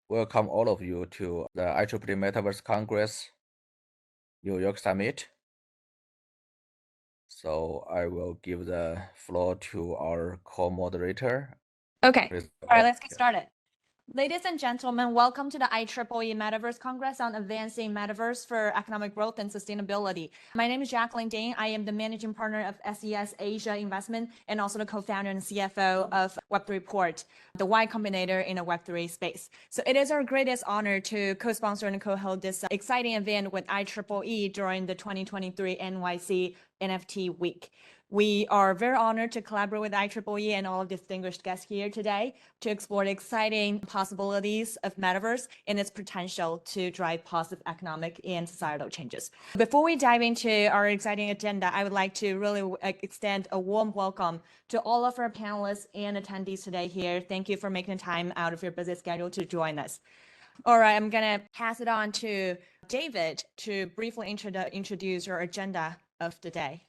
welcome all of you to the IEEE Metaverse Congress New York Summit. So I will give the floor to our co-moderator. Okay, Please. all right, let's get started. Ladies and gentlemen, welcome to the IEEE Metaverse Congress on Advancing Metaverse for Economic Growth and Sustainability. My name is Jacqueline Dane. I am the managing partner of SES Asia Investment and also the co-founder and CFO of Web3 Port, the Y Combinator in a Web3 space. So it is our greatest honor to co-sponsor and co-hold this exciting event with IEEE during the 2023 NYC NFT Week. We are very honored to collaborate with IEEE and all distinguished guests here today to explore the exciting possibilities of Metaverse and its potential to drive positive economic and societal changes. Before we dive into our exciting agenda, I would like to really extend a warm welcome to all of our panelists and attendees today here. Thank you for making time out of your busy schedule to join us. All right, I'm going to pass it on to David to briefly introduce our agenda of the day.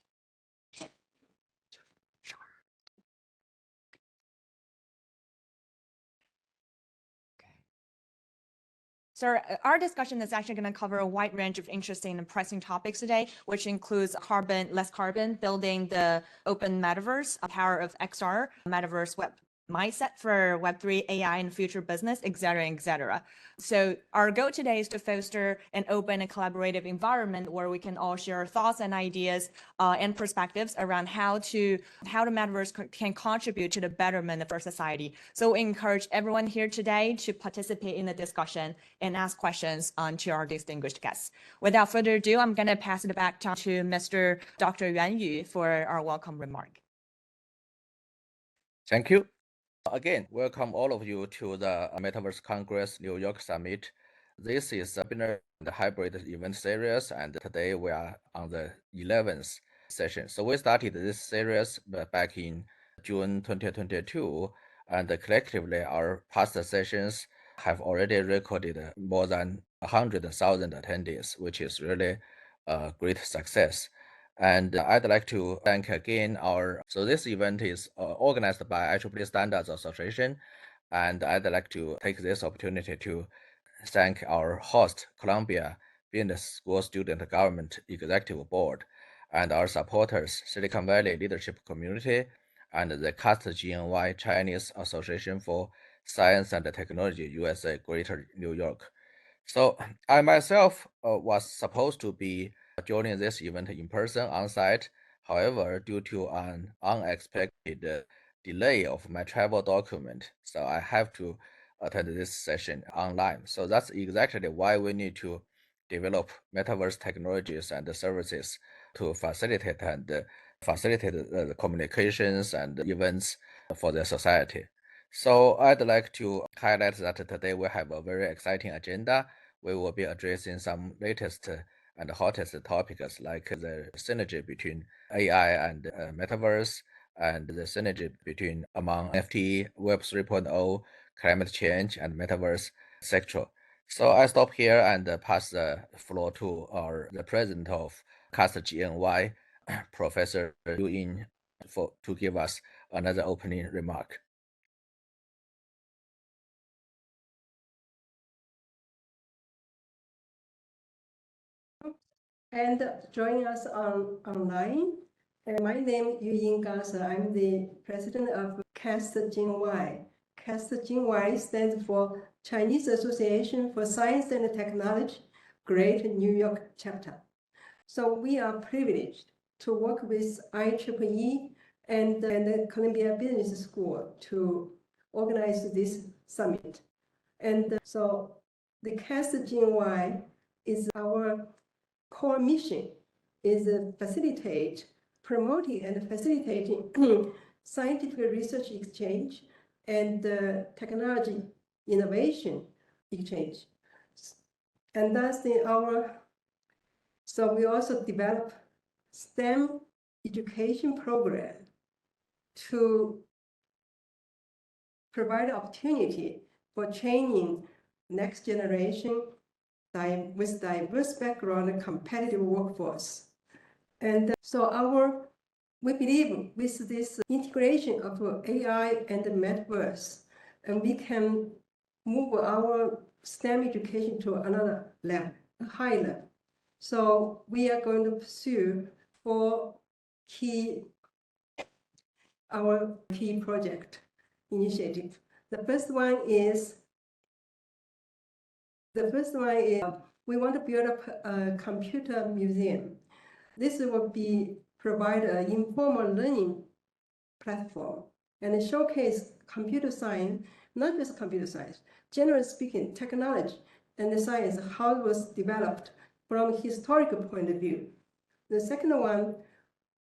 So our discussion is actually going to cover a wide range of interesting and pressing topics today, which includes less carbon, building the open metaverse, power of XR, metaverse web mindset for Web3, AI, and future business, et cetera, et cetera. So our goal today is to foster an open and collaborative environment where we can all share thoughts and ideas and perspectives around how the metaverse can contribute to the betterment of our society. So we encourage everyone here today to participate in the discussion and ask questions to our distinguished guests. Without further ado, I'm going to pass it back to Mr. Dr. Yuan for our welcome remark. Thank you. Again, welcome all of you to the Metaverse Congress New York Summit. This is a webinar and hybrid event series, and today we are on the 11th session. So we started this series back in June 2022, and collectively our past sessions have already recorded more than 100,000 attendees, which is really a great success. And I'd like to thank again so this event is organized by IEEE Standards Association. And I'd like to take this opportunity to thank our host, Columbia Business School Student Government Executive Board, and our supporters, Silicon Valley Leadership Community, and the CAST-GNY Chinese Association for Science and Technology, USA, Greater New York. So I myself was supposed to be joining this event in person on site. However, due to an unexpected delay of my travel document, so I have to attend this session online. So that's exactly why we need to develop metaverse technologies and services to facilitate the communications and events for the society. So I'd like to highlight that today we have a very exciting agenda. We will be addressing some latest and hottest topics like the synergy between AI and metaverse, and the synergy among NFT, Web 3.0, climate change, and metaverse sector. So I stop here and pass the floor to the president of CAST-GNY, Professor Yuying, to give us another opening remark. And joining us online. My name is Yuying Gosser. I'm the president of CAST-GNY. CAST-GNY stands for Chinese Association for Science and Technology, Great New York Chapter. So we are privileged to work with IEEE and the Columbia Business School to organize this summit. And so the CAST-GNY is our core mission is promoting and facilitating scientific research exchange and technology innovation exchange. And that's so we also develop STEM education program to provide opportunity for training next generation with diverse background and competitive workforce. And so we believe with this integration of AI and the metaverse, and we can move our STEM education to another level, a high level. So we are going to pursue our key project initiative. The first one is we want to build up a computer museum. This will provide an informal learning platform and showcase computer science, not just computer science, generally speaking, technology and science, how it was developed from a historical point of view. The second one,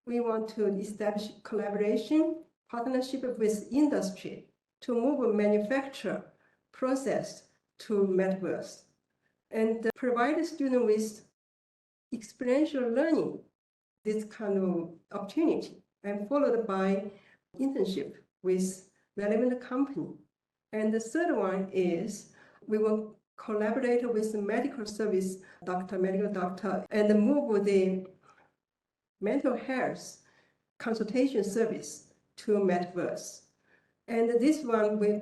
we want to establish collaboration, partnership with industry to move manufacture process to metaverse and provide students with experiential learning, this kind of opportunity, and followed by internship with relevant company. And the third one is we will collaborate with the medical service medical doctor, and move the mental health consultation service to metaverse. And this one will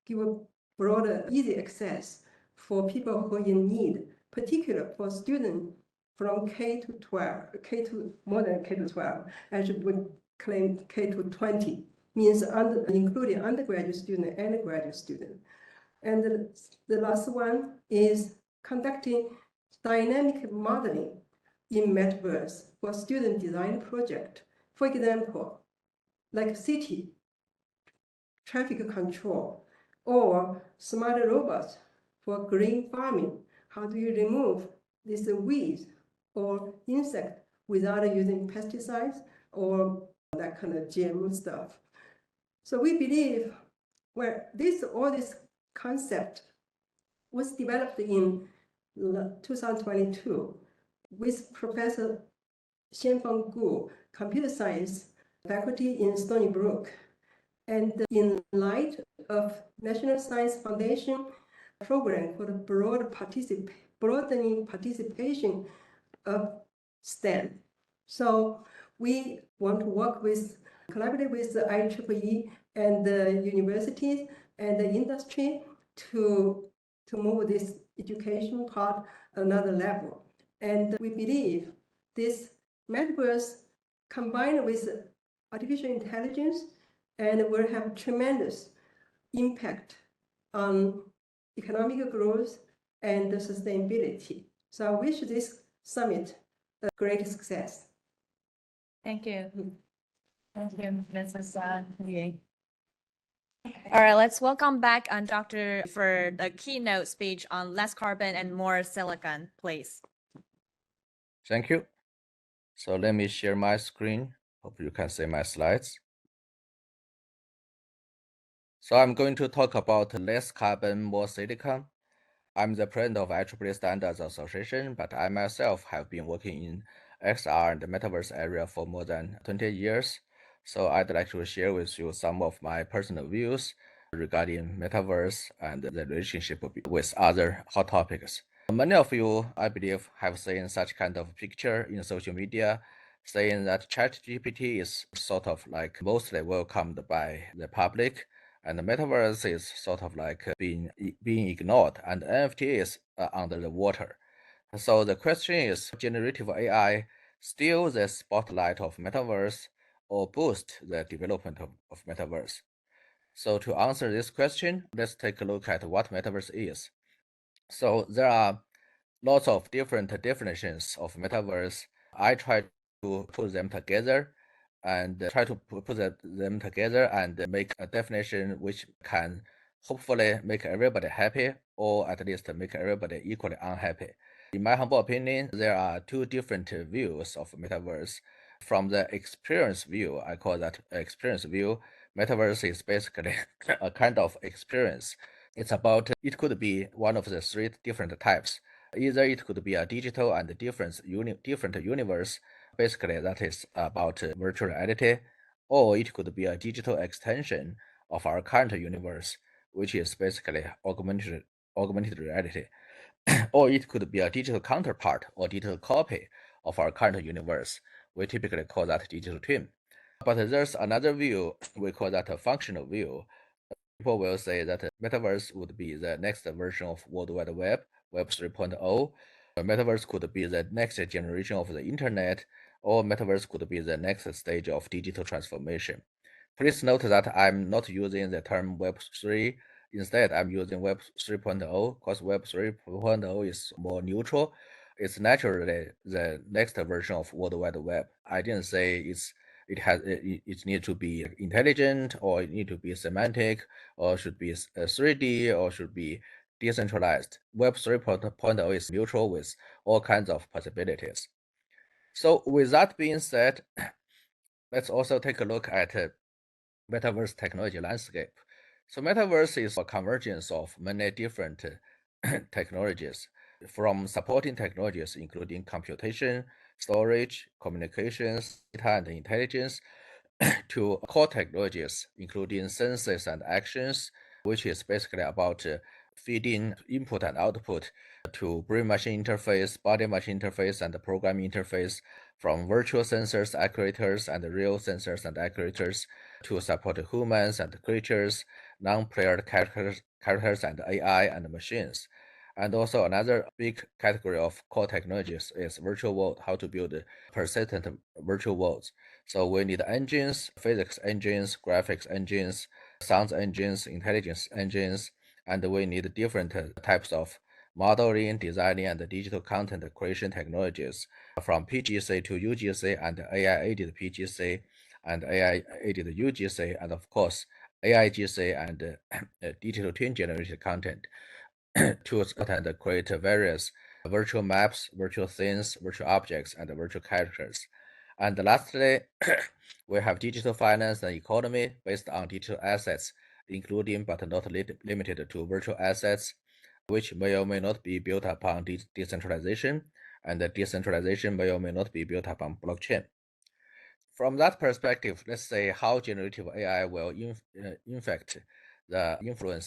give a broader, easy access for people who are in need, particularly for students from K to 12, more than K to 12, actually would claim K to 20, means including undergraduate student and graduate student. And the last one is conducting dynamic modeling in metaverse for student design project. For example, like city, traffic control, or smart robots for green farming. How do you remove these weeds or insect without using pesticides or that kind of GMO stuff? So we believe all this concept was developed in 2022 with Professor Xianfeng Gu, computer science faculty in Stony Brook. And in light of National Science Foundation program for the broadening participation of STEM. So we want to collaborate with the IEEE and the universities and the industry to move this education part another level. And we believe this metaverse combined with artificial intelligence and will have tremendous impact on economic growth and sustainability. So I wish this summit a great success. Thank you. Thank you, Mrs. Yuying. All right, let's welcome back Dr. for the keynote speech on less carbon and more silicon, please. Thank you. So let me share my screen. Hope you can see my slides. So I'm going to talk about less carbon, more silicon. I'm the president of IEEE Standards Association, but I myself have been working in XR and the metaverse area for more than 20 years. So I'd like to share with you some of my personal views regarding metaverse and the relationship with other hot topics. Many of you, I believe, have seen such kind of picture in social media saying that ChatGPT is sort of like mostly welcomed by the public, and the metaverse is sort of like being ignored, and NFT is under the water. So the question is, generative AI steal the spotlight of metaverse or boost the development of metaverse? So to answer this question, let's take a look at what metaverse is. So there are lots of different definitions of metaverse. I try to put them together and make a definition which can hopefully make everybody happy, or at least make everybody equally unhappy. In my humble opinion, there are two different views of metaverse. From the experience view, I call that experience view, metaverse is basically a kind of experience. It could be one of the three different types. Either it could be a digital and different universe, basically that is about virtual reality, or it could be a digital extension of our current universe, which is basically augmented reality. Or it could be a digital counterpart or digital copy of our current universe. We typically call that digital twin. But there's another view, we call that a functional view. people will say that Metaverse would be the next version of World Wide Web, Web 3.0. Metaverse could be the next generation of the internet, or Metaverse could be the next stage of digital transformation. Please note that I'm not using the term Web3. Instead, I'm using Web 3.0 because Web 3.0 is more neutral. It's naturally the next version of World Wide Web. I didn't say it needs to be intelligent, or it need to be semantic, or should be 3D, or should be decentralized. Web 3.0 is neutral with all kinds of possibilities. So with that being said, let's also take a look at Metaverse technology landscape. So Metaverse is a convergence of many different technologies, from supporting technologies including computation, storage, communications, data and intelligence, to core technologies including senses and actions, which is basically about feeding input and output to brain-machine interface, body-machine interface, and the programming interface, from virtual sensors, actuators, and real sensors and actuators to support humans and creatures, non-player characters and AI and machines. And also another big category of core technologies is virtual world, how to build persistent virtual worlds. So we need engines, physics engines, graphics engines, sound engines, intelligence engines, and we need different types of modeling, designing, and digital content creation technologies, from PGC to UGC and AI-aided PGC and AI-aided UGC, and of course AIGC and digital twin generated content to and create various virtual maps, virtual scenes, virtual objects, and virtual characters. And lastly, we have digital finance and economy based on digital assets, including but not limited to virtual assets, which may or may not be built upon decentralization, and the decentralization may or may not be built upon blockchain. From that perspective, let's say how generative AI will influence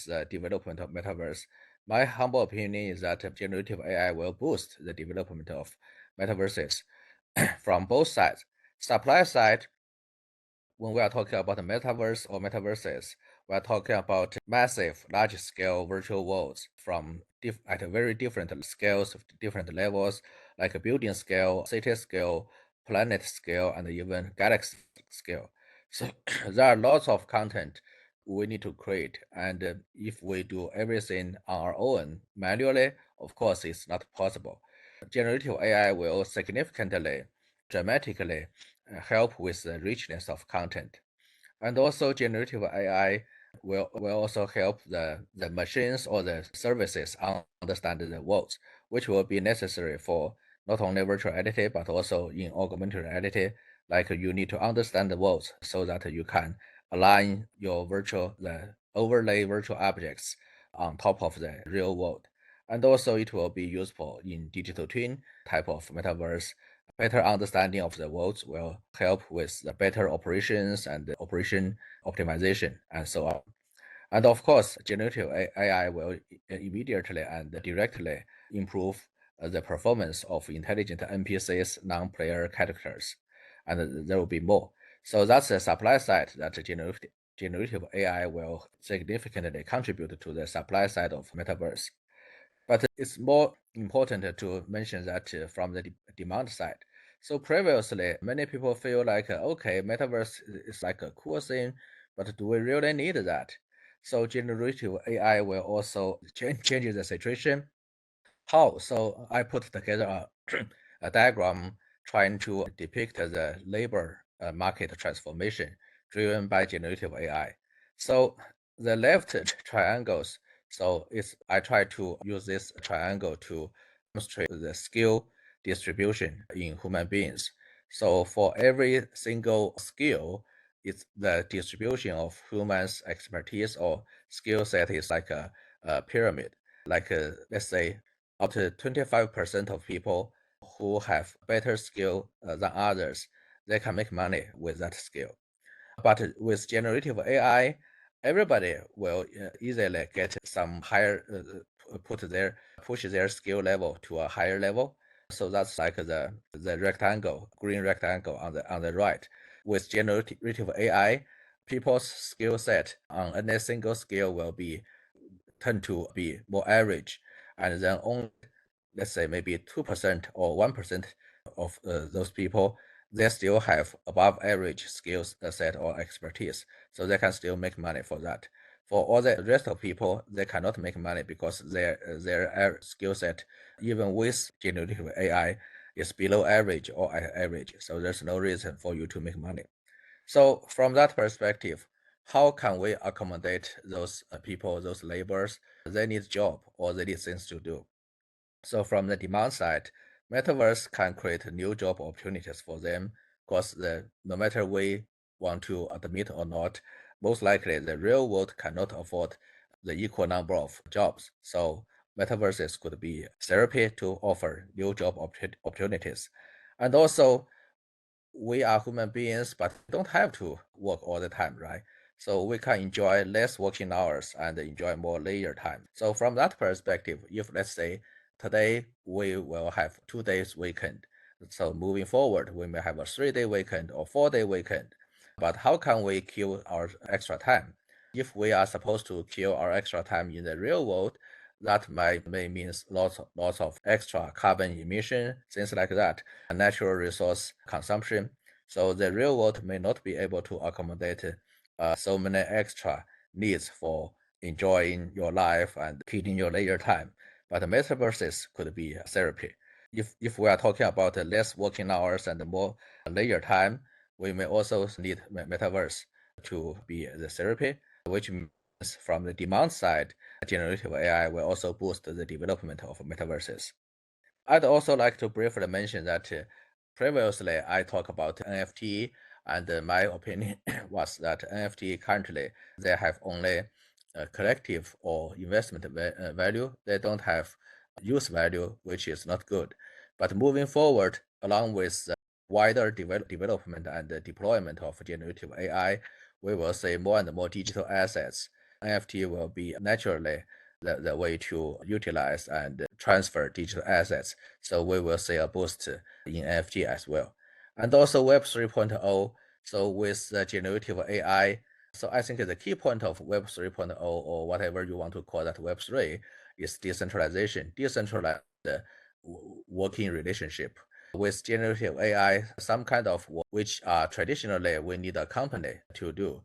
the development of metaverse. My humble opinion is that generative AI will boost the development of metaverses from both sides. Supply side, when we are talking about the metaverse or metaverses, we are talking about massive, large-scale virtual worlds at very different scales, different levels, like a building scale, city scale, planet scale, and even galaxy scale. So there are lots of content we need to create, and if we do everything on our own manually, of course, it's not possible. Generative AI will significantly, dramatically help with the richness of content. And also generative AI will also help the machines or the services understand the words, which will be necessary for not only virtual reality, but also in augmented reality. Like you need to understand the words so that you can align your overlay virtual objects on top of the real world. And also it will be useful in digital twin type of metaverse. Better understanding of the worlds will help with the better operations and the operation optimization and so on. And of course, generative AI will immediately and directly improve the performance of intelligent NPCs, non-player characters, and there will be more. So that's the supply side, that generative AI will significantly contribute to the supply side of metaverse. But it's more important to mention that from the demand side. So previously, many people feel like, okay, metaverse is like a cool thing, but do we really need that? So generative AI will also change the situation. How? So I put together a diagram trying to depict the labor market transformation driven by generative AI. So the left triangles, I try to use this triangle to demonstrate the skill distribution in human beings. So for every single skill, it's the distribution of humans' expertise or skill set is like a pyramid. Like let's say up to 25% of people who have better skill than others, they can make money with that skill. But with generative AI, everybody will easily get some higher, push their skill level to a higher level. So that's like the rectangle, green rectangle on the right. With generative AI, people's skill set on any single skill will tend to be more average, and then only, let's say, maybe 2% or 1% of those people, they still have above average skills set or expertise, so they can still make money for that. For all the rest of people, they cannot make money because their skill set, even with generative AI, is below average or average. So there's no reason for you to make money. So from that perspective, how can we accommodate those people, those laborers? They need job or they need things to do. So from the demand side, Metaverse can create new job opportunities for them because no matter we want to admit or not, most likely the real world cannot afford the equal number of jobs. So metaverses could be therapy to offer new job opportunities. And also, we are human beings, but don't have to work all the time, right? So we can enjoy less working hours and enjoy more leisure time. So from that perspective, if let's say today we will have 2 days weekend, so moving forward, we may have a 3-day weekend or 4-day weekend. But how can we kill our extra time? If we are supposed to kill our extra time in the real world, that may means lots of extra carbon emission, things like that, and natural resource consumption. So the real world may not be able to accommodate so many extra needs for enjoying your life and killing your leisure time. But metaverses could be therapy. If we are talking about less working hours and more leisure time, we may also need metaverse to be the therapy, which means from the demand side, generative AI will also boost the development of metaverses. I'd also like to briefly mention that previously I talked about NFT, and my opinion was that NFT currently they have only collective or investment value. They don't have use value, which is not good. But moving forward, along with the wider development and deployment of generative AI, we will see more and more digital assets. NFT will be naturally the way to utilize and transfer digital assets. So we will see a boost in NFT as well. And also Web 3.0. So with generative AI, so I think the key point of Web 3.0 or whatever you want to call that Web 3 is decentralization, decentralized working relationship. With generative AI, some kind of work which traditionally we need a company to do.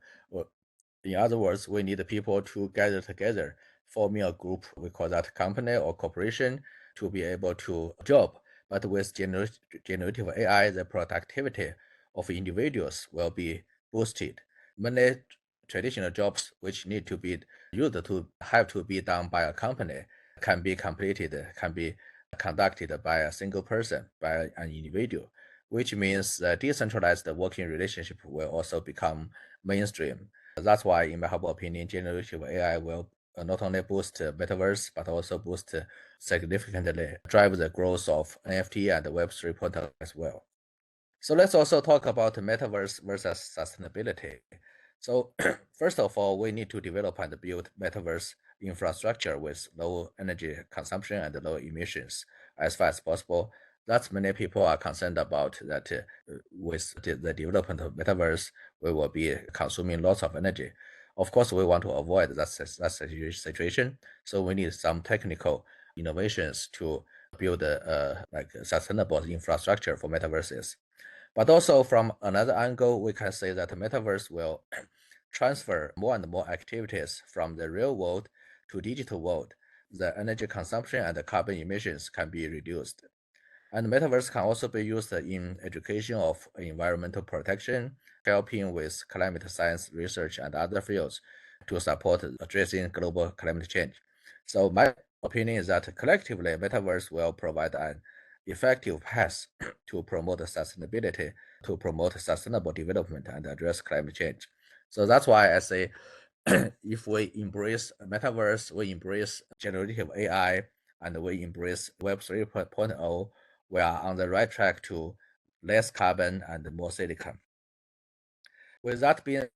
In other words, we need people to gather together, forming a group, we call that company or corporation, to be able to job. But with generative AI, the productivity of individuals will be boosted. Many traditional jobs which need to be used to have to be done by a company can be completed, can be conducted by a single person, by an individual, which means the decentralized working relationship will also become mainstream. That's why, in my humble opinion, generative AI will not only boost metaverse, but also boost significantly drive the growth of NFT and Web 3.0 as well. So let's also talk about metaverse versus sustainability. So first of all, we need to develop and build metaverse infrastructure with low energy consumption and low emissions as far as possible. That's many people are concerned about that with the development of metaverse, we will be consuming lots of energy. Of course, we want to avoid that situation. So we need some technical innovations to build like sustainable infrastructure for metaverses. But also from another angle, we can say that metaverse will transfer more and more activities from the real world to digital world. The energy consumption and the carbon emissions can be reduced. And metaverse can also be used in education of environmental protection, helping with climate science research and other fields to support addressing global climate change. So my opinion is that collectively, metaverse will provide an effective path to promote sustainability, to promote sustainable development and address climate change. So that's why I say if we embrace metaverse, we embrace generative AI, and we embrace Web 3.0, we are on the right track to less carbon and more silicon. With that being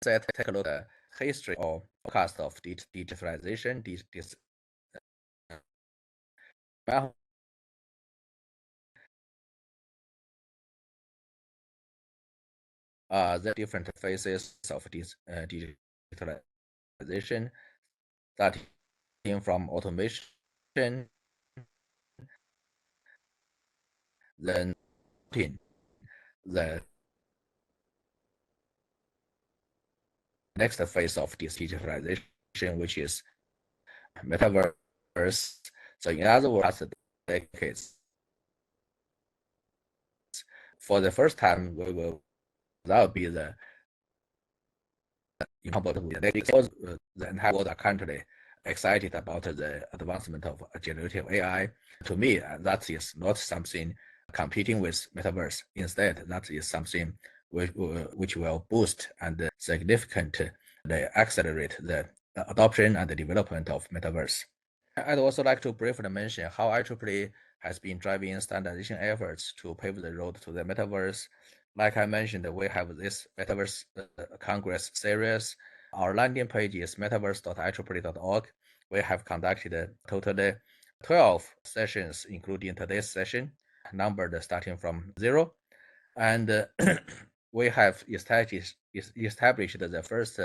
said, take a look at the history or forecast of digitalization. there are different phases of this digitalization, starting from automation, then the next phase of this digitalization, which is metaverse. So in other words, decades. For the first time, that will be the because the entire world are currently excited about the advancement of generative AI. To me, that is not something competing with metaverse. Instead, that is something which will boost and significantly accelerate the adoption and the development of metaverse. I'd also like to briefly mention how IEEE has been driving standardization efforts to pave the road to the metaverse. Like I mentioned, we have this Metaverse Congress Series. Our landing page is metaverse.ieee.org. We have conducted totally 12 sessions, including today's session, numbered starting from 0. And we have established the first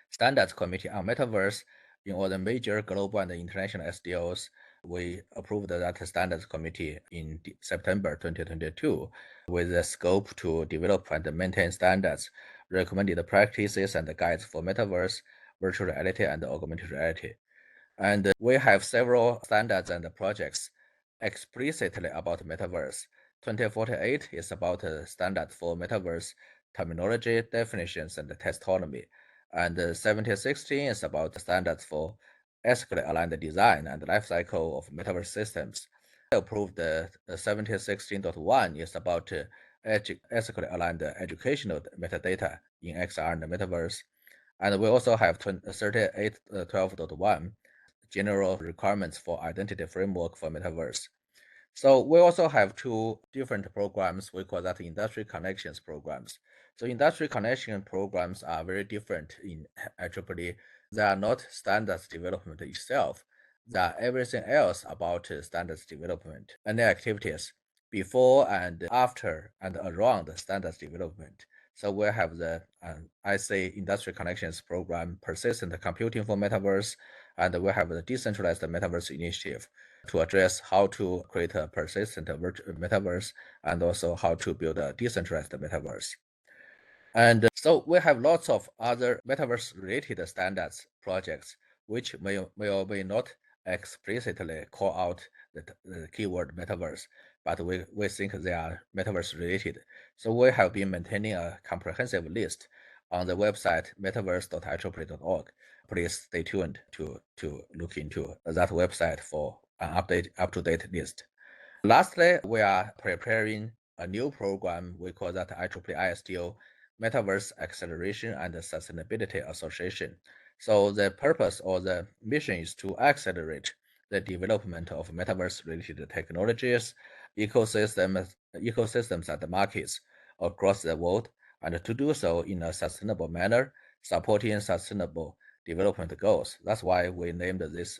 Standards Committee on Metaverse in all the major global and international SDOs. We approved that Standards Committee in September 2022 with the scope to develop and maintain standards, recommended practices and guides for Metaverse, virtual reality, and augmented reality. And we have several standards and projects explicitly about Metaverse. 2048 is about a standard for Metaverse terminology, definitions, and taxonomy. And 7016 is about standards for ethically aligned design and lifecycle of metaverse systems. Approved the 7016.1 is about ethically aligned educational metadata in XR and metaverse. And we also have 3812.1 general requirements for identity framework for metaverse. So we also have two different programs. We call that industry connections programs. So industry connection programs are very different in IEEE. They are not standards development itself. They are everything else about standards development and the activities before and after and around standards development. So we have the IC Industry Connections Program, Persistent Computing for Metaverse, and we have the Decentralized Metaverse Initiative to address how to create a persistent metaverse and also how to build a decentralized metaverse. And so we have lots of other metaverse-related standards projects, which may or may not explicitly call out the keyword metaverse, but we think they are metaverse-related. So we have been maintaining a comprehensive list on the website metaverse.ieee.org. Please stay tuned to look into that website for an up-to-date list. Lastly, we are preparing a new program. We call that IEEE ISDO Metaverse Acceleration and Sustainability Association. So the purpose or the mission is to accelerate the development of metaverse-related technologies, ecosystems and markets across the world, and to do so in a sustainable manner, supporting sustainable development goals. That's why we named this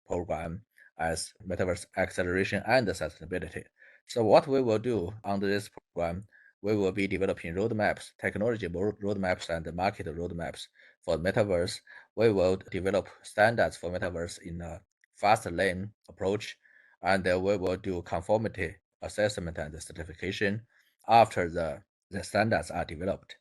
program as Metaverse Acceleration and Sustainability. So what we will do under this program, we will be developing roadmaps, technology roadmaps, and market roadmaps for Metaverse. We will develop standards for Metaverse in a fast lane approach, and we will do conformity assessment and certification after the standards are developed.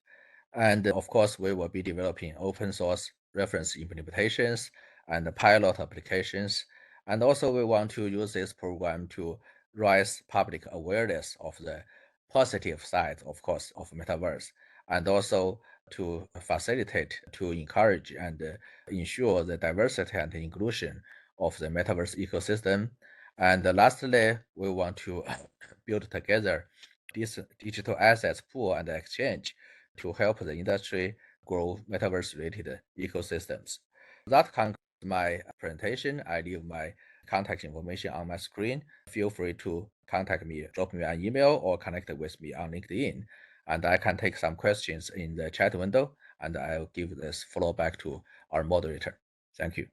And of course, we will be developing open source reference implementations and pilot applications. And also we want to use this program to raise public awareness of the positive side, of course, of metaverse, and also to facilitate, to encourage and ensure the diversity and inclusion of the metaverse ecosystem. And lastly, we want to build together this digital assets pool and exchange to help the industry grow metaverse-related ecosystems. That concludes my presentation. I leave my contact information on my screen. Feel free to contact me, drop me an email, or connect with me on LinkedIn. And I can take some questions in the chat window, and I'll give this floor back to our moderator. Thank you.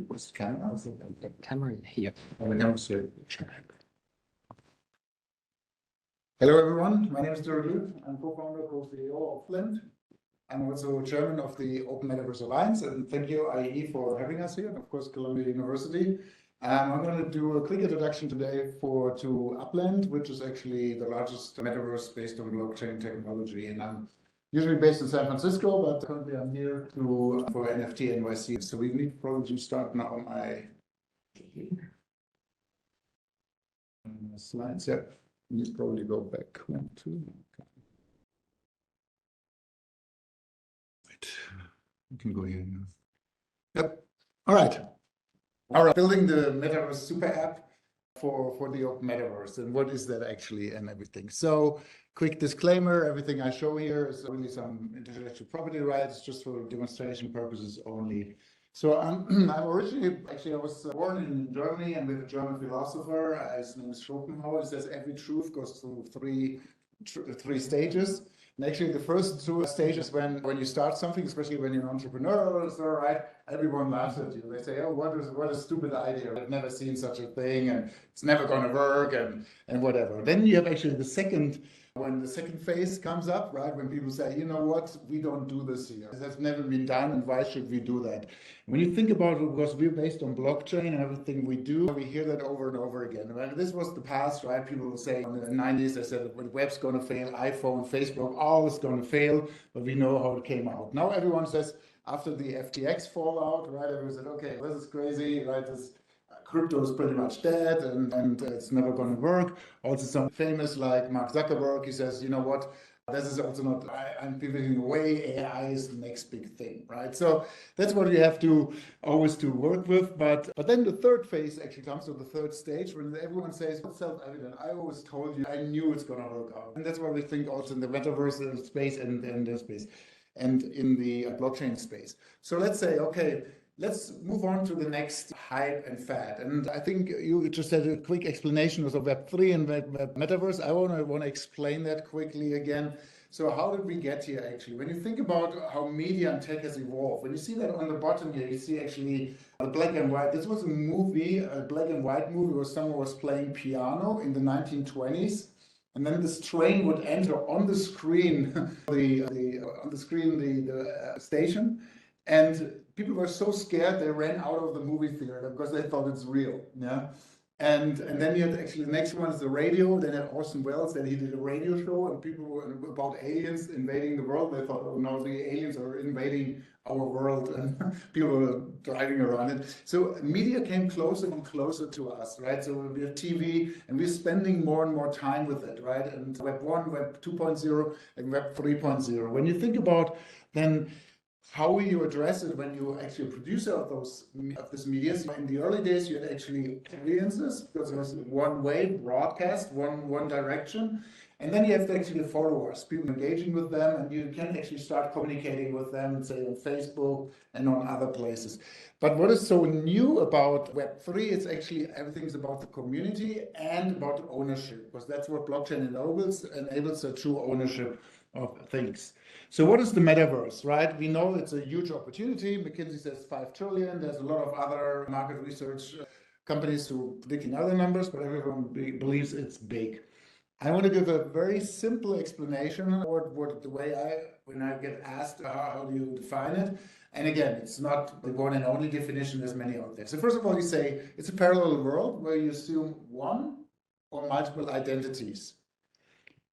What's the camera? The camera here. Hello, everyone. My name is Dirk. I'm co-founder, co-CEO of Uplandme. I'm also chairman of the Open Metaverse Alliance, and thank you, IEEE, for having us here, and of course, Columbia University. I'm going to do a quick introduction today to Uplandme, which is actually the largest metaverse based on blockchain technology. And I'm usually based in San Francisco, but currently I'm here for NFT NYC. So we need probably to start now my slides. Yeah, you need probably go back 1, 2. Okay. Right. You can go here now. Yep. All right. All right. Building the Metaverse super app for the Open Metaverse, and what is that actually, and everything. So quick disclaimer, everything I show here is really some intellectual property rights, just for demonstration purposes only. So I'm originally, actually I was born in Germany, and with a German philosopher, his name is Schopenhauer. He says every truth goes through three stages. And actually the first 2 stages when you start something, especially when you're an entrepreneur, right, everyone laughs at you. They say, oh, what a stupid idea. I've never seen such a thing, and it's never going to work, and whatever. Then you have actually when the second phase comes up, right, when people say, you know what, we don't do this here. This has never been done, and why should we do that? When you think about it, because we're based on blockchain and everything we do, we hear that over and over again. Right? This was the past, right? People will say in the 90s, they said the web's going to fail, iPhone, Facebook, all is going to fail, but we know how it came out. Now everyone says, after the FTX fallout, right, everyone said, okay, this is crazy, right? This crypto is pretty much dead, and it's never going to work. Also, some famous like Mark Zuckerberg, he says, you know what? This is also not, I'm pivoting away. AI is the next big thing, right? So that's what you have to always to work with. But then the third phase actually comes to the third stage when everyone says, it's self-evident. I always told you, I knew it's going to work out. And that's what we think also in the metaverse space and this space and in the blockchain space. So let's say, okay, let's move on to the next hype and fad. And I think you just had a quick explanation of Web3 and Web Metaverse. I want to explain that quickly again. So how did we get here actually? When you think about how media and tech has evolved, when you see that on the bottom here, you see actually the black and white. This was a movie, a black and white movie where someone was playing piano in the 1920s. And then this train would enter on the screen, the station. And people were so scared they ran out of the movie theater because they thought it's real. Yeah. And then you had actually the next one is the radio. Then had Orson Welles, then he did a radio show, and people were about aliens invading the world. They thought, oh no, the aliens are invading our world, and people were driving around it. So media came closer and closer to us, right? So we have TV, and we're spending more and more time with it, right? And Web 1, Web 2.0, and Web 3.0. When you think about then how will you address it when you're actually a producer of this media? So in the early days, you had actually audiences because it was one way broadcast, one direction, and then you have actually the followers, people engaging with them, and you can actually start communicating with them, say on Facebook and on other places. But what is so new about Web3? It's actually everything's about the community and about ownership, because that's what blockchain enables a true ownership of things. So what is the metaverse, right? We know it's a huge opportunity. McKinsey says 5 trillion. There's a lot of other market research companies who are predicting other numbers, but everyone believes it's big. I want to give a very simple explanation or the way when I get asked how do you define it. And again, it's not the one and only definition, there's many out there. So first of all, you say it's a parallel world where you assume one or multiple identities.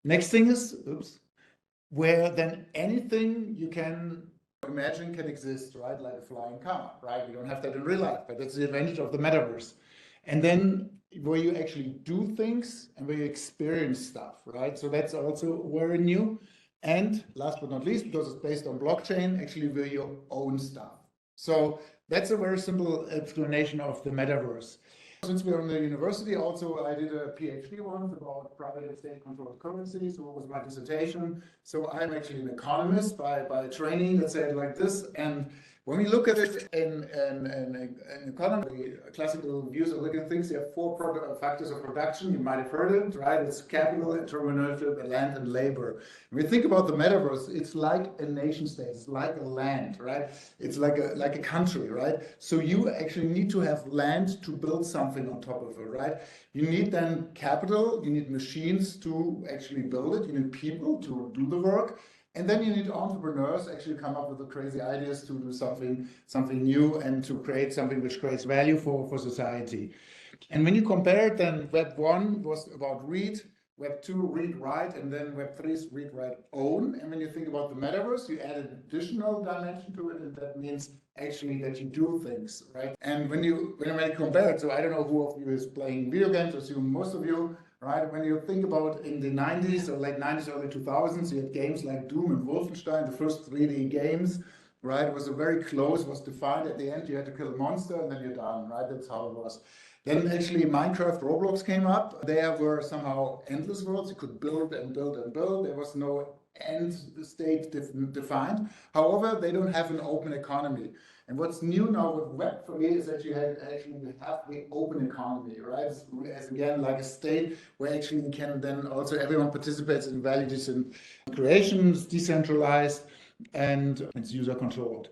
Next thing is, where then anything you can imagine can exist, right? Like a flying car, right? We don't have that in real life, but that's the advantage of the metaverse. And then where you actually do things and where you experience stuff, right? So that's also very new. And last but not least, because it's based on blockchain, actually where you own stuff. So that's a very simple explanation of the metaverse. Since we're in the university, also I did a PhD once about private and state-controlled currencies. So what was my dissertation? So I'm actually an economist by training, let's say it like this. And When we look at it in economy, classical views of looking at things, you have four factors of production. You might have heard it, right? It's capital, entrepreneurship, land, and labor. When we think about the metaverse, it's like a nation state. It's like a land, right? It's like a country, right? So you actually need to have land to build something on top of it, right? You need then capital. You need machines to actually build it. You need people to do the work. And then you need entrepreneurs actually come up with the crazy ideas to do something new and to create something which creates value for society. And when you compare it, then Web 1 was about read, Web 2 read, write, and then Web 3 is read, write, own. And when you think about the metaverse, you add an additional dimension to it, and that means actually that you do things, right? And when you compare it, so I don't know who of you is playing video games, I assume most of you, right? When you think about in the 90s or late 90s, early 2000s, you had games like Doom and Wolfenstein, the first 3D games, right? It was a very close, was defined at the end, you had to kill a monster and then you're done, right? That's how it was. Then actually Minecraft, Roblox came up. There were somehow endless worlds. You could build and build and build. There was no end state defined. However, they don't have an open economy. And what's new now with Web3 is that you have the open economy, right? As again, like a state where actually you can then also everyone participates in value creations, decentralized, and it's user controlled.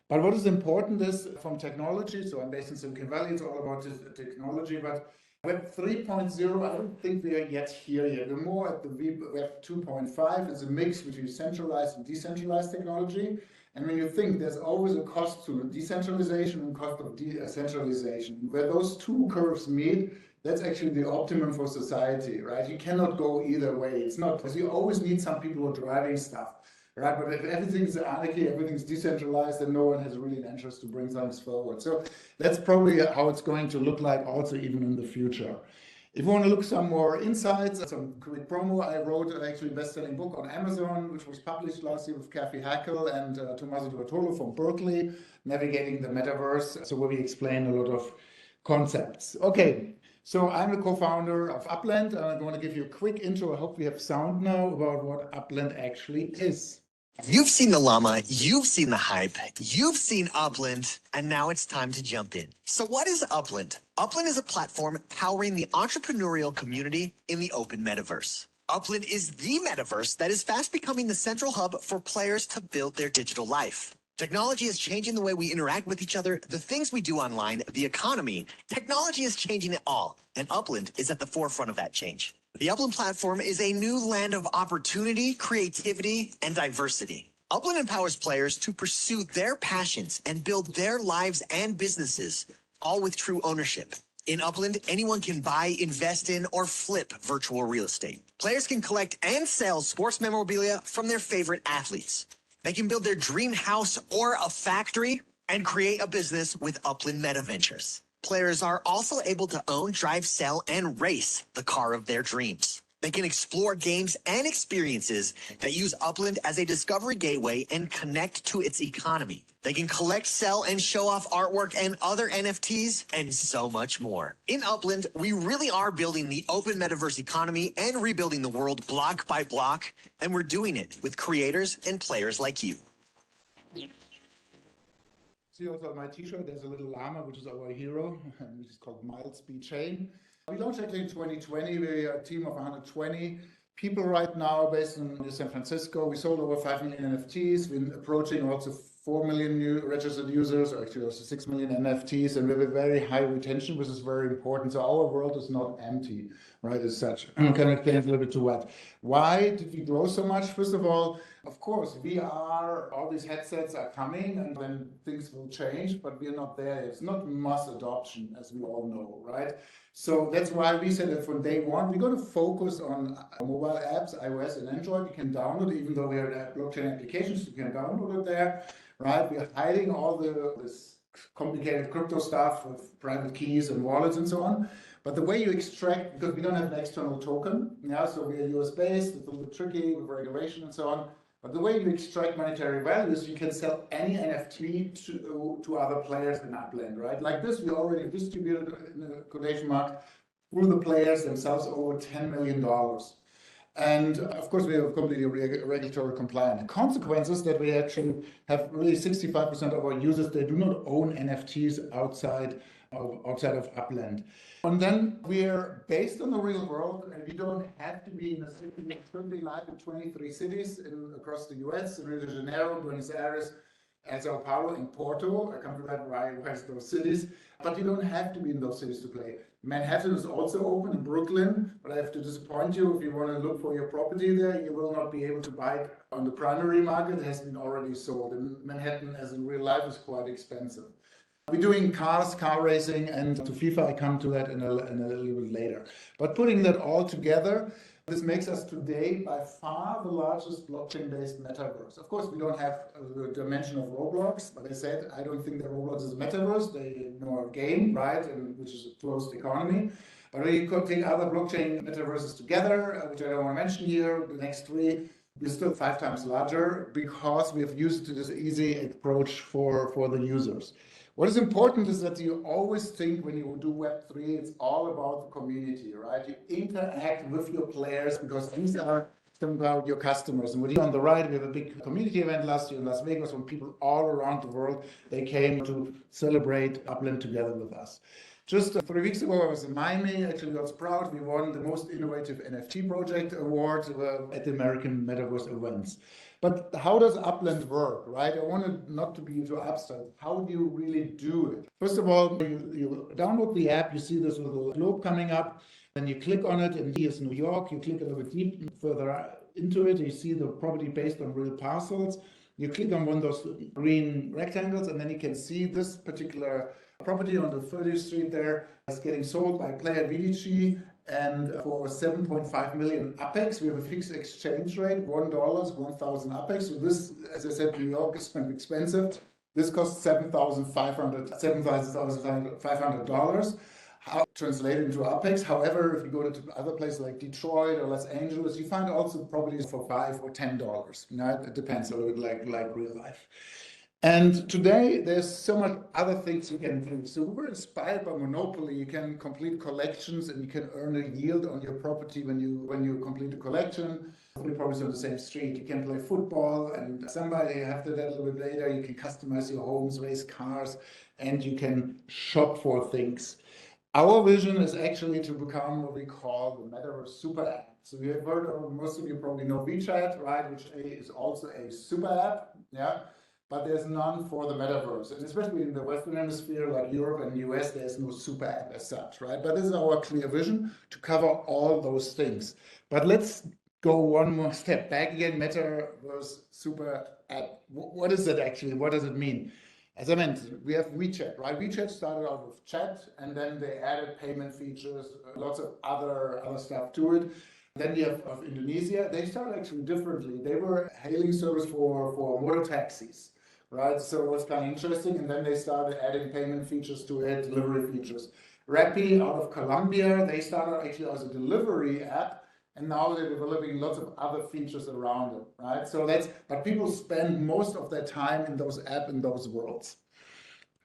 But what is important is from technology, so I'm based in Silicon Valley, it's all about technology, but Web 3.0, I don't think we are yet here yet. We're more at the Web 2.5, it's a mix between centralized and decentralized technology. And when you think there's always a cost to decentralization and cost of decentralization, where those two curves meet, that's actually the optimum for society, right? You cannot go either way. It's not, because you always need some people who are driving stuff. Right, but if everything's anarchy, everything's decentralized, then no one has really an interest to bring things forward. So that's probably how it's going to look like also even in the future. If you want to look some more insights, some quick promo, I wrote an actually best-selling book on Amazon, which was published last year with Kathy Hackel and Tommaso Duartolo from Berkeley, Navigating the Metaverse, so where we explain a lot of concepts. Okay. So I'm the co-founder of Upland, and I'm going to give you a quick intro. I hope we have sound now about what Upland actually is. You've seen the llama, you've seen the hype, you've seen Upland, and now it's time to jump in. So what is Upland? Upland is a platform powering the entrepreneurial community in the open metaverse. Upland is the metaverse that is fast becoming the central hub for players to build their digital life. Technology is changing the way we interact with each other, the things we do online, the economy. Technology is changing it all, and Upland is at the forefront of that change. The Upland platform is a new land of opportunity, creativity, and diversity. Upland empowers players to pursue their passions and build their lives and businesses, all with true ownership. In Upland, anyone can buy, invest in, or flip virtual real estate. Players can collect and sell sports memorabilia from their favorite athletes. They can build their dream house or a factory and create a business with Upland Meta Ventures. Players are also able to own, drive, sell, and race the car of their dreams. They can explore games and experiences that use Upland as a discovery gateway and connect to its economy. They can collect, sell, and show off artwork and other NFTs, and so much more. In Upland, we really are building the open metaverse economy and rebuilding the world block by block, and we're doing it with creators and players like you. See also on my t-shirt, there's a little llama, which is our hero, which is called Mild Speed Chain. We launched actually in 2020. We're a team of 120 people right now based in San Francisco. We sold over 5 million NFTs. We're approaching also 4 million new registered users, or actually also 6 million NFTs, and we have a very high retention, which is very important. So our world is not empty, right, as such. I'm going to explain a little bit to what. Why did we grow so much? First of all, of course, VR, all these headsets are coming and then things will change, but we're not there. It's not mass adoption, as we all know, right? So that's why we said that from day one, we're going to focus on mobile apps, iOS and Android. You can download it, even though we are blockchain applications, you can download it there, right? We're hiding all this complicated crypto stuff with private keys and wallets and so on. But the way you extract, because we don't have an external token, yeah, so we're US-based, it's a little bit tricky with regulation and so on. But the way you extract monetary values, you can sell any NFT to other players in Upland, right? Like this, we already distributed in the quotation mark through the players themselves over $10 million. And of course, we are completely regulatory compliant. The consequences that we actually have really 65% of our users, they do not own NFTs outside of Upland. And then we're based on the real world, and we don't have to be in a city. We currently live in 23 cities across the US, Rio de Janeiro, Buenos Aires, and Sao Paulo, and Porto. I come to that right west those cities. But you don't have to be in those cities to play. Manhattan is also open in Brooklyn, but I have to disappoint you. If you want to look for your property there, you will not be able to buy it on the primary market. It has been already sold. And Manhattan, as in real life, is quite expensive. We're doing cars, car racing, and to FIFA, I come to that in a little bit later. But putting that all together, this makes us today by far the largest blockchain-based metaverse. Of course, we don't have the dimension of Roblox, but I said I don't think that Roblox is a metaverse. They know a game, right, and which is a closed economy. But we could take other blockchain metaverses together, which I don't want to mention here. The next three, we're still 5 times larger because we have used this easy approach for the users. What is important is that you always think when you do Web3, it's all about the community, right? You interact with your players because these are somehow your customers. And with you on the right, we have a big community event last year in Las Vegas when people all around the world, they came to celebrate Upland together with us. Just 3 weeks ago, I was in Miami. Actually, I was proud. We won the Most Innovative NFT Project Award at the American Metaverse Events. But how does Upland work, right? I wanted not to be too abstract. How do you really do it? First of all, you download the app. You see this little globe coming up. Then you click on it, and here's New York. You click a little bit deep further into it. You see the property based on real parcels. You click on one of those green rectangles, and then you can see this particular property on the 30th Street there is getting sold by Player Vidici, and for 7.5 million APEX. We have a fixed exchange rate, $1 is 1,000 APEX. So this, as I said, New York is kind of expensive. This costs $7,500. How translated into APEX. However, if you go to other places like Detroit or Los Angeles, you find also properties for $5 or $10. You know, it depends a little bit like real life. And today, there's so much other things you can do. So we were inspired by Monopoly. You can complete collections and you can earn a yield on your property when you complete a collection. 3 properties on the same street. You can play football, and somebody after that a little bit later, you can customize your homes, race cars, and you can shop for things. Our vision is actually to become what we call the Metaverse Super App. So you have heard of, most of you probably know WeChat, right, which is also a super app, yeah. But there's none for the metaverse. And especially in the Western Hemisphere, like Europe and US, there's no super app as such, right? But this is our clear vision to cover all those things. But let's go one more step back again. Metaverse super app. What is it actually? What does it mean? As I mentioned, we have WeChat, right? WeChat started out with chat, and then they added payment features, lots of other stuff to it. Then we have of Indonesia. They started actually differently. They were a hailing service for motor taxis. Right, so it was kind of interesting, and then they started adding payment features to it, delivery features. Rappi out of Colombia, they started actually as a delivery app, and now they're developing lots of other features around it, right? So but people spend most of their time in those apps, in those worlds.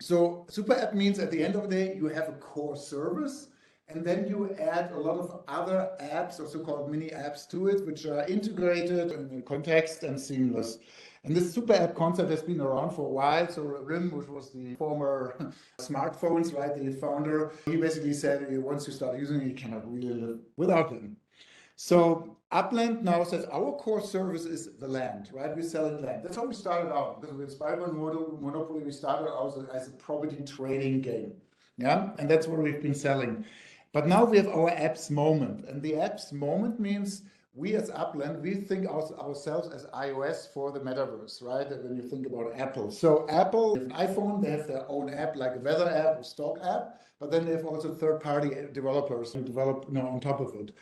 So super app means at the end of the day, you have a core service, and then you add a lot of other apps or so-called mini apps to it, which are integrated in context and seamless. And this super app concept has been around for a while. So Rim, which was the former smartphones, right, the founder, he basically said once you start using it, you cannot really live without them. So Upland now says our core service is the land, right? We're selling land. That's how we started out. Because we're inspired by Monopoly, we started out as a property trading game. Yeah, and that's what we've been selling. But now we have our apps moment. And the apps moment means we as Upland, we think ourselves as iOS for the metaverse, right? When you think about Apple. So Apple, if an iPhone, they have their own app, like a weather app or stock app, but then they have also third-party developers who develop on top of it.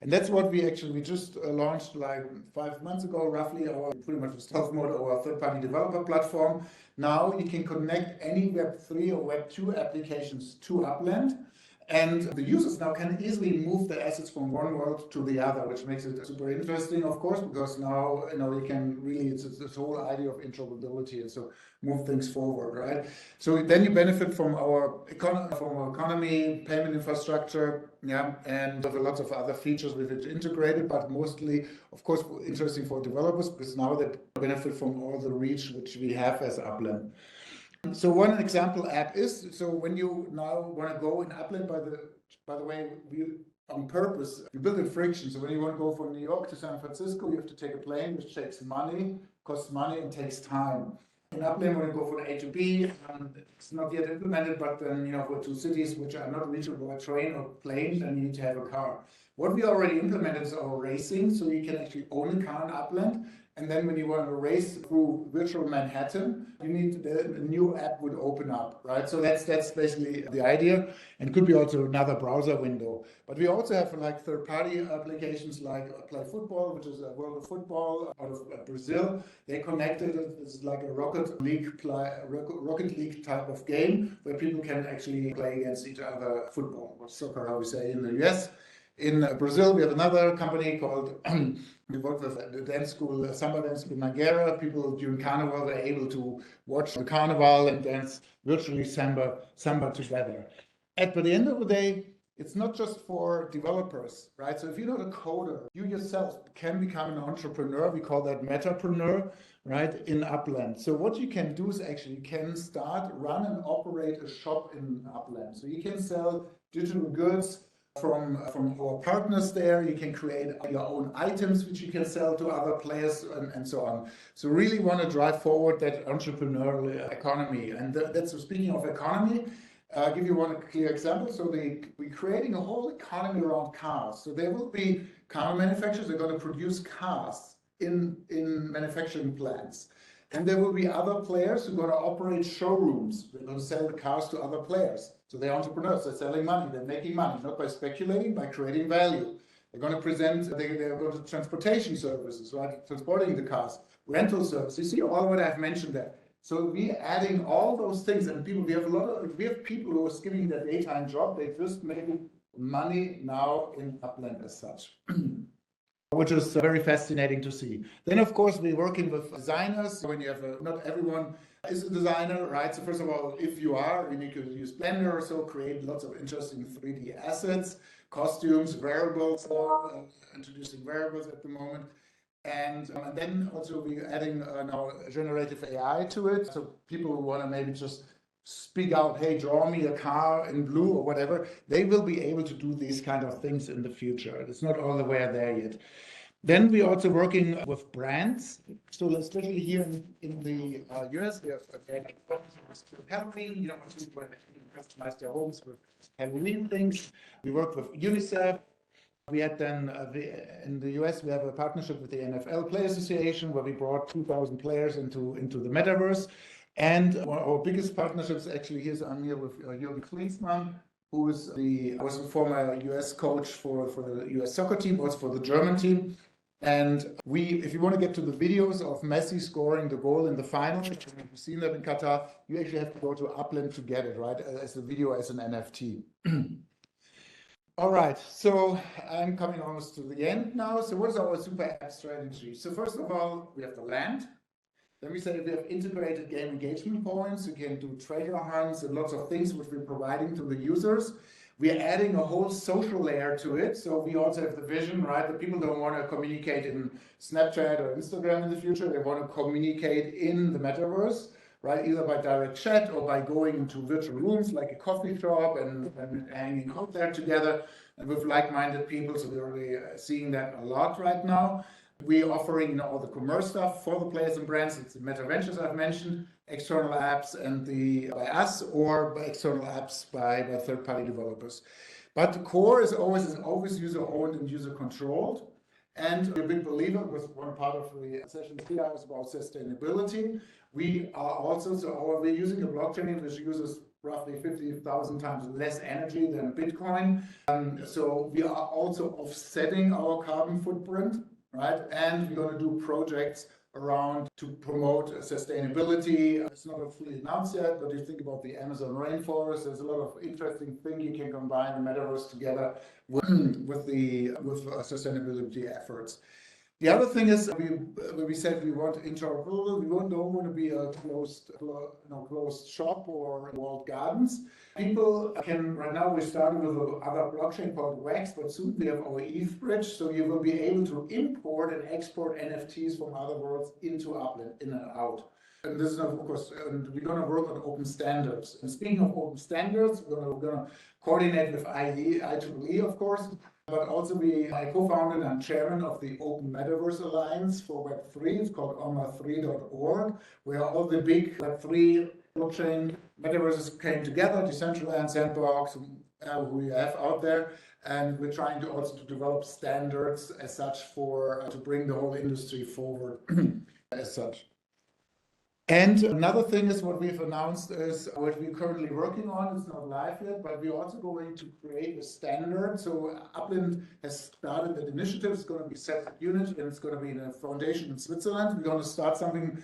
And that's what we just launched like 5 months ago, roughly, our pretty much stealth mode, our third-party developer platform. Now you can connect any Web3 or Web2 applications to Upland. And the users now can easily move the assets from one world to the other, which makes it super interesting, of course, because now you can really, it's this whole idea of interoperability, and so move things forward, right? So then you benefit from our economy, payment infrastructure, yeah, and with lots of other features with it integrated, but mostly, of course, interesting for developers because now they benefit from all the reach which we have as Uplandme. So one example app is, so when you now want to go in Uplandme, by the way, we on purpose, we build in friction. So when you want to go from New York to San Francisco, you have to take a plane, which takes money, costs money, and takes time. In Uplandme, when you go from A to B, it's not yet implemented, but then, for two cities which are not reachable by train or plane, then you need to have a car. What we already implemented is our racing, so you can actually own a car in Uplandme. And then when you want to race through virtual Manhattan, you need a new app would open up, right? So that's basically the idea, and could be also another browser window. But we also have like third-party applications like Play Football, which is a World of Football out of Brazil. They connected it. It's like a Rocket League type of game where people can actually play against each other football or soccer, how we say in the US. In Brazil, we have another company called, we work with the dance school, samba dance school Mangueira. People during Carnival were able to watch the Carnival and dance virtually samba together. By the end of the day, it's not just for developers, right? So if you're not a coder, you yourself can become an entrepreneur. We call that metapreneur, right, in Uplandme. So what you can do is actually you can run and operate a shop in Uplandme. So you can sell digital goods from our partners there. You can create your own items which you can sell to other players and so on. So really want to drive forward that entrepreneurial economy. And that's speaking of economy. I'll give you one clear example. So we're creating a whole economy around cars. So there will be car manufacturers that are going to produce cars in manufacturing plants. And there will be other players who are going to operate showrooms. They're going to sell the cars to other players. So they're entrepreneurs, they're selling money, they're making money, not by speculating, by creating value. They're going to they're going to transportation services, right? Transporting the cars, rental services. You see all what I've mentioned there. So we're adding all those things, and we have people who are skipping their daytime job, they're just making money now in Uplandme as such. Which is very fascinating to see. Then, of course, we're working with designers. When you have not everyone is a designer, right? So first of all, if you are, we need to use Blender or so, create lots of interesting 3D assets, costumes, variables, introducing variables at the moment. And then also we're adding now generative AI to it. So people who want to maybe just speak out, hey, draw me a car in blue or whatever, they will be able to do these kind of things in the future. It's not all the way there yet. Then we're also working with brands. So especially here in the US, we have Halloween, people customize their homes with Halloween things. We work with UNICEF. We had then, in the US, we have a partnership with the NFL Player Association where we brought 2,000 players into the metaverse. And one of our biggest partnerships, actually, I'm here with Yuying, who was a former US coach for the US soccer team, also for the German team. And if you want to get to the videos of Messi scoring the goal in the final, if you've seen that in Qatar, you actually have to go to Uplandme to get it, right, as a video, as an NFT. All right, so I'm coming almost to the end now. So what is our super app strategy? So first of all, we have the land. Then we say we have integrated game engagement points. You can do treasure hunts and lots of things which we're providing to the users. We are adding a whole social layer to it. So we also have the vision, right? That people don't want to communicate in Snapchat or Instagram in the future. They want to communicate in the metaverse, right? Either by direct chat or by going into virtual rooms like a coffee shop and hanging out there together and with like-minded people. So we're already seeing that a lot right now. We're offering all the commerce stuff for the players and brands. It's the Meta Ventures I've mentioned, external apps and by us or by external apps by third-party developers. But the core is always user-owned and user-controlled. And we're a big believer, because one part of the session here is about sustainability. We are also, we're using a blockchain which uses roughly 50,000 times less energy than Bitcoin. So we are also offsetting our carbon footprint. Right? And we're going to do projects around to promote sustainability. It's not fully announced yet, but you think about the Amazon rainforest, there's a lot of interesting things you can combine the metaverse together with sustainability efforts. The other thing is we said we want interoperable. We don't want to be a closed shop or walled gardens. People can, right now we started with another blockchain called Wax, but soon we have our ETH bridge, so you will be able to import and export NFTs from other worlds into Uplandme, in and out. And this is, of course, and we're going to work on open standards. And speaking of open standards, we're going to coordinate with IEEE, of course, but also I co-founded and chairman of the Open Metaverse Alliance for Web3. It's called oma3.org, where all the big Web3 blockchain metaverses came together, Decentraland, Sandbox, who we have out there. And we're trying to also develop standards as such to bring the whole industry forward as such. And another thing is what we've announced is what we're currently working on. It's not live yet, but we're also going to create a standard. So Uplandme has started that initiative. It's going to be a separate unit, and it's going to be in a foundation in Switzerland. We're going to start something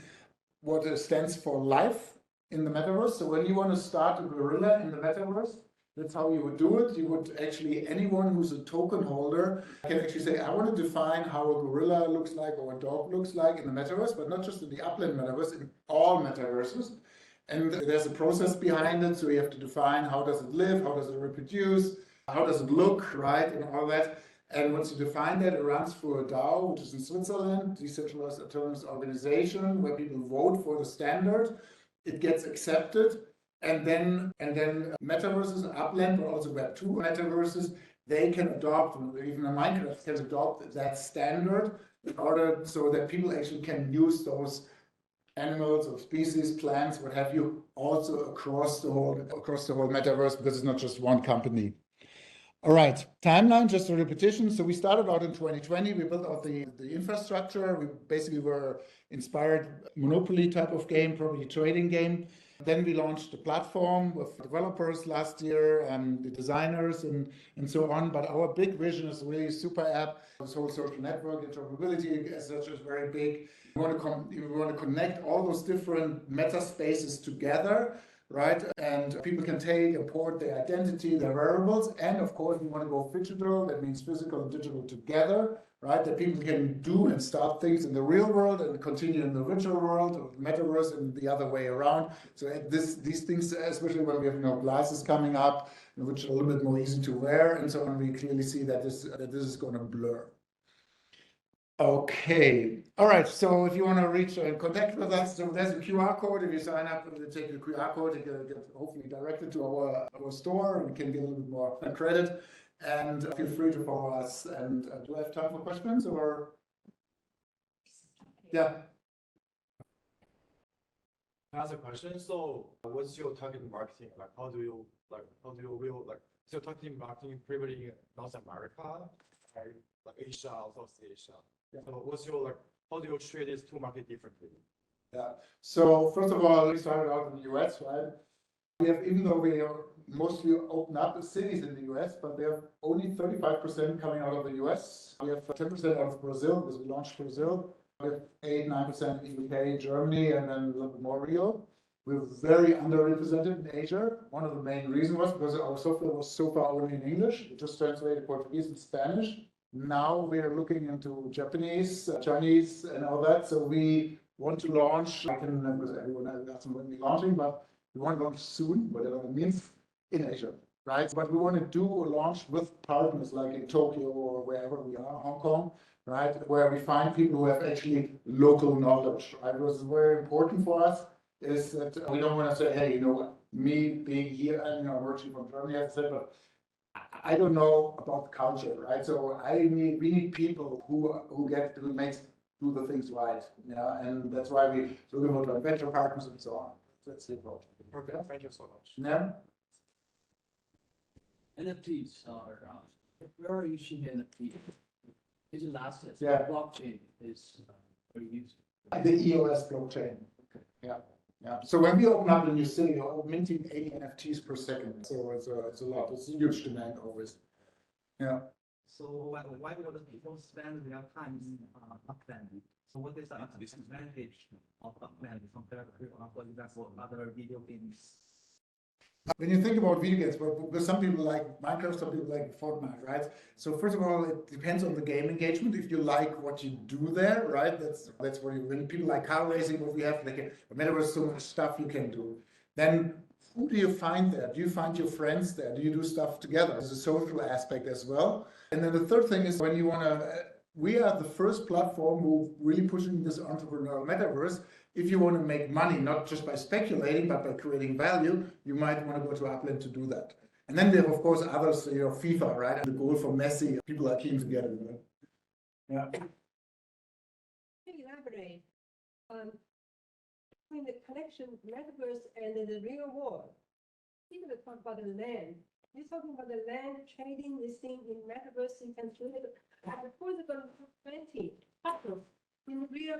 what stands for life in the metaverse. So when you want to start a gorilla in the metaverse, that's how you would do it. You would actually, anyone who's a token holder can actually say, I want to define how a gorilla looks like or a dog looks like in the metaverse, but not just in the Uplandme metaverse, in all metaverses. And there's a process behind it. So you have to define how does it live, how does it reproduce, how does it look, right, and all that. And once you define that, it runs through a DAO, which is in Switzerland, Decentralized Autonomous Organization, where people vote for the standard. It gets accepted. And then metaverses, Uplandme, but also Web2 metaverses, they can adopt, even Minecraft can adopt that standard in order so that people actually can use those animals or species, plants, what have you, also across the whole metaverse, because it's not just one company. All right, timeline, just a repetition. So we started out in 2020. We built out the infrastructure. We basically were inspired Monopoly type of game, probably a trading game. Then we launched the platform with developers last year and the designers and so on. But our big vision is really Superapp. This whole social network interoperability as such is very big. We want to connect all those different meta spaces together, right? And people can import their identity, their wearables, and of course we want to go digital. That means physical and digital together, right? That people can do and start things in the real world and continue in the virtual world, or metaverse, and the other way around. So these things, especially when we have glasses coming up, which are a little bit more easy to wear, and so on, we clearly see that this is going to blur. Okay, all right. So if you want to reach and connect with us, so there's a QR code. If you sign up, they take the QR code, you get hopefully directed to our store, and we can get a little bit more credit. And feel free to follow us. And do I have time for questions or? Yeah. I ask a question. So, what's your target marketing? Like, how do you so targeting marketing primarily in North America, right? Like Asia, South Asia. Yeah. So, what's your how do you treat these two markets differently? Yeah. So first of all, we started out in the US, right? We have, even though we are mostly open up the cities in the US, but we have only 35% coming out of the US. We have 10% out of Brazil, because we launched Brazil. We have 8-9% in the UK, Germany, and then a little bit more Rio. We're very underrepresented in Asia. One of the main reasons was because our software was so far only in English. We just translated Portuguese and Spanish. Now we are looking into Japanese, Chinese, and all that. So we want to launch, because everyone else when we're launching, but we want to launch soon, whatever it means, in Asia, right? But we want to do a launch with partners like in Tokyo or wherever we are, Hong Kong, right? Where we find people who have actually local knowledge, right? What is very important for us is that we don't want to say, hey, me being here, and working from Germany, as I said, but I don't know about the culture, right? So we need people who do the things right, and that's why we look at venture partners and so on. That's the approach. Okay, thank you so much. Yeah. NFTs are, where are you seeing NFTs? Is it assets? Yeah. Blockchain is very used. The EOS blockchain. Okay. Yeah. Yeah. So when we open up a new city, we're minting 80 NFTs per second. So it's a lot. It's a huge demand always. Yeah. So why would people spend their time in Uplandme? So what is the disadvantage of Uplandme compared to, for example, other video games? When you think about video games, because some people like Minecraft, some people like Fortnite, right? So first of all, it depends on the game engagement. If you like what you do there, right? That's what you, when people like car racing, what we have, like a metaverse, so much stuff you can do. Then who do you find there? Do you find your friends there? Do you do stuff together? There's a social aspect as well. And then the third thing is when you want to, we are the first platform who really pushing this entrepreneurial metaverse. If you want to make money, not just by speculating, but by creating value, you might want to go to Uplandme to do that. And then there are, of course, others, you know, FIFA, right? And the goal for Messi, people are keen to get it. Right? Yeah. Elaborate on between the connection metaverse and the real world. People talk about the land. You're talking about the land trading this thing in metaverse. You can do it. Before the 20 in real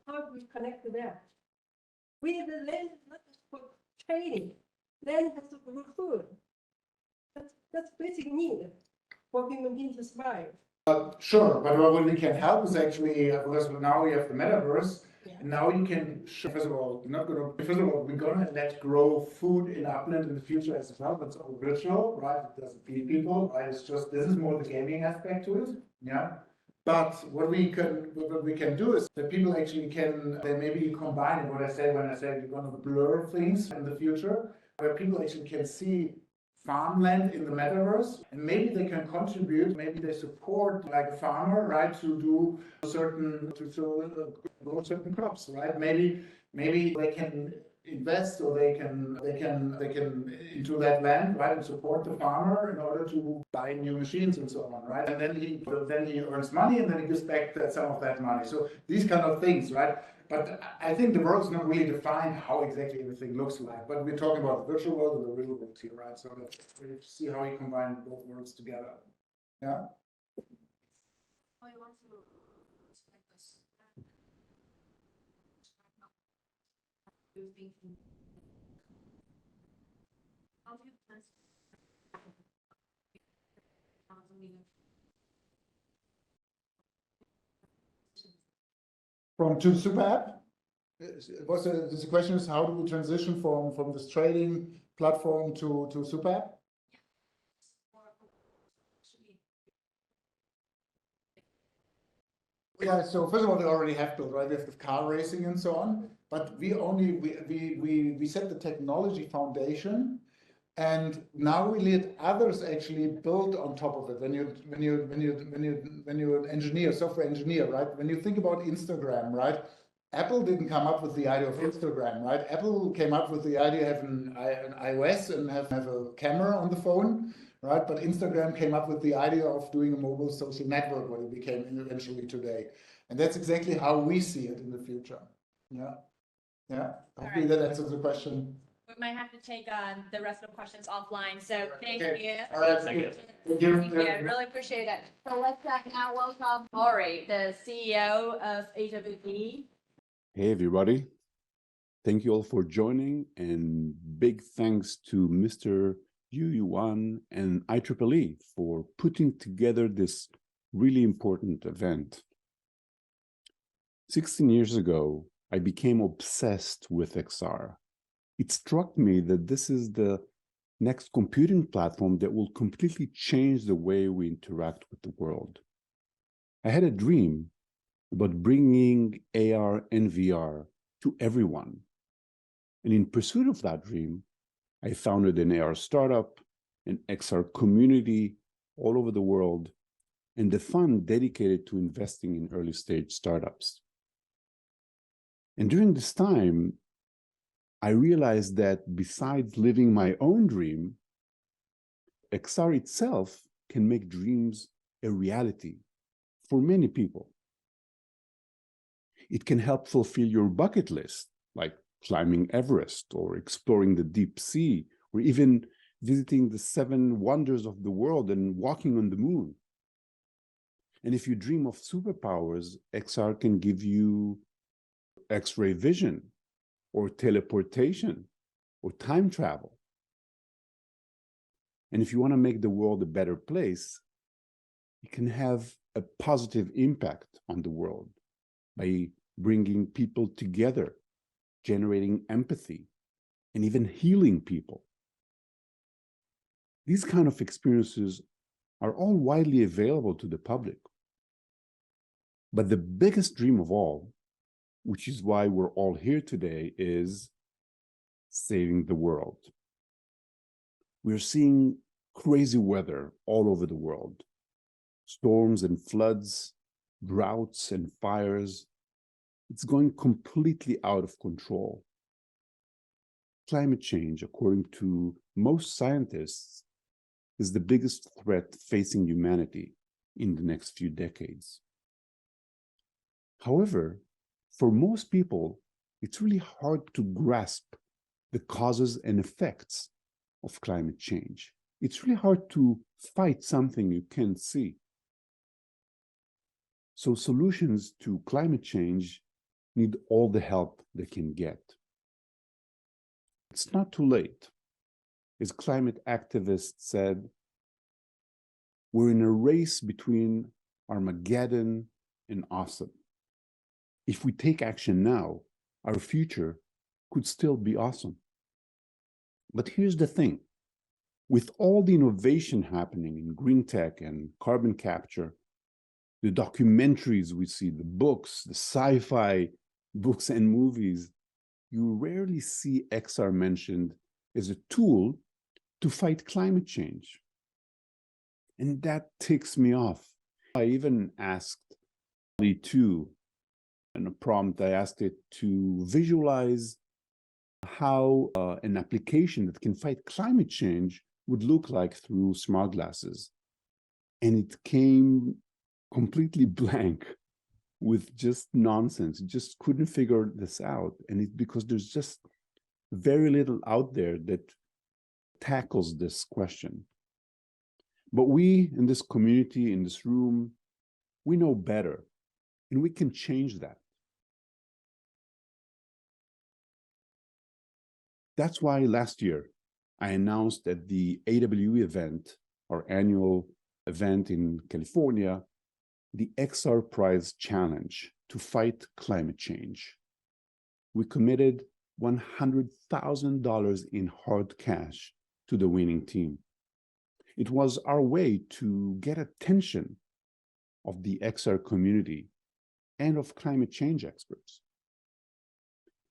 how do we connect to that? We the land is not just for trading. Land has to grow food. That's basic need for human beings to survive. Sure, but what we can help is actually because now we have the metaverse, and now you can first of all, we're gonna let grow food in Uplandme in the future as well. That's all virtual, right? It doesn't feed people, right? It's just this is more the gaming aspect to it, yeah. But what we can do is that people actually can then maybe combine what I say when I say we're gonna blur things in the future, where people actually can see farmland in the metaverse, and maybe they can contribute, maybe they support like a farmer, right, to do certain grow certain crops, right? Maybe they can invest or they can into that land, right, and support the farmer in order to buy new machines and so on, right? And then he earns money and then he gives back some of that money. So these kind of things, right? But I think the world is not really defined how exactly everything looks like. But we're talking about the virtual world and the real world here, right? So we have to see how we combine both worlds together. Yeah. From to Superapp? The question is how do we transition from this trading platform to Superapp? Yeah, so first of all, they already have built, right? We have the car racing and so on, but we set the technology foundation, and now we let others actually build on top of it. When you're an engineer, software engineer, right? When you think about Instagram, right? Apple didn't come up with the idea of Instagram, right? Apple came up with the idea of having an iOS and have a camera on the phone, right? But Instagram came up with the idea of doing a mobile social network, what it became eventually today. And that's exactly how we see it in the future. Yeah. Yeah. Hopefully that answers the question. We might have to take the rest of the questions offline. So thank Okay. you. All right. Thank you. Thank you. Thank you. I really appreciate it. So let's now welcome Ori, the CEO of AWD. Hey, everybody. Thank you all for joining, and big thanks to Mr. Yuan and IEEE for putting together this really important event. 16 years ago, I became obsessed with XR. It struck me that this is the next computing platform that will completely change the way we interact with the world. I had a dream about bringing AR and VR to everyone. And in pursuit of that dream, I founded an AR startup, an XR community all over the world, and a fund dedicated to investing in early stage startups. And during this time, I realized that besides living my own dream, XR itself can make dreams a reality for many people. It can help fulfill your bucket list, like climbing Everest or exploring the deep sea, or even visiting the 7 wonders of the world and walking on the moon. And if you dream of superpowers, XR can give you X-ray vision, or teleportation, or time travel. And if you want to make the world a better place, it can have a positive impact on the world. by bringing people together, generating empathy, and even healing people. These kind of experiences are all widely available to the public. But the biggest dream of all, which is why we're all here today, is saving the world. We're seeing crazy weather all over the world. Storms and floods, droughts and fires. It's going completely out of control. Climate change, according to most scientists, is the biggest threat facing humanity in the next few decades. However, for most people, it's really hard to grasp the causes and effects of climate change. It's really hard to fight something you can't see. So solutions to climate change need all the help they can get. It's not too late. As climate activists said, we're in a race between Armageddon and awesome. If we take action now, our future could still be awesome. But here's the thing. With all the innovation happening in green tech and carbon capture, the documentaries we see, the books, the sci-fi books and movies, you rarely see XR mentioned as a tool to fight climate change. And that ticks me off. I even asked DALL-E 2 in a prompt, I asked it to visualize how an application that can fight climate change would look like through smart glasses. And it came completely blank with just nonsense. It just couldn't figure this out. And it's because there's just very little out there that tackles this question. But we in this community, in this room, we know better, and we can change that. That's why last year I announced at the AWE event, our annual event in California, the XR Prize Challenge to fight climate change. We committed $100,000 in hard cash to the winning team. It was our way to get attention of the XR community and of climate change experts,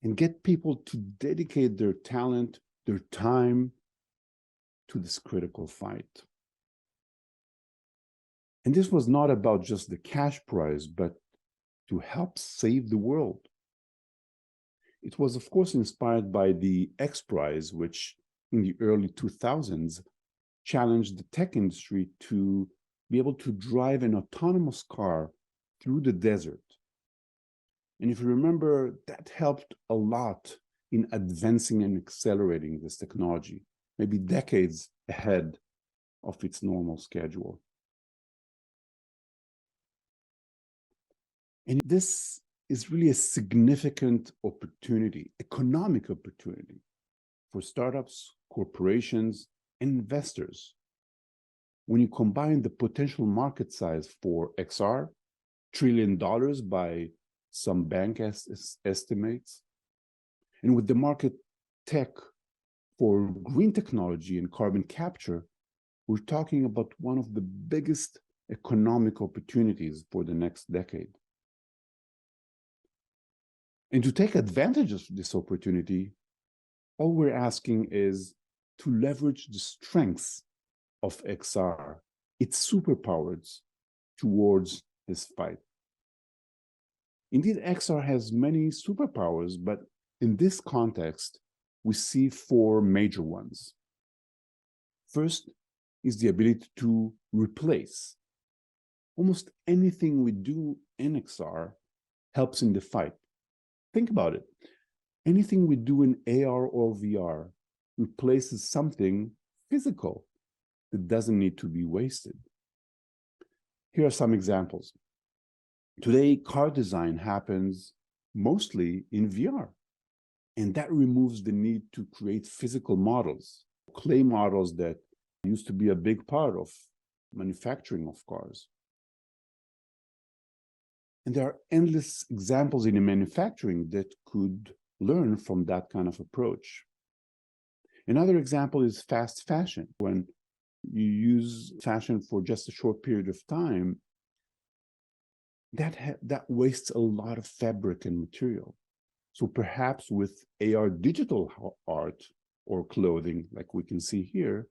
and get people to dedicate their talent, their time to this critical fight. And this was not about just the cash prize, but to help save the world. It was, of course, inspired by the X Prize, which in the early 2000s challenged the tech industry to be able to drive an autonomous car through the desert. And if you remember, that helped a lot in advancing and accelerating this technology, maybe decades ahead of its normal schedule. And this is really a significant opportunity, economic opportunity for startups, corporations, and investors. When you combine the potential market size for XR, $1 trillion by some bank estimates, and with the market tech for green technology and carbon capture, we're talking about one of the biggest economic opportunities for the next decade. And to take advantage of this opportunity, all we're asking is to leverage the strengths of XR, its superpowers, towards this fight. Indeed, XR has many superpowers, but in this context, we see 4 major ones. First is the ability to replace. Almost anything we do in XR helps in the fight. Think about it. Anything we do in AR or VR replaces something physical that doesn't need to be wasted. Here are some examples. Today, car design happens mostly in VR, and that removes the need to create physical models, clay models that used to be a big part of manufacturing of cars. And there are endless examples in manufacturing that could learn from that kind of approach. Another example is fast fashion. When you use fashion for just a short period of time, that wastes a lot of fabric and material. So perhaps with AR digital art or clothing, like we can see here,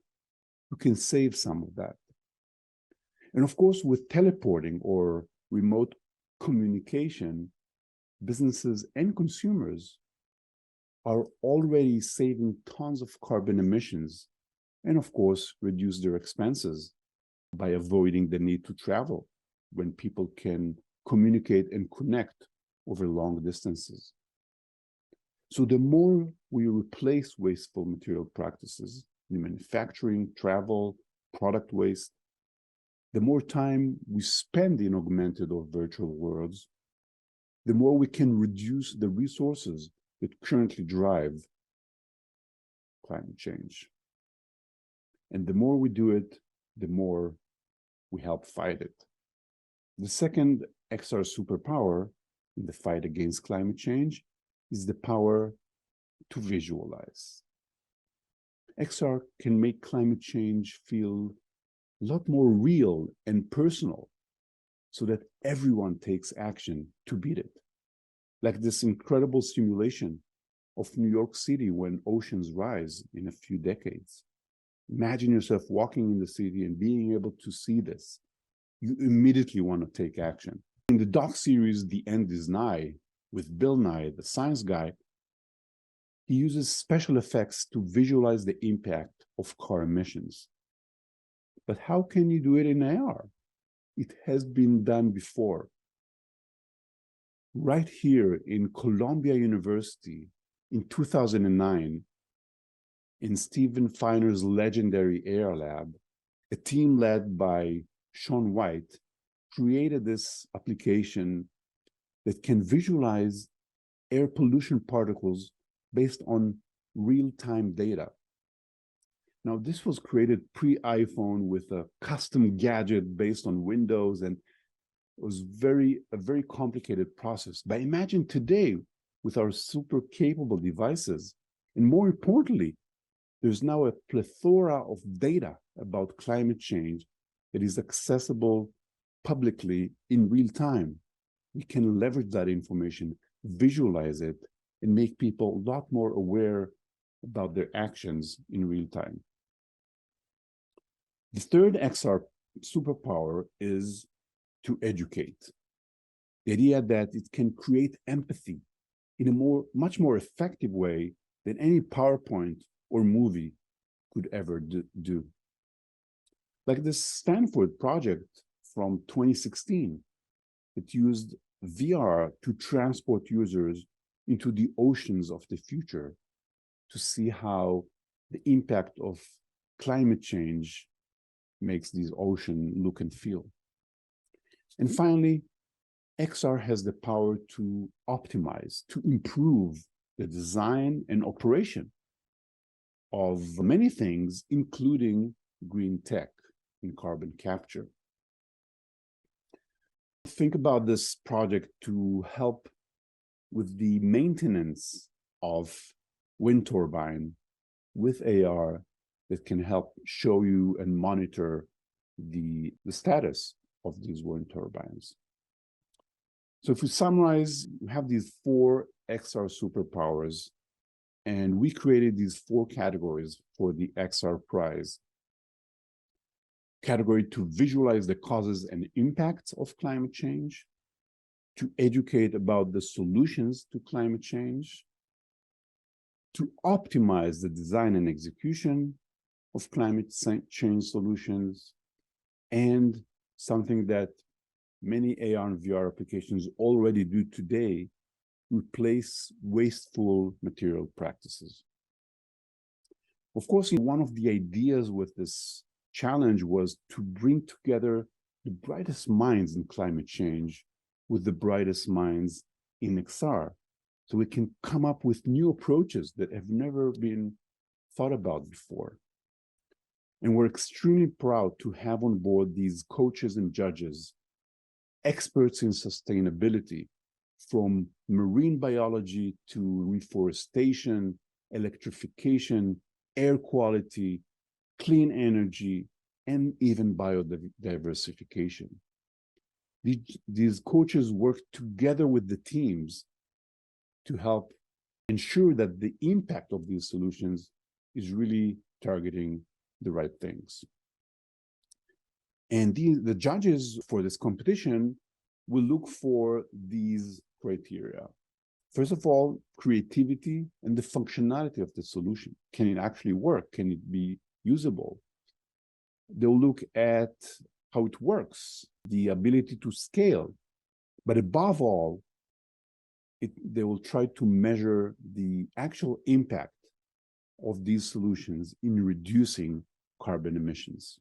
you can save some of that. And of course, with teleporting or remote communication, businesses and consumers are already saving tons of carbon emissions and of course, reduce their expenses by avoiding the need to travel when people can communicate and connect over long distances. So the more we replace wasteful material practices in manufacturing, travel, product waste, the more time we spend in augmented or virtual worlds, the more we can reduce the resources that currently drive climate change. And the more we do it, the more we help fight it. The second XR superpower in the fight against climate change is the power to visualize. XR can make climate change feel a lot more real and personal so that everyone takes action to beat it. Like this incredible simulation of New York City when oceans rise in a few decades. Imagine yourself walking in the city and being able to see this. You immediately want to take action. In the doc series, The End is Nigh, with Bill Nye, the science guy, he uses special effects to visualize the impact of car emissions. But how can you do it in AR? It has been done before. Right here in Columbia University in 2009, in Stephen Feiner's legendary AR lab, a team led by Sean White created this application that can visualize air pollution particles based on real-time data. Now, this was created pre-iPhone with a custom gadget based on Windows, and it was a very complicated process. But imagine today with our super capable devices, and more importantly, there's now a plethora of data about climate change that is accessible publicly in real time. We can leverage that information, visualize it, and make people a lot more aware about their actions in real time. The third XR superpower is to educate. The idea that it can create empathy in a much more effective way than any PowerPoint or movie could ever do. Like this Stanford project from 2016, it used VR to transport users into the oceans of the future to see how the impact of climate change makes these oceans look and feel. And finally, XR has the power to optimize, to improve the design and operation of many things, including green tech and carbon capture. Think about this project to help with the maintenance of wind turbine with AR that can help show you and monitor the status of these wind turbines. So if we summarize, we have these 4 XR superpowers, and we created these 4 categories for the XR prize. Category to visualize the causes and impacts of climate change, to educate about the solutions to climate change, to optimize the design and execution of climate change solutions, and something that many AR and VR applications already do today, replace wasteful material practices. Of course, one of the ideas with this challenge was to bring together the brightest minds in climate change with the brightest minds in XR, so we can come up with new approaches that have never been thought about before. And we're extremely proud to have on board these coaches and judges experts in sustainability, from marine biology to reforestation, electrification, air quality, clean energy, and even biodiversification. These coaches work together with the teams to help ensure that the impact of these solutions is really targeting the right things. And the judges for this competition will look for these criteria. First of all, creativity and the functionality of the solution. Can it actually work? Can it be usable? They'll look at how it works, the ability to scale, but above all, they will try to measure the actual impact of these solutions in reducing carbon emissions.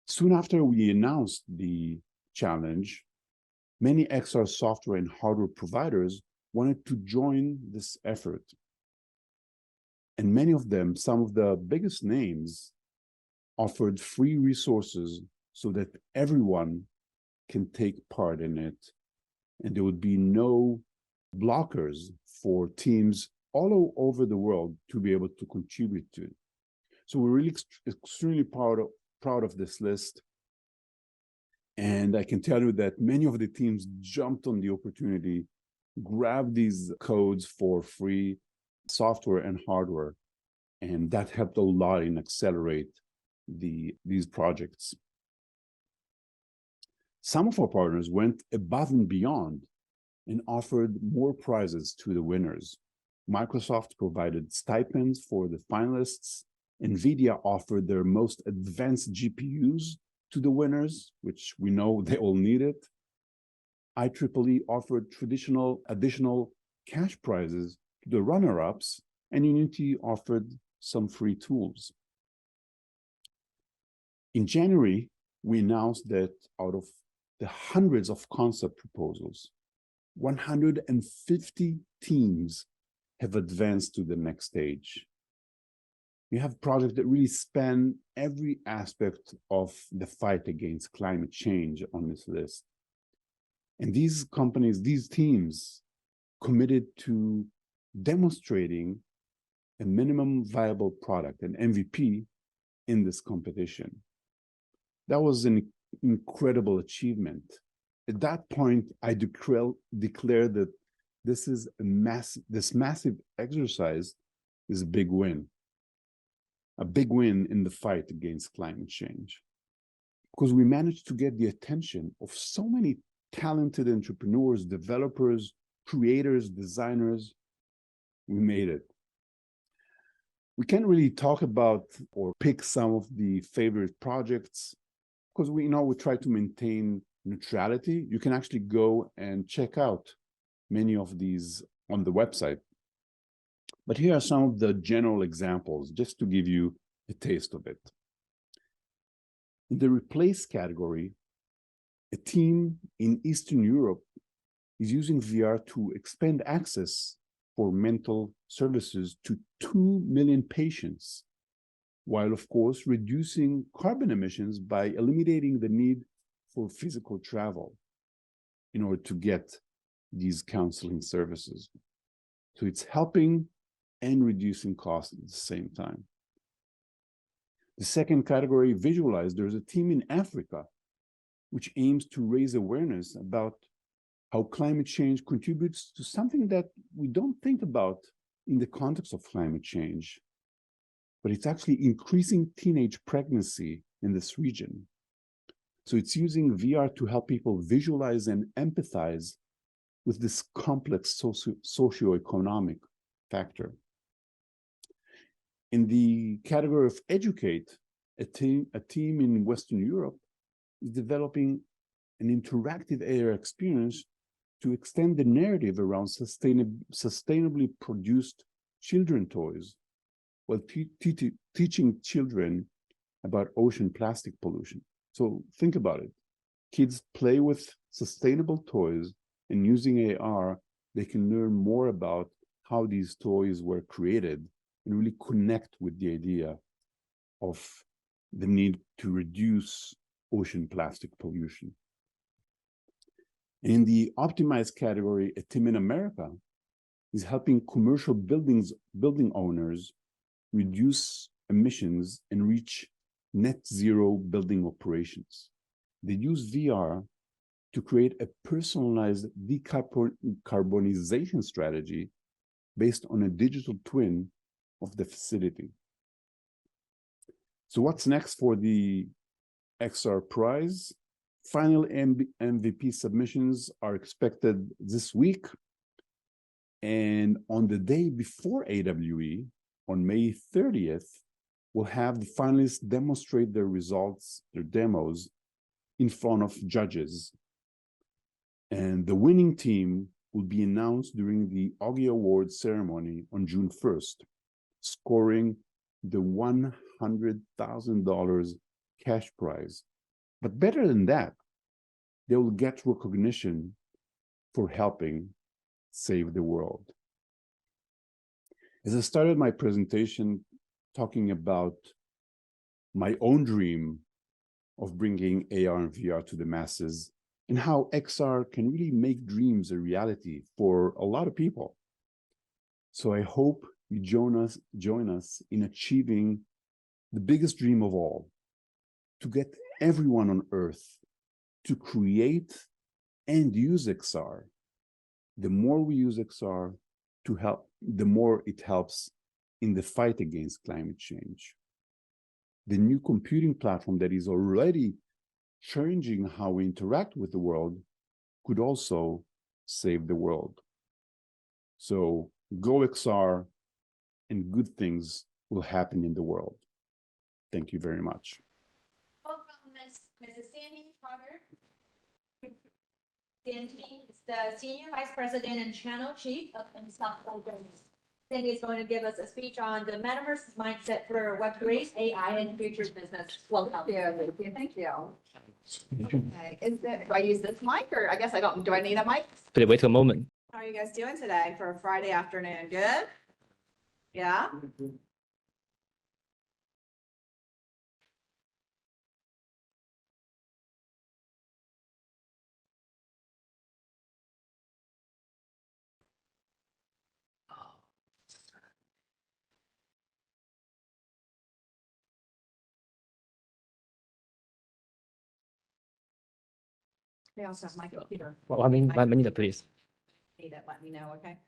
Soon after we announced the challenge, many XR software and hardware providers wanted to join this effort. And many of them, some of the biggest names, offered free resources so that everyone can take part in it. And there would be no blockers for teams all over the world to be able to contribute to it. So we're really extremely proud of this list. And I can tell you that many of the teams jumped on the opportunity, grabbed these codes for free software and hardware, and that helped a lot in accelerate these projects. Some of our partners went above and beyond and offered more prizes to the winners. Microsoft provided stipends for the finalists. NVIDIA offered their most advanced GPUs to the winners, which we know they all need it. IEEE offered additional cash prizes to the runner-ups, and Unity offered some free tools. In January, we announced that out of the hundreds of concept proposals, 150 teams have advanced to the next stage. We have projects that really span every aspect of the fight against climate change on this list. And these companies, these teams, committed to demonstrating a minimum viable product, an MVP, in this competition. That was an incredible achievement. At that point, I declared that this massive exercise is a big win in the fight against climate change. Because we managed to get the attention of so many talented entrepreneurs, developers, creators, designers. We made it. We can't really talk about or pick some of the favorite projects because we try to maintain neutrality. You can actually go and check out many of these on the website. But here are some of the general examples, just to give you a taste of it. In the replace category, a team in Eastern Europe is using VR to expand access for mental services to 2 million patients, while of course reducing carbon emissions by eliminating the need for physical travel in order to get these counseling services. So it's helping and reducing costs at the same time. The second category, visualize, there's a team in Africa which aims to raise awareness about how climate change contributes to something that we don't think about in the context of climate change, but it's actually increasing teenage pregnancy in this region. So it's using VR to help people visualize and empathize with this complex socioeconomic factor. In the category of educate, a team in Western Europe is developing an interactive AR experience to extend the narrative around sustainably produced children toys while teaching children about ocean plastic pollution. So think about it. Kids play with sustainable toys, and using AR, they can learn more about how these toys were created and really connect with the idea of the need to reduce ocean plastic pollution. In the optimized category, a team in America is helping commercial building owners reduce emissions and reach net zero building operations. They use VR to create a personalized decarbonization strategy based on a digital twin of the facility. So what's next for the XR prize? Final MVP submissions are expected this week. And on the day before AWE, on May 30th, we'll have the finalists demonstrate their results, their demos, in front of judges. And the winning team will be announced during the Augie Awards ceremony on June 1st, scoring the $100,000 cash prize. But better than that, they will get recognition for helping save the world. As I started my presentation talking about my own dream of bringing AR and VR to the masses and how XR can really make dreams a reality for a lot of people. So I hope you join us in achieving the biggest dream of all, to get everyone on Earth to create and use XR. The more we use XR to help, the more it helps in the fight against climate change. The new computing platform that is already changing how we interact with the world could also save the world. So go XR and good things will happen in the world. Thank you very much. Welcome, Mrs. Sandy Potter. Sandy is the Senior Vice President and Channel Chief of Intelligence. Sandy is going to give us a speech on the Metaverse mindset for Web3, AI, and future business. Welcome. Thank you. Okay. Do I use this mic or I guess I don't, do I need a mic? Please wait a moment. How are you guys doing today for a Friday afternoon? Good? Yeah? They also have my computer. Well, I mean, 1 minute, please. Need it, let me know, okay?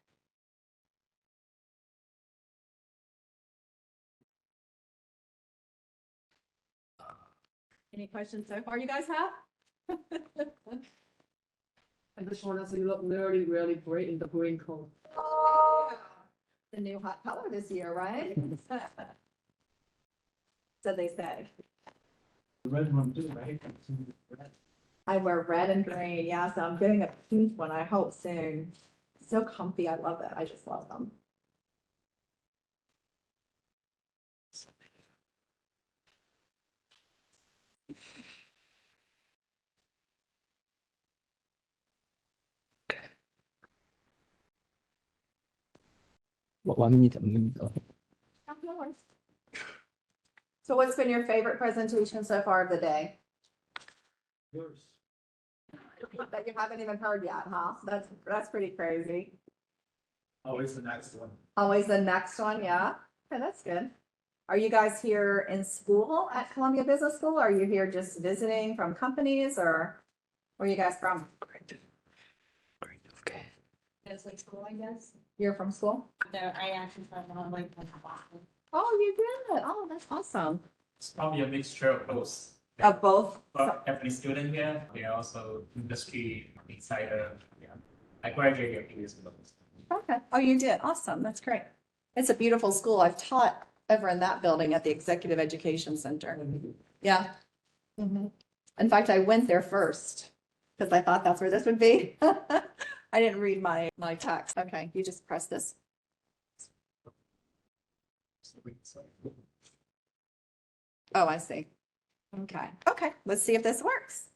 Any questions so far you guys have? I just want to say you look really, really great in the green coat. Oh, the new hot color this year, right? So they say. The red one too, right? I wear red and green, yeah, so I'm getting a pink one, I hope soon. So comfy, I love it, I just love them. Well, 1 minute, 1 minute. Oh, no worries. So what's been your favorite presentation so far of the day? Yours. That you haven't even heard yet, huh? That's pretty crazy. Always the next one. Always the next one, yeah. Okay, that's good. Are you guys here in school at Columbia Business School? Or are you here just visiting from companies or where are you guys from? Great. Great, okay. It's like school, I guess. You're from school? No, I actually started on like Boston. Oh, you did. Oh, that's awesome. It's probably a mixture of both. Of both? But every student here, they are also industry insider. Yeah. I graduated 2 years ago. Okay. Oh, you did. Awesome. That's great. It's a beautiful school. I've taught over in that building at the Executive Education Center. Yeah. Mhm. In fact, I went there first because I thought that's where this would be. I didn't read my text. Okay, you just press this. Oh, I see. Okay. Okay, let's see if this works.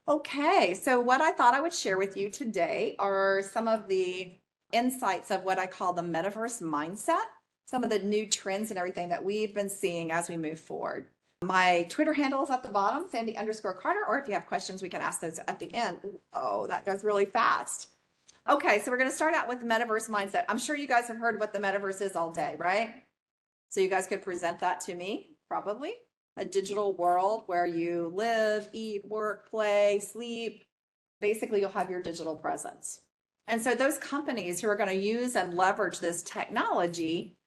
Okay, so what I thought I would share with you today are some of the insights of what I call the metaverse mindset, some of the new trends and everything that we've been seeing as we move forward. My Twitter handle is at the bottom, Sandy_Carter, or if you have questions, we can ask those at the end. Oh, that goes really fast. Okay, so we're going to start out with the metaverse mindset. I'm sure you guys have heard what the metaverse is all day, right? So you guys could present that to me, probably. A digital world where you live, eat, work, play, sleep. Basically, you'll have your digital presence. And so those companies who are going to use and leverage this technology,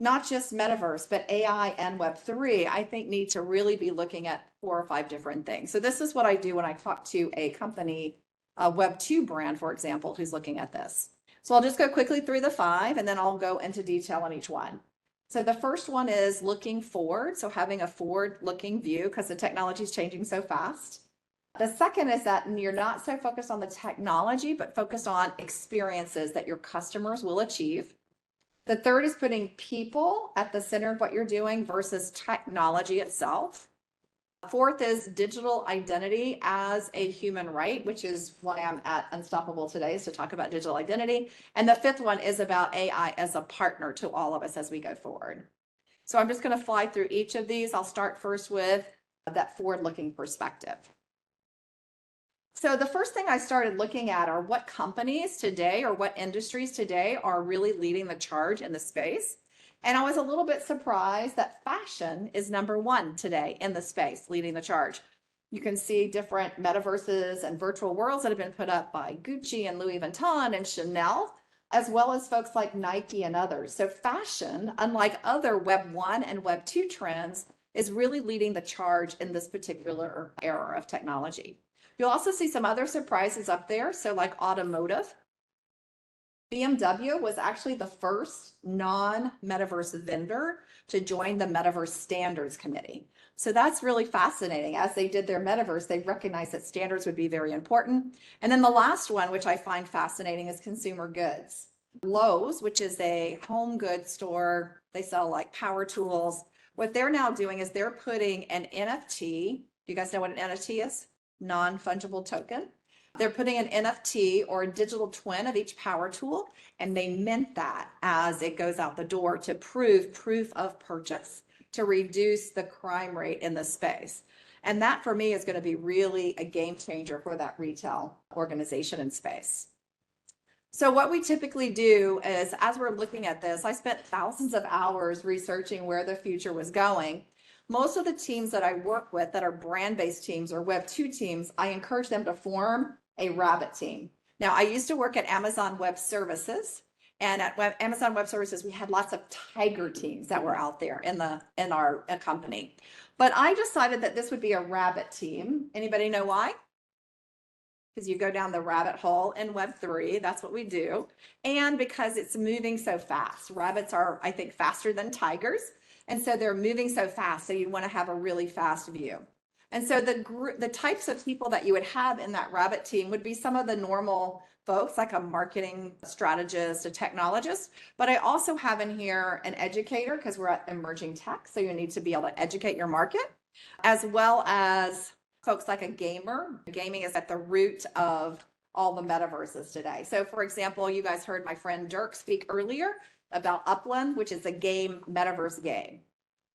not just metaverse, but AI and Web3, I think need to really be looking at 4 or 5 different things. So this is what I do when I talk to a company, a Web2 brand, for example, who's looking at this. So I'll just go quickly through the 5, and then I'll go into detail on each one. So the first one is looking forward. So having a forward-looking view because the technology is changing so fast. The second is that you're not so focused on the technology, but focused on experiences that your customers will achieve. The third is putting people at the center of what you're doing versus technology itself. Fourth is digital identity as a human right, which is why I'm at Unstoppable today, is to talk about digital identity. And the fifth one is about AI as a partner to all of us as we go forward. So I'm just going to fly through each of these. I'll start first with that forward-looking perspective. So the first thing I started looking at are what companies today or what industries today are really leading the charge in the space. And I was a little bit surprised that fashion is #1 today in the space, leading the charge. You can see different metaverses and virtual worlds that have been put up by Gucci and Louis Vuitton and Chanel, as well as folks like Nike and others. So fashion, unlike other Web 1 and Web 2 trends, is really leading the charge in this particular era of technology. You'll also see some other surprises up there. So like automotive, BMW was actually the first non-metaverse vendor to join the Metaverse Standards Committee. So that's really fascinating. As they did their metaverse, they recognized that standards would be very important. And then the last one, which I find fascinating, is consumer goods. Lowe's, which is a home goods store, they sell like power tools. What they're now doing is they're putting an NFT. Do you guys know what an NFT is? Non-fungible token. They're putting an NFT or a digital twin of each power tool, and they mint that as it goes out the door to proof of purchase, to reduce the crime rate in the space. And that for me is going to be really a game changer for that retail organization and space. So what we typically do is, as we're looking at this, I spent thousands of hours researching where the future was going. Most of the teams that I work with that are brand-based teams or Web 2 teams, I encourage them to form a rabbit team. Now, I used to work at Amazon Web Services, and at Amazon Web Services, we had lots of tiger teams that were out there in our company. But I decided that this would be a rabbit team. Anybody know why? Because you go down the rabbit hole in Web3, that's what we do. And because it's moving so fast. Rabbits are, I think, faster than tigers. And so they're moving so fast, so you want to have a really fast view. And so the types of people that you would have in that rabbit team would be some of the normal folks, like a marketing strategist, a technologist. But I also have in here an educator, because we're at emerging tech, so you need to be able to educate your market, as well as folks like a gamer. Gaming is at the root of all the metaverses today. So for example, you guys heard my friend Dirk speak earlier about Uplandme, which is a metaverse game.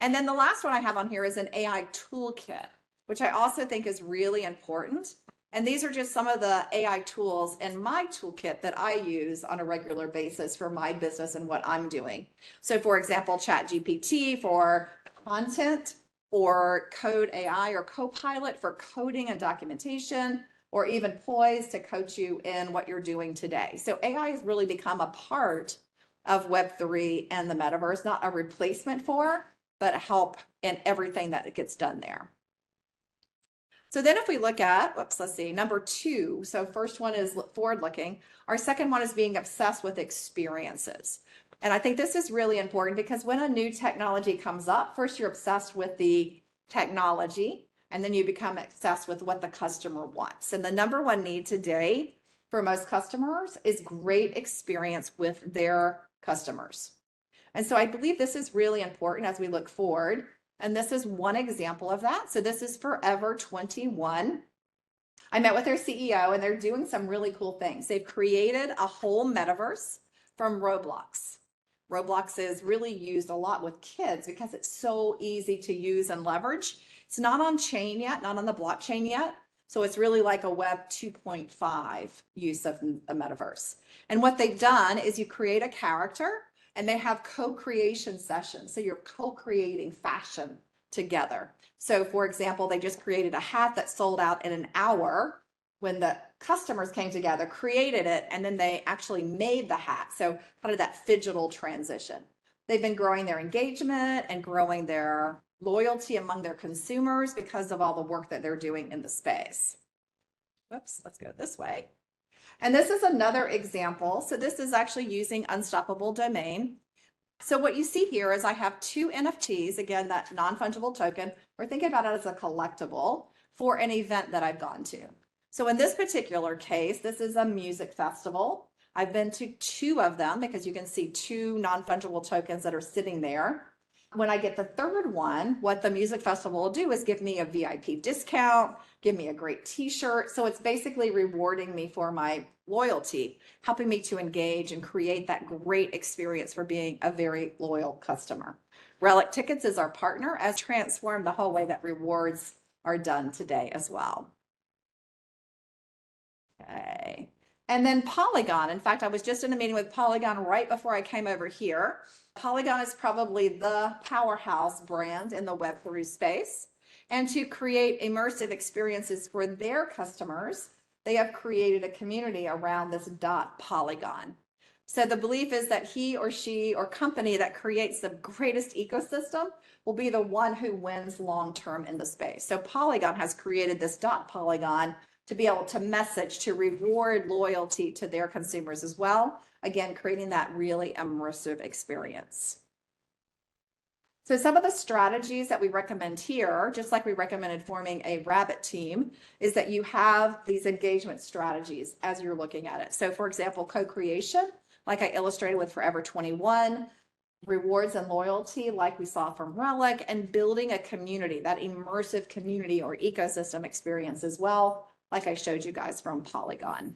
And then the last one I have on here is an AI toolkit, which I also think is really important. And these are just some of the AI tools in my toolkit that I use on a regular basis for my business and what I'm doing. So for example, ChatGPT for content, or Code AI or Copilot for coding and documentation, or even Poise to coach you in what you're doing today. So AI has really become a part of Web3 and the metaverse, not a replacement for, but a help in everything that gets done there. So then if we look at, let's see, number 2. So first one is forward looking. Our second one is being obsessed with experiences. And I think this is really important because when a new technology comes up, first you're obsessed with the technology, and then you become obsessed with what the customer wants. And the #1 need today for most customers is great experience with their customers. And so I believe this is really important as we look forward. And this is one example of that. So this is Forever 21. I met with their CEO, and they're doing some really cool things. They've created a whole metaverse from Roblox. Roblox is really used a lot with kids because it's so easy to use and leverage. It's not on chain yet, not on the blockchain yet. So it's really like a Web 2.5 use of a metaverse. And what they've done is you create a character and they have co-creation sessions. So you're co-creating fashion together. So for example, they just created a hat that sold out in an hour when the customers came together, created it, and then they actually made the hat. So kind of that phygital transition. They've been growing their engagement and growing their loyalty among their consumers because of all the work that they're doing in the space. Whoops, let's go this way. And this is another example. So this is actually using Unstoppable Domain. So what you see here is I have two NFTs, again, that non-fungible token. We're thinking about it as a collectible for an event that I've gone to. So in this particular case, this is a music festival. I've been to two of them because you can see two non-fungible tokens that are sitting there. When I get the third one, what the music festival will do is give me a VIP discount, give me a great t-shirt. So it's basically rewarding me for my loyalty, helping me to engage and create that great experience for being a very loyal customer. Relic Tickets is our partner, as transformed the whole way that rewards are done today as well. Okay. And then Polygon. In fact, I was just in a meeting with Polygon right before I came over here. Polygon is probably the powerhouse brand in the Web3 space. And to create immersive experiences for their customers, they have created a community around this .polygon. So the belief is that he or she or company that creates the greatest ecosystem will be the one who wins long-term in the space. So Polygon has created this .polygon to be able to message, to reward loyalty to their consumers as well. Again, creating that really immersive experience. So some of the strategies that we recommend here, just like we recommended forming a rabbit team, is that you have these engagement strategies as you're looking at it. So for example, co-creation, like I illustrated with Forever 21, rewards and loyalty, like we saw from Relic, and building a community, that immersive community or ecosystem experience as well, like I showed you guys from Polygon.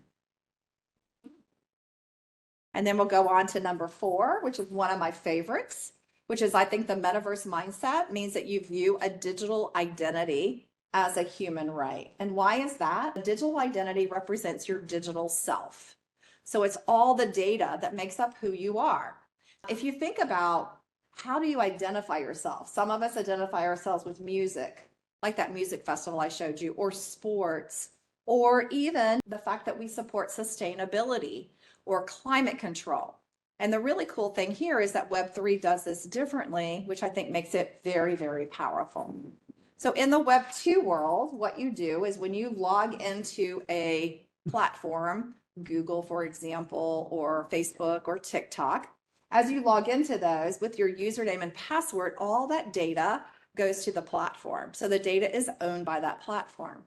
And then we'll go on to number 4, which is one of my favorites, which is I think the metaverse mindset means that you view a digital identity as a human right. And why is that? A digital identity represents your digital self. So it's all the data that makes up who you are. If you think about how do you identify yourself? Some of us identify ourselves with music, like that music festival I showed you, or sports, or even the fact that we support sustainability or climate control. And the really cool thing here is that Web3 does this differently, which I think makes it very, very powerful. So in the Web2 world, what you do is when you log into a platform, Google, for example, or Facebook or TikTok, as you log into those with your username and password, all that data goes to the platform. So the data is owned by that platform.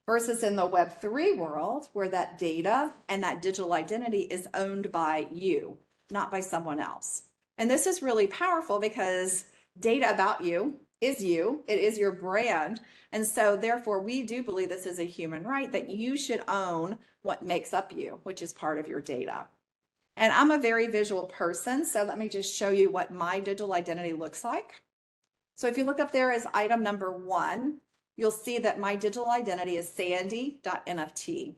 Versus in the Web3 world, where that data and that digital identity is owned by you, not by someone else. And this is really powerful because data about you, it is your brand. And so therefore we do believe this is a human right that you should own what makes up you, which is part of your data. And I'm a very visual person, so let me just show you what my digital identity looks like. So if you look up there as item number 1, you'll see that my digital identity is sandy.nft.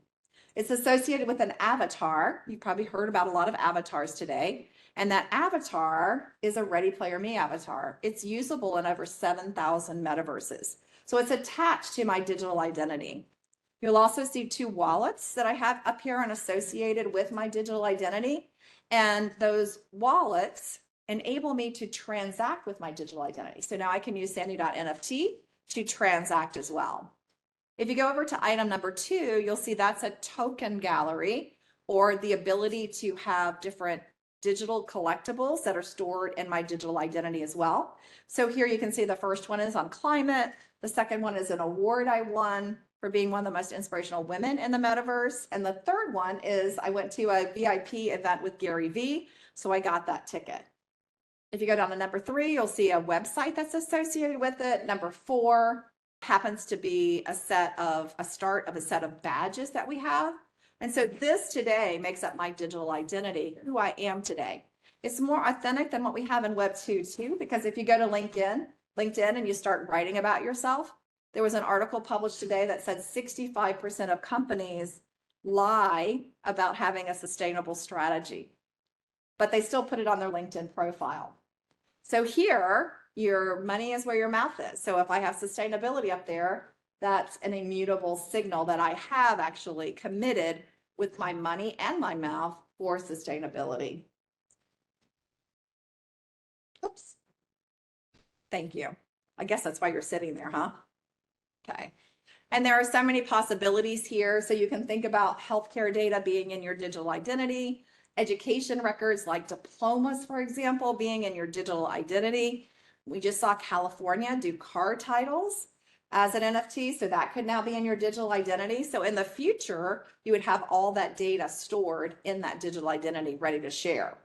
It's associated with an avatar. You've probably heard about a lot of avatars today. And that avatar is a Ready Player Me avatar. It's usable in over 7,000 metaverses. So it's attached to my digital identity. You'll also see 2 wallets that I have up here and associated with my digital identity. And those wallets enable me to transact with my digital identity. So now I can use sandy.nft to transact as well. If you go over to item number 2, you'll see that's a token gallery, or the ability to have different digital collectibles that are stored in my digital identity as well. So here you can see the first one is on climate. The second one is an award I won for being one of the most inspirational women in the metaverse. And the third one is I went to a VIP event with Gary Vee, so I got that ticket. If you go down to number 3, you'll see a website that's associated with it. Number 4 happens to be a start of a set of badges that we have. And so this today makes up my digital identity, who I am today. It's more authentic than what we have in Web 2 too, because if you go to LinkedIn and you start writing about yourself, there was an article published today that said 65% of companies lie about having a sustainable strategy, but they still put it on their LinkedIn profile. So here, your money is where your mouth is. So if I have sustainability up there, that's an immutable signal that I have actually committed with my money and my mouth for sustainability. Oops. Thank you. I guess that's why you're sitting there, huh? Okay. And there are so many possibilities here. So you can think about healthcare data being in your digital identity, education records like diplomas, for example, being in your digital identity. We just saw California do car titles as an NFT. So that could now be in your digital identity. So in the future, you would have all that data stored in that digital identity ready to share.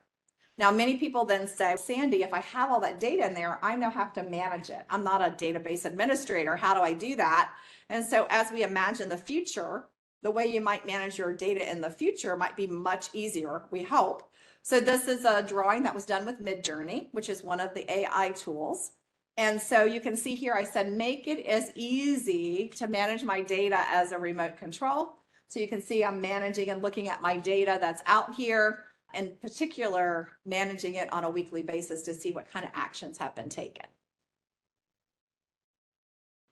Now, many people then say, Sandy, if I have all that data in there, I now have to manage it. I'm not a database administrator. How do I do that? And so as we imagine the future, the way you might manage your data in the future might be much easier, we hope. So this is a drawing that was done with Midjourney, which is one of the AI tools. And so you can see here, I said, make it as easy to manage my data as a remote control. So you can see I'm managing and looking at my data that's out here, in particular, managing it on a weekly basis to see what kind of actions have been taken.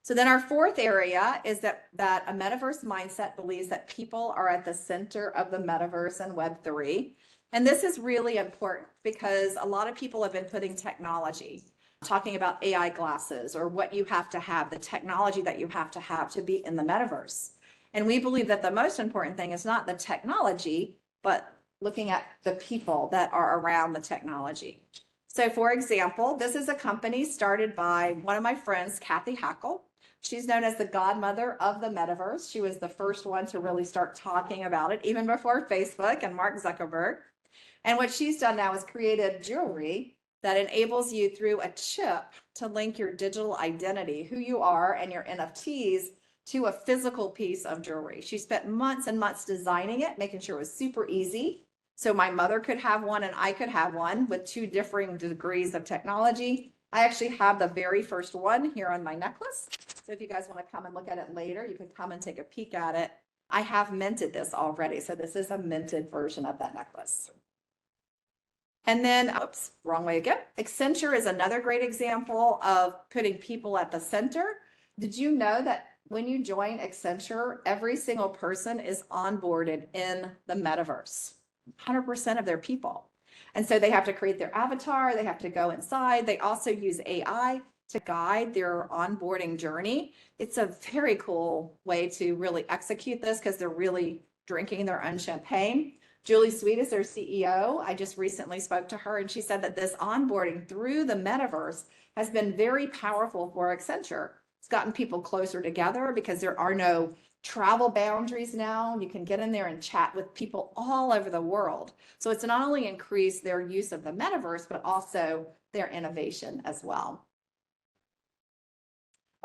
So then our fourth area is that a metaverse mindset believes that people are at the center of the metaverse and Web3. And this is really important because a lot of people have been putting technology, talking about AI glasses or what you have to have, the technology that you have to be in the metaverse. And we believe that the most important thing is not the technology, but looking at the people that are around the technology. So for example, this is a company started by one of my friends, Kathy Hackle. She's known as the godmother of the metaverse. She was the first one to really start talking about it, even before Facebook and Mark Zuckerberg. And what she's done now is created jewelry that enables you through a chip to link your digital identity, who you are and your NFTs, to a physical piece of jewelry. She spent months and months designing it, making sure it was super easy. So my mother could have one and I could have one with two differing degrees of technology. I actually have the very first one here on my necklace. So if you guys want to come and look at it later, you can come and take a peek at it. I have minted this already. So this is a minted version of that necklace. And then, oops, wrong way again. Accenture is another great example of putting people at the center. Did you know that when you join Accenture, every single person is onboarded in the metaverse? 100% of their people. And so they have to create their avatar, they have to go inside. They also use AI to guide their onboarding journey. It's a very cool way to really execute this because they're really drinking their own champagne. Julie Sweet is their CEO. I just recently spoke to her and she said that this onboarding through the metaverse has been very powerful for Accenture. It's gotten people closer together because there are no travel boundaries now. You can get in there and chat with people all over the world. So it's not only increased their use of the metaverse, but also their innovation as well.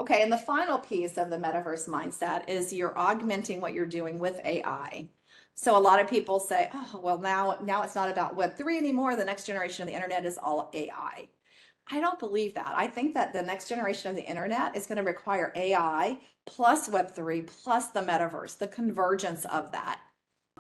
Okay, and the final piece of the metaverse mindset is you're augmenting what you're doing with AI. So a lot of people say, oh, well, now it's not about Web3 anymore. The next generation of the internet is all AI. I don't believe that. I think that the next generation of the internet is going to require AI plus Web3 plus the metaverse, the convergence of that.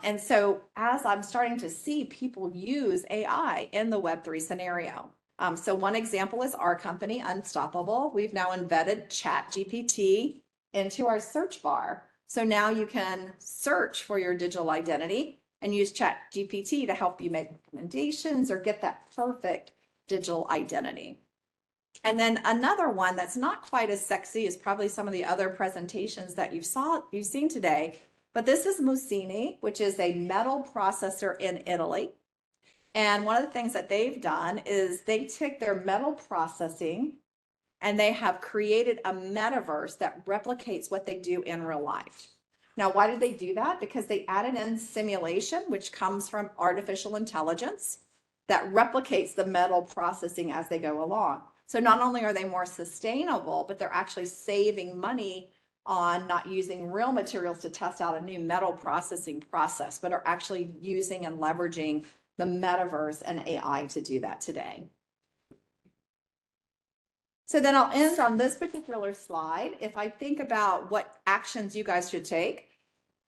And so as I'm starting to see people use AI in the Web3 scenario. So one example is our company, Unstoppable. We've now embedded ChatGPT into our search bar. So now you can search for your digital identity and use ChatGPT to help you make recommendations or get that perfect digital identity. And then another one that's not quite as sexy as probably some of the other presentations that you've seen today, but this is Mussini, which is a metal processor in Italy. And one of the things that they've done is they took their metal processing and they have created a metaverse that replicates what they do in real life. Now, why did they do that? Because they added in simulation, which comes from artificial intelligence that replicates the metal processing as they go along. So not only are they more sustainable, but they're actually saving money on not using real materials to test out a new metal processing process, but are actually using and leveraging the metaverse and AI to do that today. So then I'll end on this particular slide. If I think about what actions you guys should take,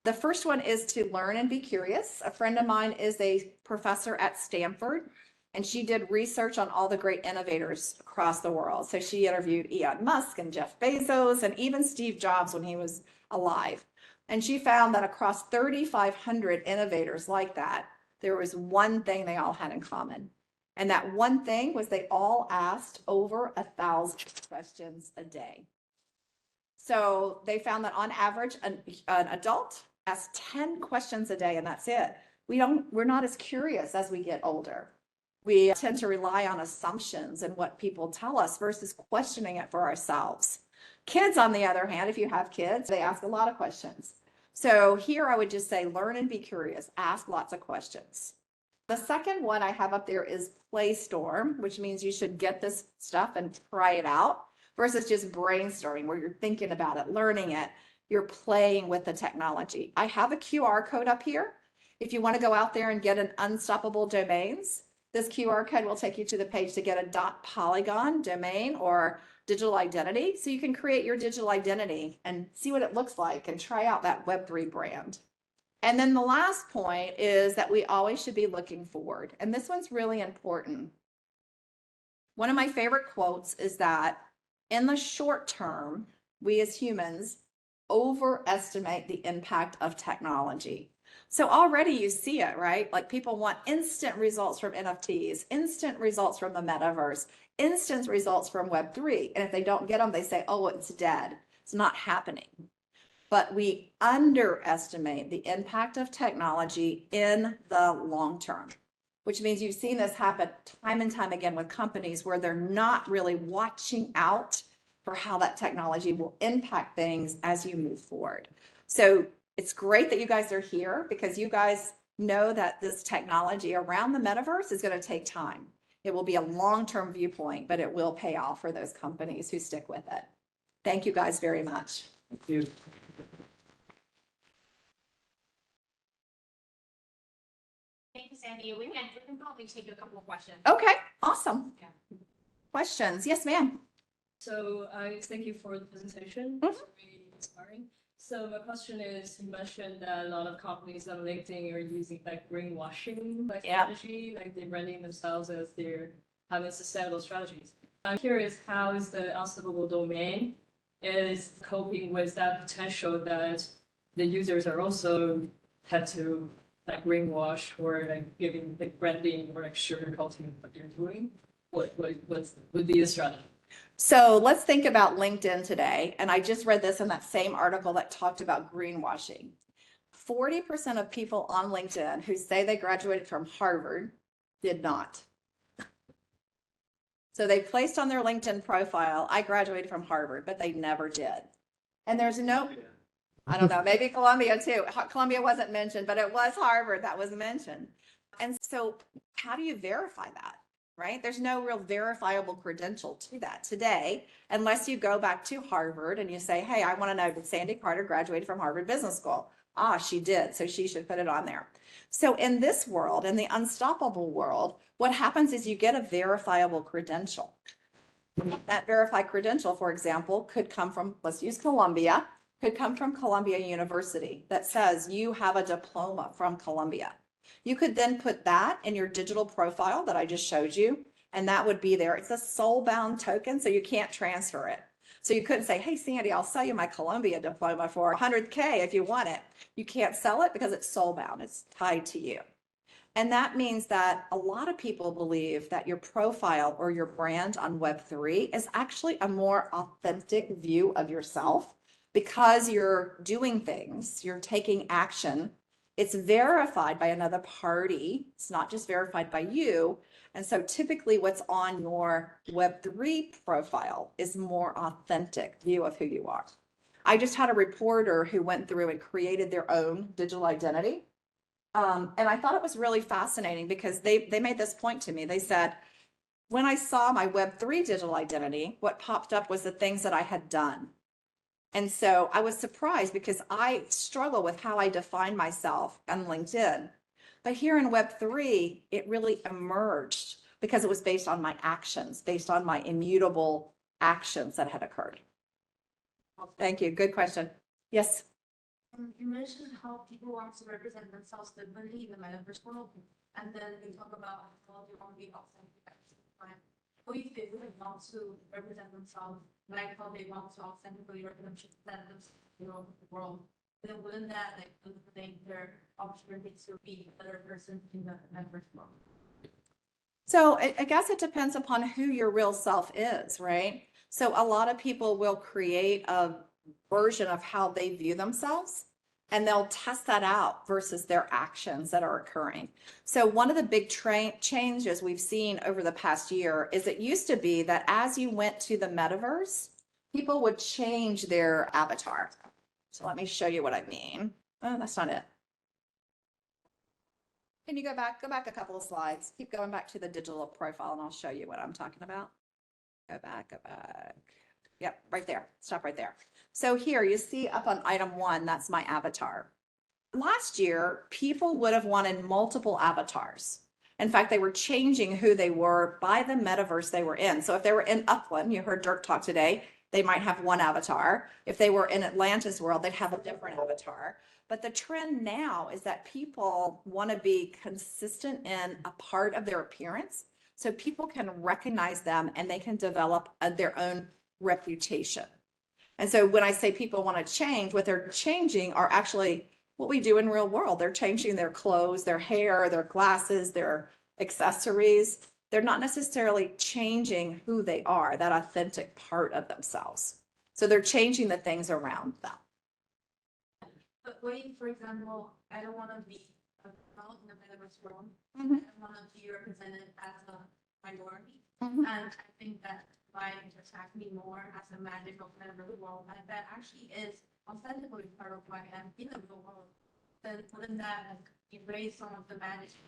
the first one is to learn and be curious. A friend of mine is a professor at Stanford, and she did research on all the great innovators across the world. So she interviewed Elon Musk and Jeff Bezos and even Steve Jobs when he was alive. And she found that across 3,500 innovators like that, there was one thing they all had in common. And that one thing was they all asked over 1,000 questions a day. So they found that on average, an adult asks 10 questions a day, and that's it. We're not as curious as we get older. We tend to rely on assumptions and what people tell us versus questioning it for ourselves. Kids, on the other hand, if you have kids, they ask a lot of questions. So here I would just say, learn and be curious, ask lots of questions. The second one I have up there is playstorm, which means you should get this stuff and try it out versus just brainstorming where you're thinking about it, learning it, you're playing with the technology. I have a QR code up here. If you want to go out there and get an unstoppable domains, this QR code will take you to the page to get a .polygon domain or digital identity. So you can create your digital identity and see what it looks like and try out that Web3 brand. And then the last point is that we always should be looking forward. And this one's really important. One of my favorite quotes is that in the short term, we as humans overestimate the impact of technology. So already you see it, right? Like people want instant results from NFTs, instant results from the metaverse, instant results from Web3. And if they don't get them, they say, oh, it's dead. It's not happening. But we underestimate the impact of technology in the long term, which means you've seen this happen time and time again with companies where they're not really watching out for how that technology will impact things as you move forward. So it's great that you guys are here because you guys know that this technology around the metaverse is going to take time. It will be a long-term viewpoint, but it will pay off for those companies who stick with it. Thank you guys very much. Thank you. Thank you, Sandy. We can probably take a couple of questions. Okay, awesome. Yeah. Questions? Yes, ma'am. So thank you for the presentation. Mhm. It's really inspiring. So my question is, you mentioned that a lot of companies on LinkedIn are using like greenwashing strategy, like they're branding themselves as they're having sustainable strategies. I'm curious, how is the unstoppable domain is coping with that potential that the users are also had to like greenwash or like giving like branding or like sugarcoating what they're doing? What would be the strategy? So let's think about LinkedIn today. And I just read this in that same article that talked about greenwashing. 40% of people on LinkedIn who say they graduated from Harvard did not. So they placed on their LinkedIn profile, I graduated from Harvard, but they never did. And there's no, I don't know, maybe Columbia too. Columbia wasn't mentioned, but it was Harvard that was mentioned. And so how do you verify that? Right? There's no real verifiable credential to that today, unless you go back to Harvard and you say, hey, I want to know, did Sandy Carter graduate from Harvard Business School? Ah, she did. So she should put it on there. So in this world, in the unstoppable world, what happens is you get a verifiable credential. That verified credential, for example, could come from, let's use Columbia, could come from Columbia University that says you have a diploma from Columbia. You could then put that in your digital profile that I just showed you, and that would be there. It's a soul-bound token, so you can't transfer it. So you couldn't say, hey, Sandy, I'll sell you my Columbia diploma for $100K if you want it. You can't sell it because it's soul-bound. It's tied to you. And that means that a lot of people believe that your profile or your brand on Web3 is actually a more authentic view of yourself because you're doing things, you're taking action. It's verified by another party. It's not just verified by you. And so typically what's on your Web3 profile is more authentic view of who you are. I just had a reporter who went through and created their own digital identity. And I thought it was really fascinating because they made this point to me. They said, when I saw my Web3 digital identity, what popped up was the things that I had done. And so I was surprised because I struggle with how I define myself on LinkedIn. But here in Web3, it really emerged because it was based on my actions, based on my immutable actions that had occurred. Thank you. Good question. Yes. You mentioned how people want to represent themselves differently in the metaverse world, and then you talk about how they want to be authentic at the same time. What if they really want to represent themselves like how they want to authentically represent themselves in the world? Then wouldn't that like eliminate their opportunity to be a better person in the metaverse world? So I guess it depends upon who your real self is, right? So a lot of people will create a version of how they view themselves, and they'll test that out versus their actions that are occurring. So one of the big changes we've seen over the past year is it used to be that as you went to the metaverse, people would change their avatar. So let me show you what I mean. Oh, that's not it. Can you go back a couple of slides? Keep going back to the digital profile and I'll show you what I'm talking about. Go back. Yep, right there. Stop right there. So here you see up on item 1, that's my avatar. Last year, people would have wanted multiple avatars. In fact, they were changing who they were by the metaverse they were in. So if they were in Uplandme, you heard Dirk talk today, they might have one avatar. If they were in Atlantis world, they'd have a different avatar. But the trend now is that people want to be consistent in a part of their appearance, so people can recognize them and they can develop their own reputation. And so when I say people want to change, what they're changing are actually what we do in real world. They're changing their clothes, their hair, their glasses, their accessories. They're not necessarily changing who they are, that authentic part of themselves. So they're changing the things around them. But what if, for example, I don't want to be out in the metaverse world, Mm-hmm. I want to be represented as a minority, and I think that might attract me more as a magical metaverse world, and that actually is authentically part of who I am in the real world, then wouldn't that erase some of the magic?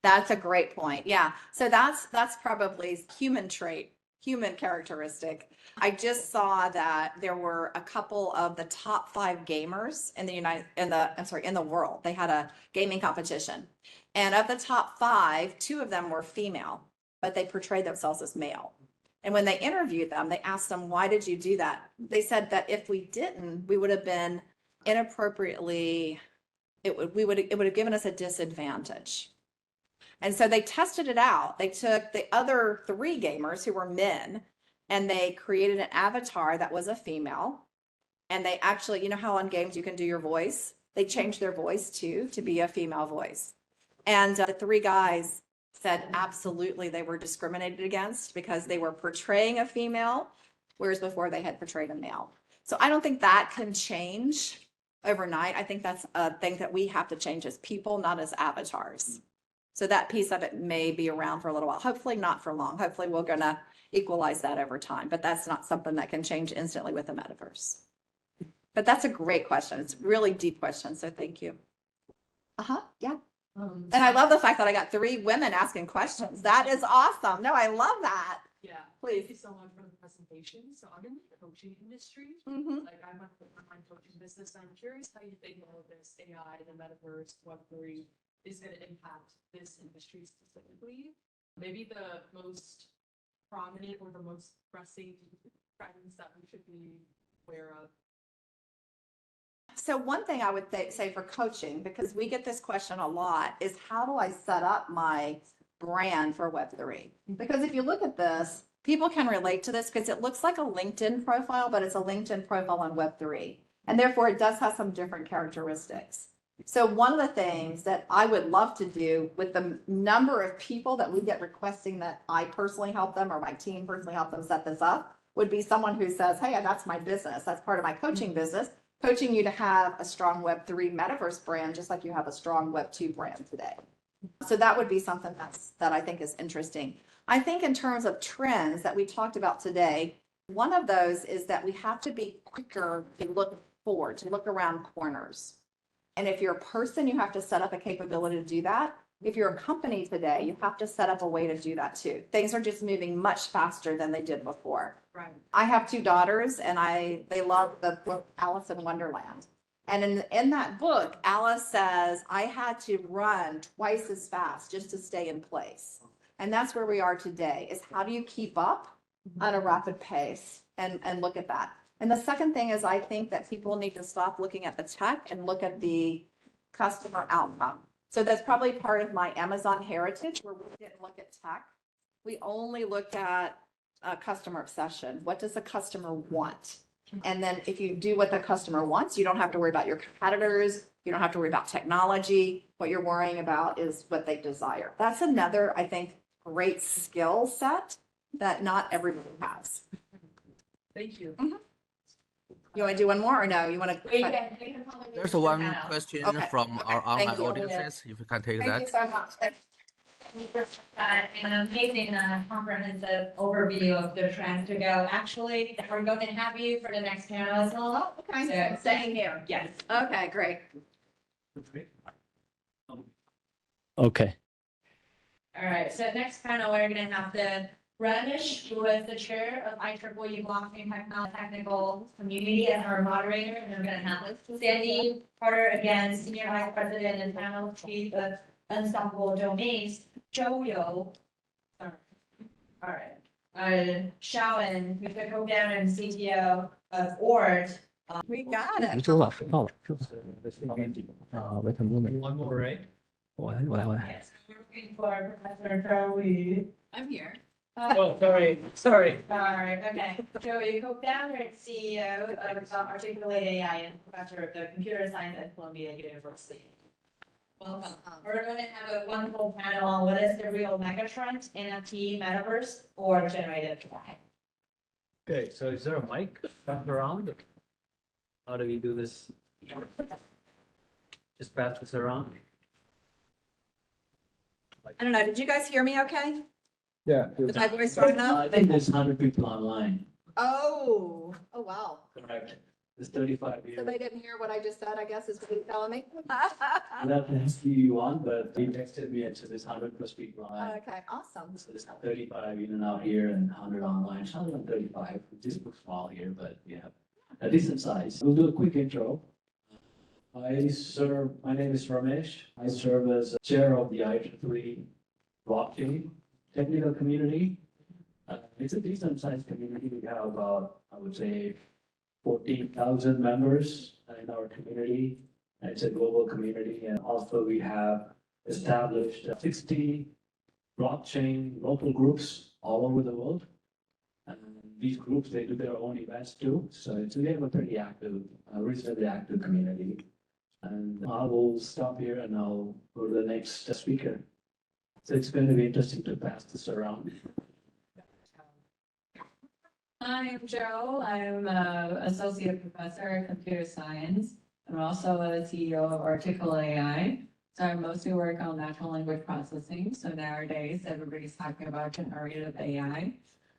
That's a great point. Yeah. So that's probably human trait, human characteristic. I just saw that there were a couple of the top 5 gamers in the world. They had a gaming competition. And of the top 5, 2 of them were female, but they portrayed themselves as male. And when they interviewed them, they asked them, why did you do that? They said that if we didn't, we would have been inappropriately, it would have given us a disadvantage. And so they tested it out. They took the other 3 gamers who were men and they created an avatar that was a female. And they actually, you know how on games you can do your voice? They changed their voice too, to be a female voice. And the 3 guys said absolutely they were discriminated against because they were portraying a female, whereas before they had portrayed a male. So I don't think that can change overnight. I think that's a thing that we have to change as people, not as avatars. So that piece of it may be around for a little while. Hopefully not for long. Hopefully we're going to equalize that over time, but that's not something that can change instantly with the metaverse. But that's a great question. It's a really deep question. So thank you. Yeah. And I love the fact that I got 3 women asking questions. That is awesome. No, I love that. Yeah, Please. thank you so much for the presentation. So I'm in the coaching industry. Mhm. Like I'm a online coaching business. And I'm curious how you think all of this AI, the metaverse, Web3 is going to impact this industry specifically. Maybe the most prominent or the most pressing trends that we should be aware of. So one thing I would say for coaching, because we get this question a lot, is how do I set up my brand for Web3? Because if you look at this, people can relate to this because it looks like a LinkedIn profile, but it's a LinkedIn profile on Web3. And therefore it does have some different characteristics. So one of the things that I would love to do with the number of people that we get requesting that I personally help them or my team personally help them set this up would be someone who says, hey, that's my business. That's part of my coaching business. Coaching you to have a strong Web3 metaverse brand, just like you have a strong Web2 brand today. So that would be something that I think is interesting. I think in terms of trends that we talked about today, one of those is that we have to be quicker to look forward, to look around corners. And if you're a person, you have to set up a capability to do that. If you're a company today, you have to set up a way to do that too. Things are just moving much faster than they did before. Right. I have 2 daughters and they love the book Alice in Wonderland. And in that book, Alice says, I had to run twice as fast just to stay in place. And that's where we are today, is how do you keep up at a rapid pace and look at that. And the second thing is I think that people need to stop looking at the tech and look at the customer outcome. So that's probably part of my Amazon heritage where we didn't look at tech. We only looked at customer obsession. What does the customer want? And then if you do what the customer wants, you don't have to worry about your competitors. You don't have to worry about technology. What you're worrying about is what they desire. That's another, I think, great skill set that not everybody has. Thank you. You want to do one more or no? You want to? There's one question Okay. from our online Thank you. audiences. If you can take Thank that. you so much. An amazing comprehensive overview of the trends to go. Actually, we're going to have you for the next panel as well. Okay, So, so staying here. Yes. Okay, great. Okay. All right. So next panel, we're going to have the Ranish, who is the chair of IEEE Blockchain Technical Community as our moderator. And we're going to have Sandy Carter, again, Senior Vice President and Panel Chief of Unstoppable Domains, Joyo. All right. Shaoen, who's the co-founder and CTO of ORD. We got it. 到了，到了。wait a moment. One more, right? 我来。 Yes, we're looking for Professor Joey. I'm here. Oh, sorry. All right, okay. Joey, co-founder and CEO of Articulate AI and professor of the computer science at Columbia University. Welcome. We're going to have a wonderful panel on what is the real megatrend, NFT, metaverse, or generative AI. Okay, so is there a mic back around? How do we do this? Just pass this around? I don't know. Did you guys hear me okay? Yeah. Is my voice strong enough? I think there's 100 people online. Oh wow. Correct. There's 35 So here. they didn't hear what I just said, I guess is what you're telling me? That has to be Yuan, but he texted me and said there's 100 plus people online. Okay, awesome. So there's 35 in and out here and 100 online. It's 135. This looks small here, but we have a decent size. We'll do a quick intro. My name is Ramesh. I serve as chair of the IEEE Blockchain Technical Community. It's a decent sized community. We have about, I would say, 14,000 members in our community. It's a global community, and also we have established 60 blockchain local groups all over the world. And these groups, they do their own events too. So we have a pretty active, reasonably active community. And I will stop here and I'll go to the next speaker. So it's going to be interesting to pass this around. I'm Joe. I'm an associate professor in computer science. I'm also a CEO of Articulate AI. So I mostly work on natural language processing. So nowadays, everybody's talking about generative AI.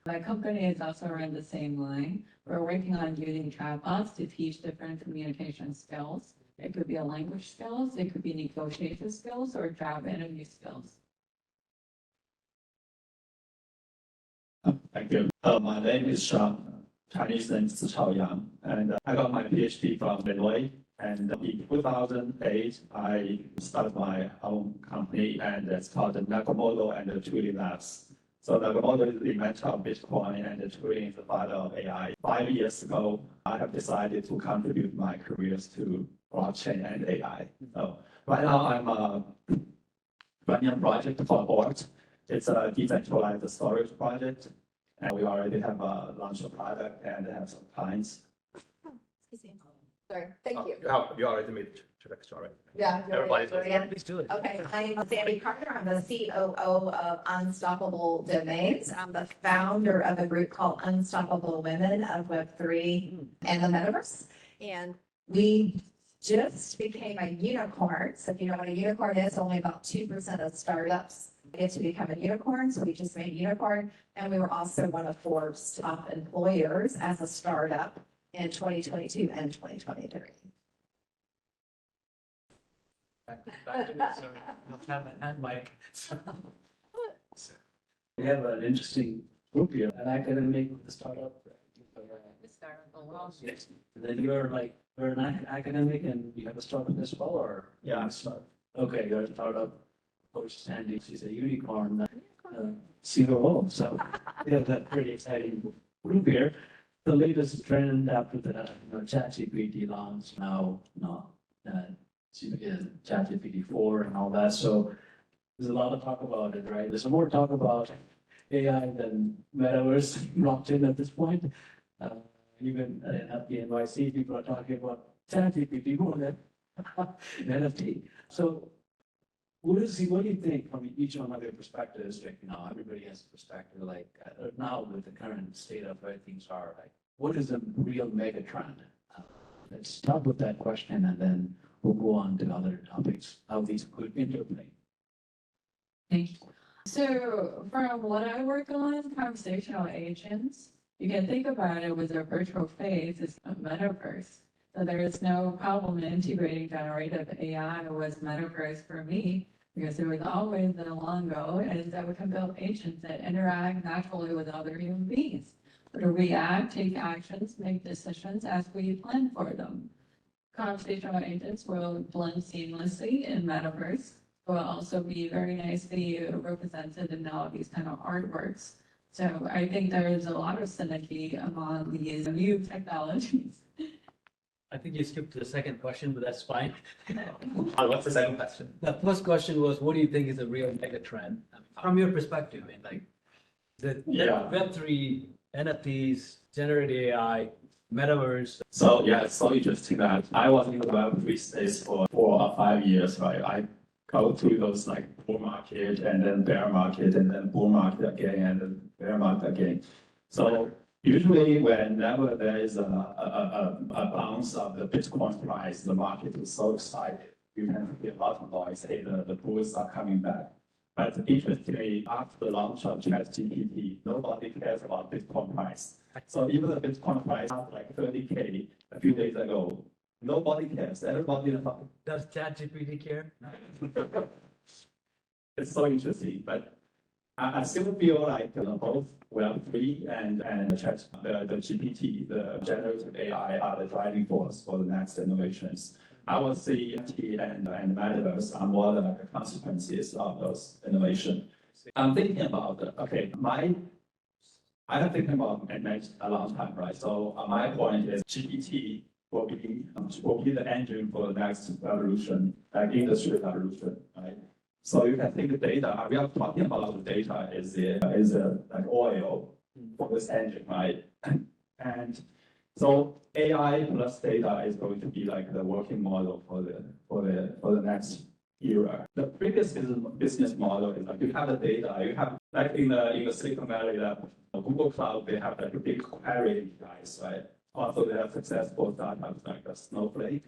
My company is also around the same line. We're working on using chatbots to teach different communication skills. It could be a language skills, it could be negotiation skills, or job interview skills. Thank you. My name is Chinese name is Chaoyang, and I got my PhD from Lueth. And in 2008, I started my own company, and it's called the Nakamoto and the Turing Labs. So Nakamoto is the inventor of Bitcoin, and the Turing is the father of AI. 5 years ago, I have decided to contribute my careers to blockchain and AI. So right now, I'm running a project for ORD. It's a decentralized storage project, and we already have launched a product and have some clients. Sorry, thank you. You already made the sorry. Yeah. Everybody's Please do it. Okay, I'm Sandy Carter. I'm the COO of Unstoppable Domains. I'm the founder of a group called Unstoppable Women of Web3 and the Metaverse. And we just became a unicorn. So if you know what a unicorn is, only about 2% of startups get to become a unicorn. So we just made unicorn. And we were also one of Forbes' top employers as a startup in 2022 and 2023. Back to me, sorry. I'll have a hand mic. We have an interesting group here, an academic startup. Yes. And then you're like you're an academic and you have a startup as well, or? Yeah, I start. Okay, you're a startup. Coach Sandy, she's a unicorn, COO. So yeah, that's pretty exciting group here. The latest trend after the ChatGPT launch now, ChatGPT 4 and all that. So there's a lot of talk about it, right? There's more talk about AI than metaverse blockchain at this point. Even at the NYC, people are talking about ChatGPT more than NFT. So what do you think from each one of your perspectives? Like, everybody has a perspective. Like now, with the current state of where things are, like, what is the real mega trend? Let's start with that question, and then we'll go on to other topics. How these could interplay. Thank you. So, from what I work on, conversational agents, you can think about it with a virtual face. It's a metaverse. So there is no problem in integrating generative AI with metaverse for me, because it was always the long goal is that we can build agents that interact naturally with other human beings, to react, take actions, make decisions as we plan for them. Conversational agents will blend seamlessly in metaverse, will also be very nicely represented in all these kind of artworks. So I think there is a lot of synergy among these new technologies. I think you skipped to the second question, but that's fine. What's the second question? The first question was, what do you think is a real mega trend? From your perspective, like the Web3, NFTs, generative AI, metaverse. So yeah, it's so interesting that I was in the Web3 space for 4 or 5 years, right? I go through those like bull market and then bear market and then bull market again and then bear market again. So usually whenever there is a bounce of the Bitcoin price, the market is so excited. You can hear a lot of noise, hey, the bulls are coming back. But interestingly, after the launch of ChatGPT, nobody cares about Bitcoin price. So even the Bitcoin price was like 30K a few days ago, nobody cares. Everybody does ChatGPT care? It's so interesting, but I still feel like both Web3 and the GPT, the generative AI, are the driving force for the next innovations. I would say NFT and Metaverse are more the consequences of those innovations. I'm thinking about, I have thinking about it a long time, right? So my point is GPT will be the engine for the next revolution, like industry revolution, right? So you can think the data, we are talking about the data is like oil for this engine, right? And so AI plus data is going to be like the working model for the next era. The previous business model is like you have the data, you have like in the Silicon Valley, Google Cloud, they have like a big query guys, right? Also, they have successful startups like a Snowflake.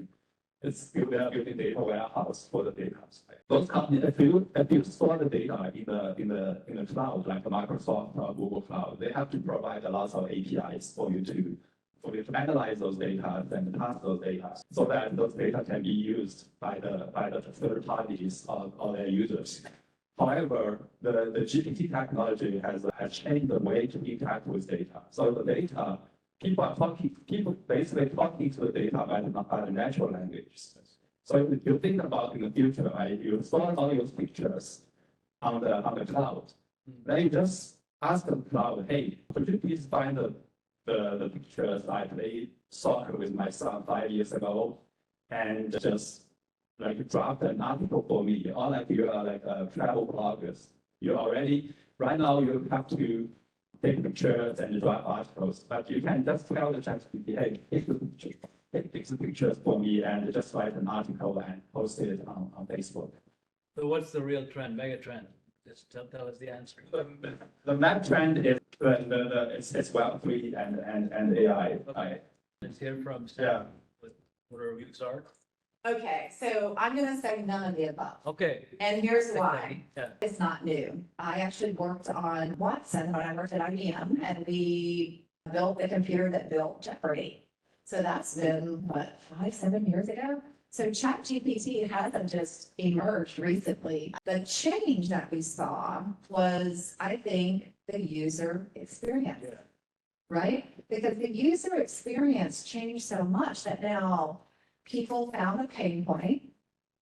It's still they are building data warehouse for the data. Right? Those companies, if you store the data in the cloud, like Microsoft or Google Cloud, they have to provide a lot of APIs for you to analyze those data and pass those data, so that those data can be used by the third parties or their users. However, the GPT technology has changed the way to interact with data. So the data, people basically talking to the data by the natural language. So if you think about in the future, right, you store all your pictures on the cloud. Then you just ask the cloud, hey, could you please find the pictures I played soccer with my son 5 years ago, and just like draft an article for me, or like you are like a travel bloggers. You already, right now you have to take pictures and draft articles, but you can just tell the ChatGPT, hey, take the pictures for me and just write an article and post it on Facebook. So what's the real trend, mega trend? Just tell us the answer. The mega trend is it's Web3 and AI. Okay. Let's hear from Sam. What our views are. Okay, so I'm going to say none of the above. Okay. And here's why. Yeah. It's not new. I actually worked on Watson when I worked at IBM, and we built the computer that built Jeopardy. So that's been, what, 5-7 years ago? So ChatGPT hasn't just emerged recently. The change that we saw was, I think, the user experience, right? because the user experience changed so much that now people found a pain point.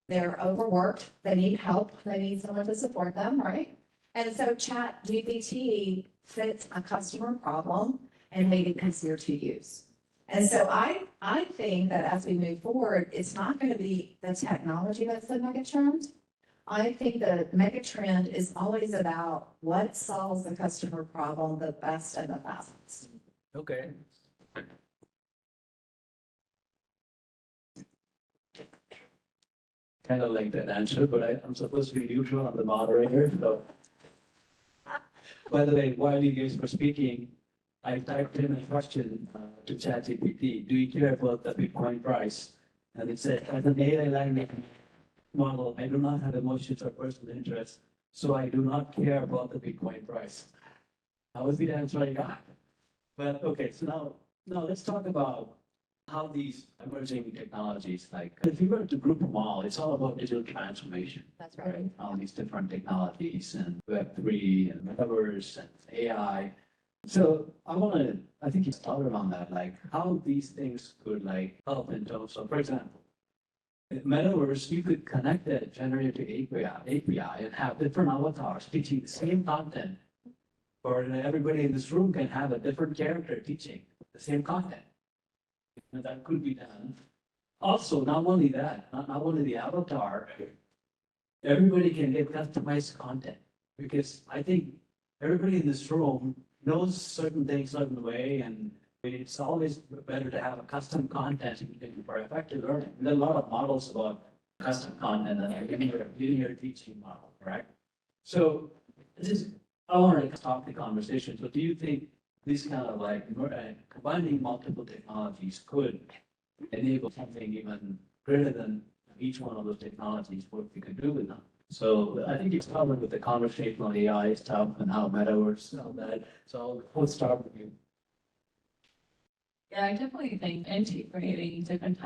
They're overworked, they need help, they need someone to support them, right? And so ChatGPT fits a customer problem and made it easier to use. And so I think that as we move forward, it's not going to be the technology that's the megatrend. I think the megatrend is always about what solves the customer problem the best and the fastest. Okay. Kind of like that answer, but I'm supposed to be neutral on the moderator, so. By the way, while you guys were speaking, I typed in a question to ChatGPT, do you care about the Bitcoin price? And it said, as an AI language model, I do not have emotions or personal interests, so I do not care about the Bitcoin price. That was the answer I got. But okay, so now let's talk about how these emerging technologies, like if you were to group them all, it's all about digital transformation. That's right. All these different technologies and Web3 and Metaverse and AI. So I think you started on that, like how these things could like help in terms of, for example, in Metaverse, you could connect a generative API and have different avatars teaching the same content, or everybody in this room can have a different character teaching the same content. And that could be done. Also, not only that, not only the avatar, everybody can get customized content, because I think everybody in this room knows certain things certain way, and it's always better to have a custom content for effective learning. There are a lot of models about custom content and a linear teaching model, correct? So I want to stop the conversation. So do you think this kind of like combining multiple technologies could enable something even greater than each one of those technologies, what we could do with them? So I think you started with the conversational AI stuff and how Metaverse and all that. So we'll start with you. Yeah, I definitely think integrating different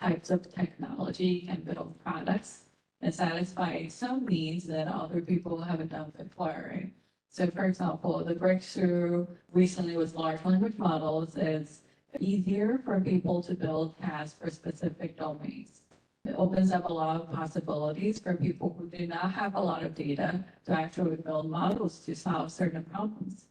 types of technology can build products and satisfy some needs that other people haven't done before, right? So for example, the breakthrough recently with large language models is easier for people to build tasks for specific domains. It opens up a lot of possibilities for people who do not have a lot of data to actually build models to solve certain problems.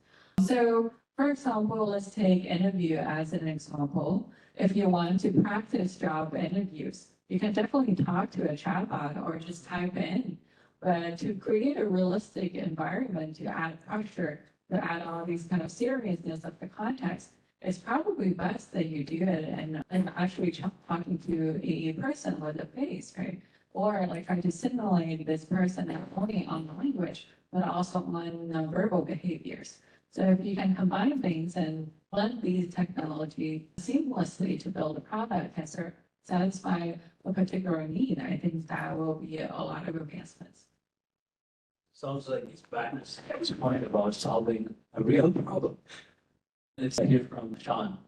So for example, let's take interview as an example. If you want to practice job interviews, you can definitely talk to a chatbot or just type in. But to create a realistic environment, to add pressure, to add all these kind of seriousness of the context, it's probably best that you do it and actually talking to a person with a face, right? Or like trying to simulate this person not only on the language, but also on verbal behaviors. So if you can combine things and blend these technology seamlessly to build a product and satisfy a particular need, I think that will be a lot of advancements. Sounds like it's back to the point about solving a real problem. Let's hear from Sean.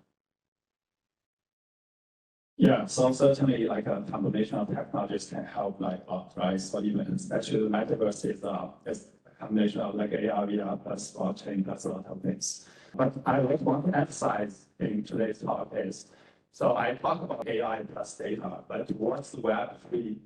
Yeah, so certainly like a combination of technologies can help like authorize or even especially the metaverse is a combination of like AR, VR plus blockchain plus a lot of things. But I want to emphasize in today's talk is, so I talk about AI plus data, but what's the Web3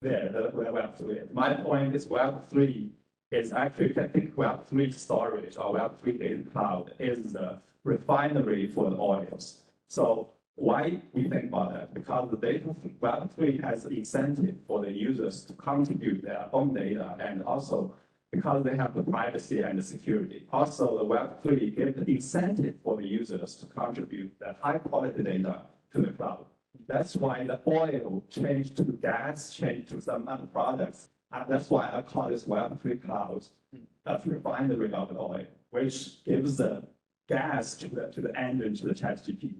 there, the Web3? My point is Web3 is actually, I think Web3 storage or Web3 data cloud is the refinery for the oils. So why we think about that? Because the data Web3 has incentive for the users to contribute their own data, and also because they have the privacy and the security. Also, the Web3 gives the incentive for the users to contribute that high quality data to the cloud. That's why the oil changed to gas, changed to some other products. And that's why I call this Web3 cloud a refinery of the oil, which gives the gas to the engine, to the ChatGPT.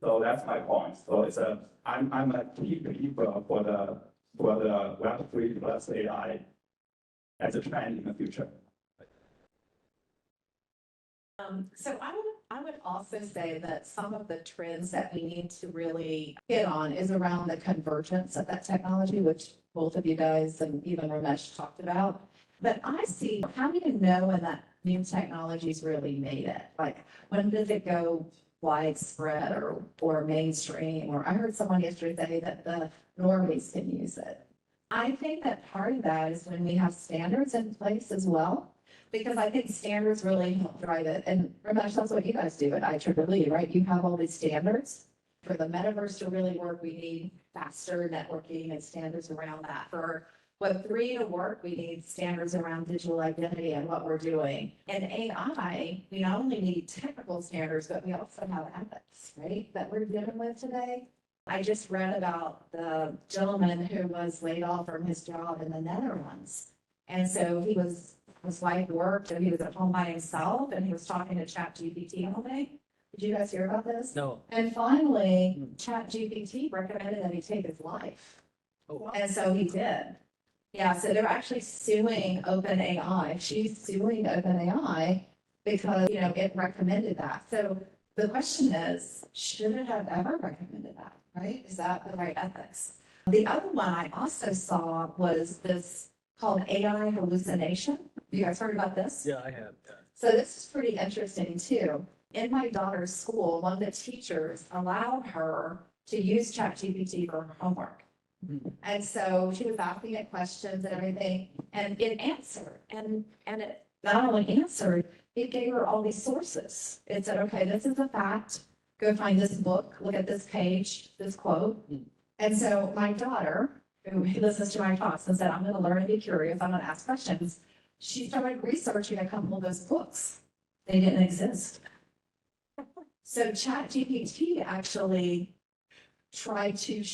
So that's my point. So it's I'm a key believer for the Web3 plus AI as a trend in the future. So I would also say that some of the trends that we need to really hit on is around the convergence of that technology, which both of you guys and even Ramesh talked about. But I see, how do you know when that new technology's really made it? Like, when does it go widespread or mainstream, or I heard someone yesterday say that the normies can use it. I think that part of that is when we have standards in place as well, because I think standards really help drive it. And Ramesh, that's what you guys do at IEEE, right? You have all these standards. For the metaverse to really work, we need faster networking and standards around that. For Web3 to work, we need standards around digital identity and what we're doing. And AI, we not only need technical standards, but we also have ethics, right, that we're dealing with today. I just read about the gentleman who was laid off from his job in the Netherlands. And so his wife worked and he was at home by himself and he was talking to ChatGPT all day. Did you guys hear about this? No. And finally, ChatGPT recommended that he take his life. Oh, wow. And so he did. Yeah, so they're actually suing OpenAI. She's suing OpenAI because, you know, it recommended that. So the question is, should it have ever recommended that, right? Is that the right ethics? The other one I also saw was this called AI hallucination. You guys heard about this? Yeah, I have. Yeah. So this is pretty interesting too. In my daughter's school, one of the teachers allowed her to use ChatGPT for her homework. And so she was asking it questions and everything, and it answered. And it not only answered, it gave her all these sources. It said, okay, this is a fact. Go find this book, look at this page, this quote. And so my daughter, who listens to my talks and said, I'm going to learn and be curious, I'm going to ask questions. She started researching a couple of those books. They didn't exist. So ChatGPT actually tried to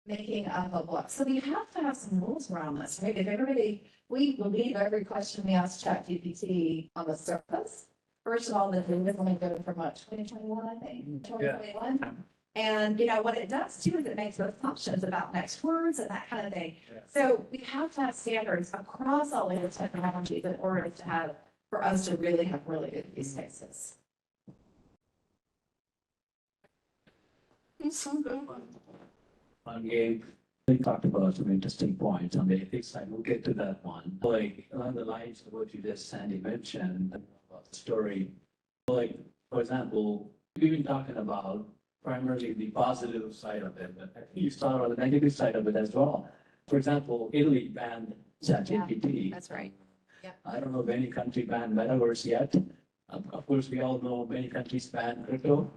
making up a book. So we have to have some rules around this, right? If we believe every question we ask ChatGPT on the surface. First of all, the data is only good from what, 2021, I think, 2021. Yeah. And you know, what it does too is it makes assumptions about next words and that kind of thing. Yeah. So we have to have standards across all of the technologies in order to have, for us to really have really good use cases. Gabe, we talked about some interesting points on the ethics side. We'll get to that one. Like along the lines of what you just Sandy mentioned about the story. Like, for example, we've been talking about primarily the positive side of it, but I think you started on the negative side of it as well. For example, Italy banned ChatGPT. Yeah, that's right. Yeah. I don't know if any country banned Metaverse yet. Of course, we all know many countries banned crypto.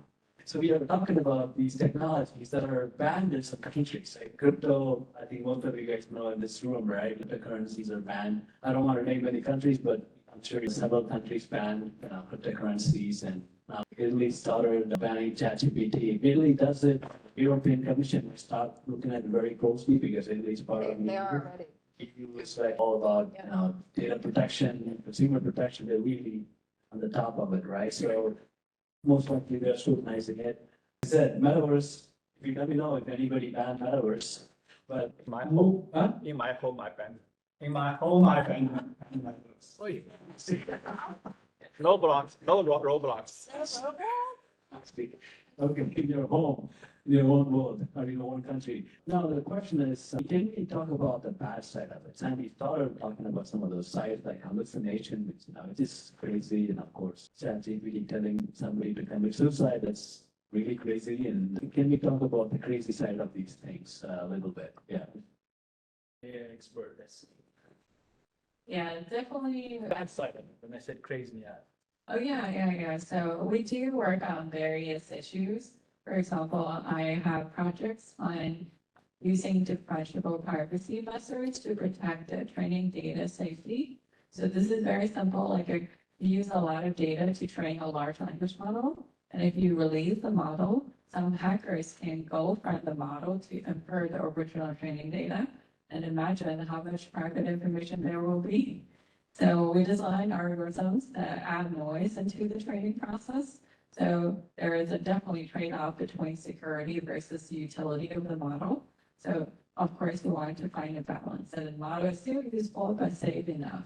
So we are talking about these technologies that are banned in some countries, like crypto. I think most of you guys know in this room, right? Cryptocurrencies are banned. I don't want to name any countries, but I'm sure several countries banned cryptocurrencies, and now Italy started banning ChatGPT. If Italy does it, the European Commission will start looking at it very closely because Italy is part of the They are already. EU is like all about data protection, consumer protection. They're really on the top of it, right? So most likely they're scrutinizing it. I said Metaverse. If you let me know if anybody banned Metaverse, but In my home, I ban. In my home, I ban Metaverse. No blocks, no Roblox. Okay, in your home, in your own world, or in your own country. Now, the question is, can we talk about the bad side of it? Sandy started talking about some of those sides, like hallucination, which, it is crazy, and of course, ChatGPT telling somebody to commit suicide, that's really crazy. And can we talk about the crazy side of these things a little bit? Yeah. Yeah, expert, that's Yeah, definitely. bad side of it. When I said crazy, yeah. Oh, yeah. So we do work on various issues. For example, I have projects on using differentiable privacy methods to protect the training data safety. So this is very simple. Like you use a lot of data to train a large language model. And if you release the model, some hackers can go from the model to infer the original training data. And imagine how much private information there will be. So we design algorithms that add noise into the training process. So there is a definitely trade-off between security versus the utility of the model. So of course we want to find a balance, and the model is still useful but safe enough.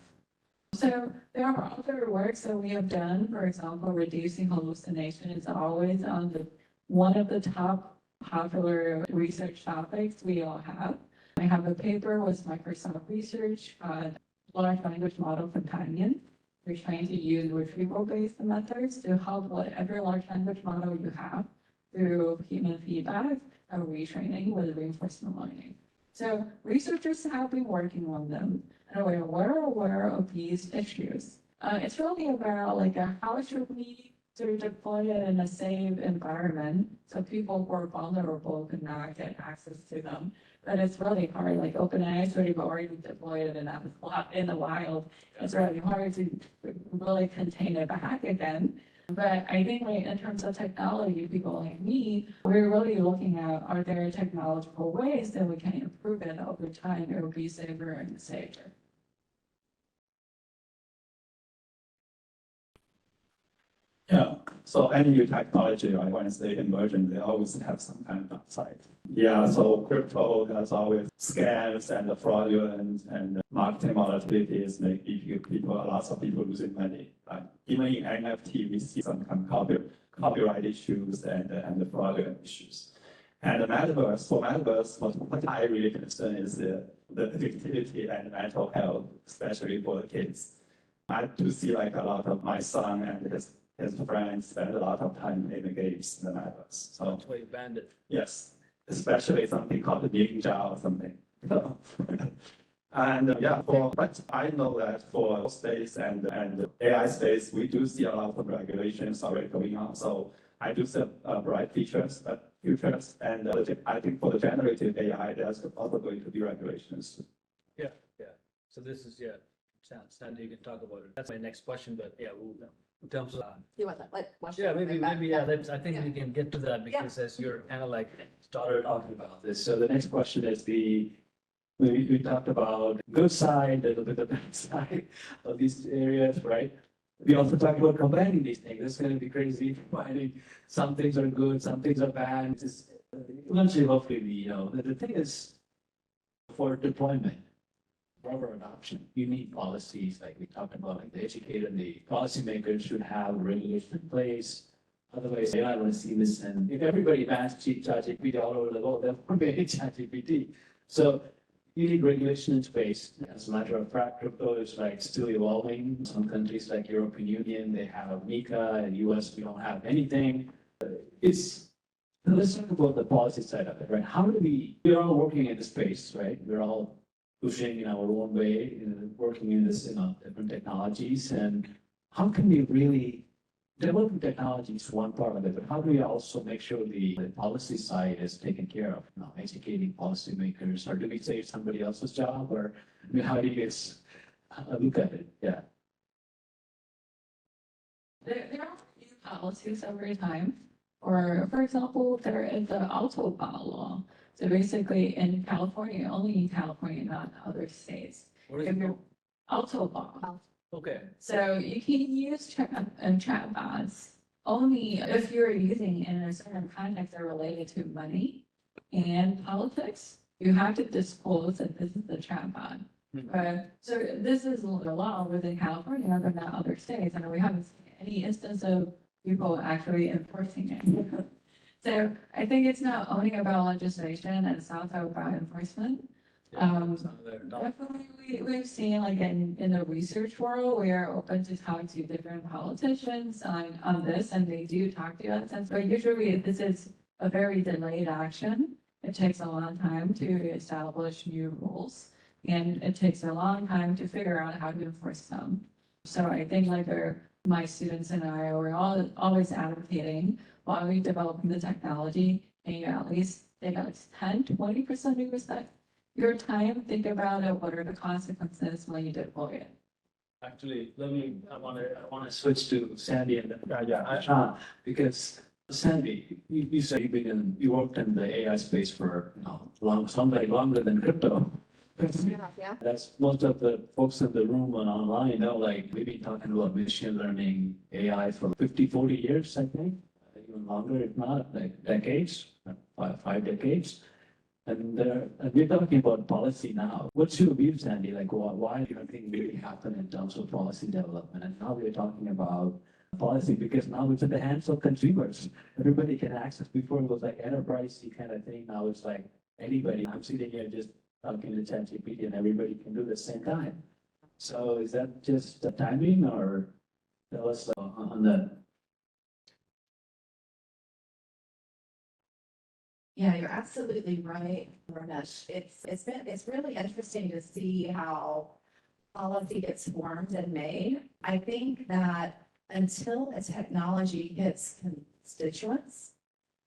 So there are other works that we have done. For example, reducing hallucination is always on one of the top popular research topics we all have. I have a paper with Microsoft Research on large language model companion. We're trying to use retrieval-based methods to help whatever large language model you have through human feedback and retraining with reinforcement learning. So researchers have been working on them, and we're aware of these issues. It's really about like how should we sort of deploy it in a safe environment so people who are vulnerable can not get access to them. But it's really hard, like OpenAI sort of already deployed it in the wild. It's really hard to really contain it back again. But I think like in terms of technology, people like me, we're really looking at, are there technological ways that we can improve it over time? It will be safer and safer. Yeah, so any new technology, right, once they emerging, they always have some kind of upside. Yeah, so crypto has always scams and fraudulent and marketing volatilities make people, lots of people losing money. Like even in NFT, we see some kind of copyright issues and the fraudulent issues. And the metaverse, for metaverse, what I really concern is the addictivity and mental health, especially for the kids. I do see like a lot of my son and his friends spend a lot of time in the games in the metaverse. So That's why you banned it. yes, especially something called the ninja or something. And yeah, but I know that for space and AI space, we do see a lot of regulations already going on. So I do see bright futures, and I think for the generative AI, there's also going to be regulations. Yeah. So this is, Sandy, you can talk about it. That's my next question, but yeah, in terms of. You want that? Maybe, I think we can get to that because as you're kind of like started talking about this. So the next question is we talked about good side, a little bit of bad side of these areas, right? We also talked about combining these things. It's going to be crazy combining. Some things are good, some things are bad. Just eventually, hopefully, the thing is for deployment, for adoption, you need policies like we talked about, like the educator, the policymakers should have regulation in place. Otherwise, you're not going to see this. And if everybody bans ChatGPT all over the world, there won't be any ChatGPT. So you need regulation in space. As a matter of fact, crypto is like still evolving. Some countries like European Union, they have MiCA, and US, we don't have anything. Let's talk about the policy side of it, right? We're all working in the space, right? We're all pushing in our own way, working in this, different technologies. And how can we really develop technology is one part of it, but how do we also make sure the policy side is taken care of, educating policymakers, or do we say it's somebody else's job, or how do you guys look at it? Yeah. There are new policies over time, or for example, there is the autobahn law. So basically in California, only in California, not other states. What is it? Autobahn. Okay. So you can use chatbots only if you're using in a certain context that are related to money and politics. You have to disclose that this is the chatbot. So this is the law within California, but not other states, and we haven't seen any instance of people actually enforcing it. So I think it's not only about legislation, and it's also about enforcement. Definitely, we've seen like in the research world, we are open to talk to different politicians on this, and they do talk to us. And so usually this is a very delayed action. It takes a long time to establish new rules, and it takes a long time to figure out how to enforce them. So I think like my students and I are always advocating while we're developing the technology, and at least take out 10-20% of your time, think about it, what are the consequences when you deploy it. Actually, I want to switch to Sandy and then because Sandy, you said you worked in the AI space for somebody longer than crypto. Yeah. That's most of the folks in the room and online like we've been talking about machine learning AI for 40 years, I think, even longer, if not like decades, 5 decades. And we're talking about policy now. What's your view, Sandy? Like, why do you think really happen in terms of policy development? And now we're talking about policy because now it's in the hands of consumers. Everybody can access. Before it was like enterprise-y kind of thing. Now it's like anybody. I'm sitting here just talking to ChatGPT and everybody can do it at the same time. So is that just the timing or tell us on that? Yeah, you're absolutely right, Ramesh. It's really interesting to see how policy gets formed and made. I think that until a technology hits constituents,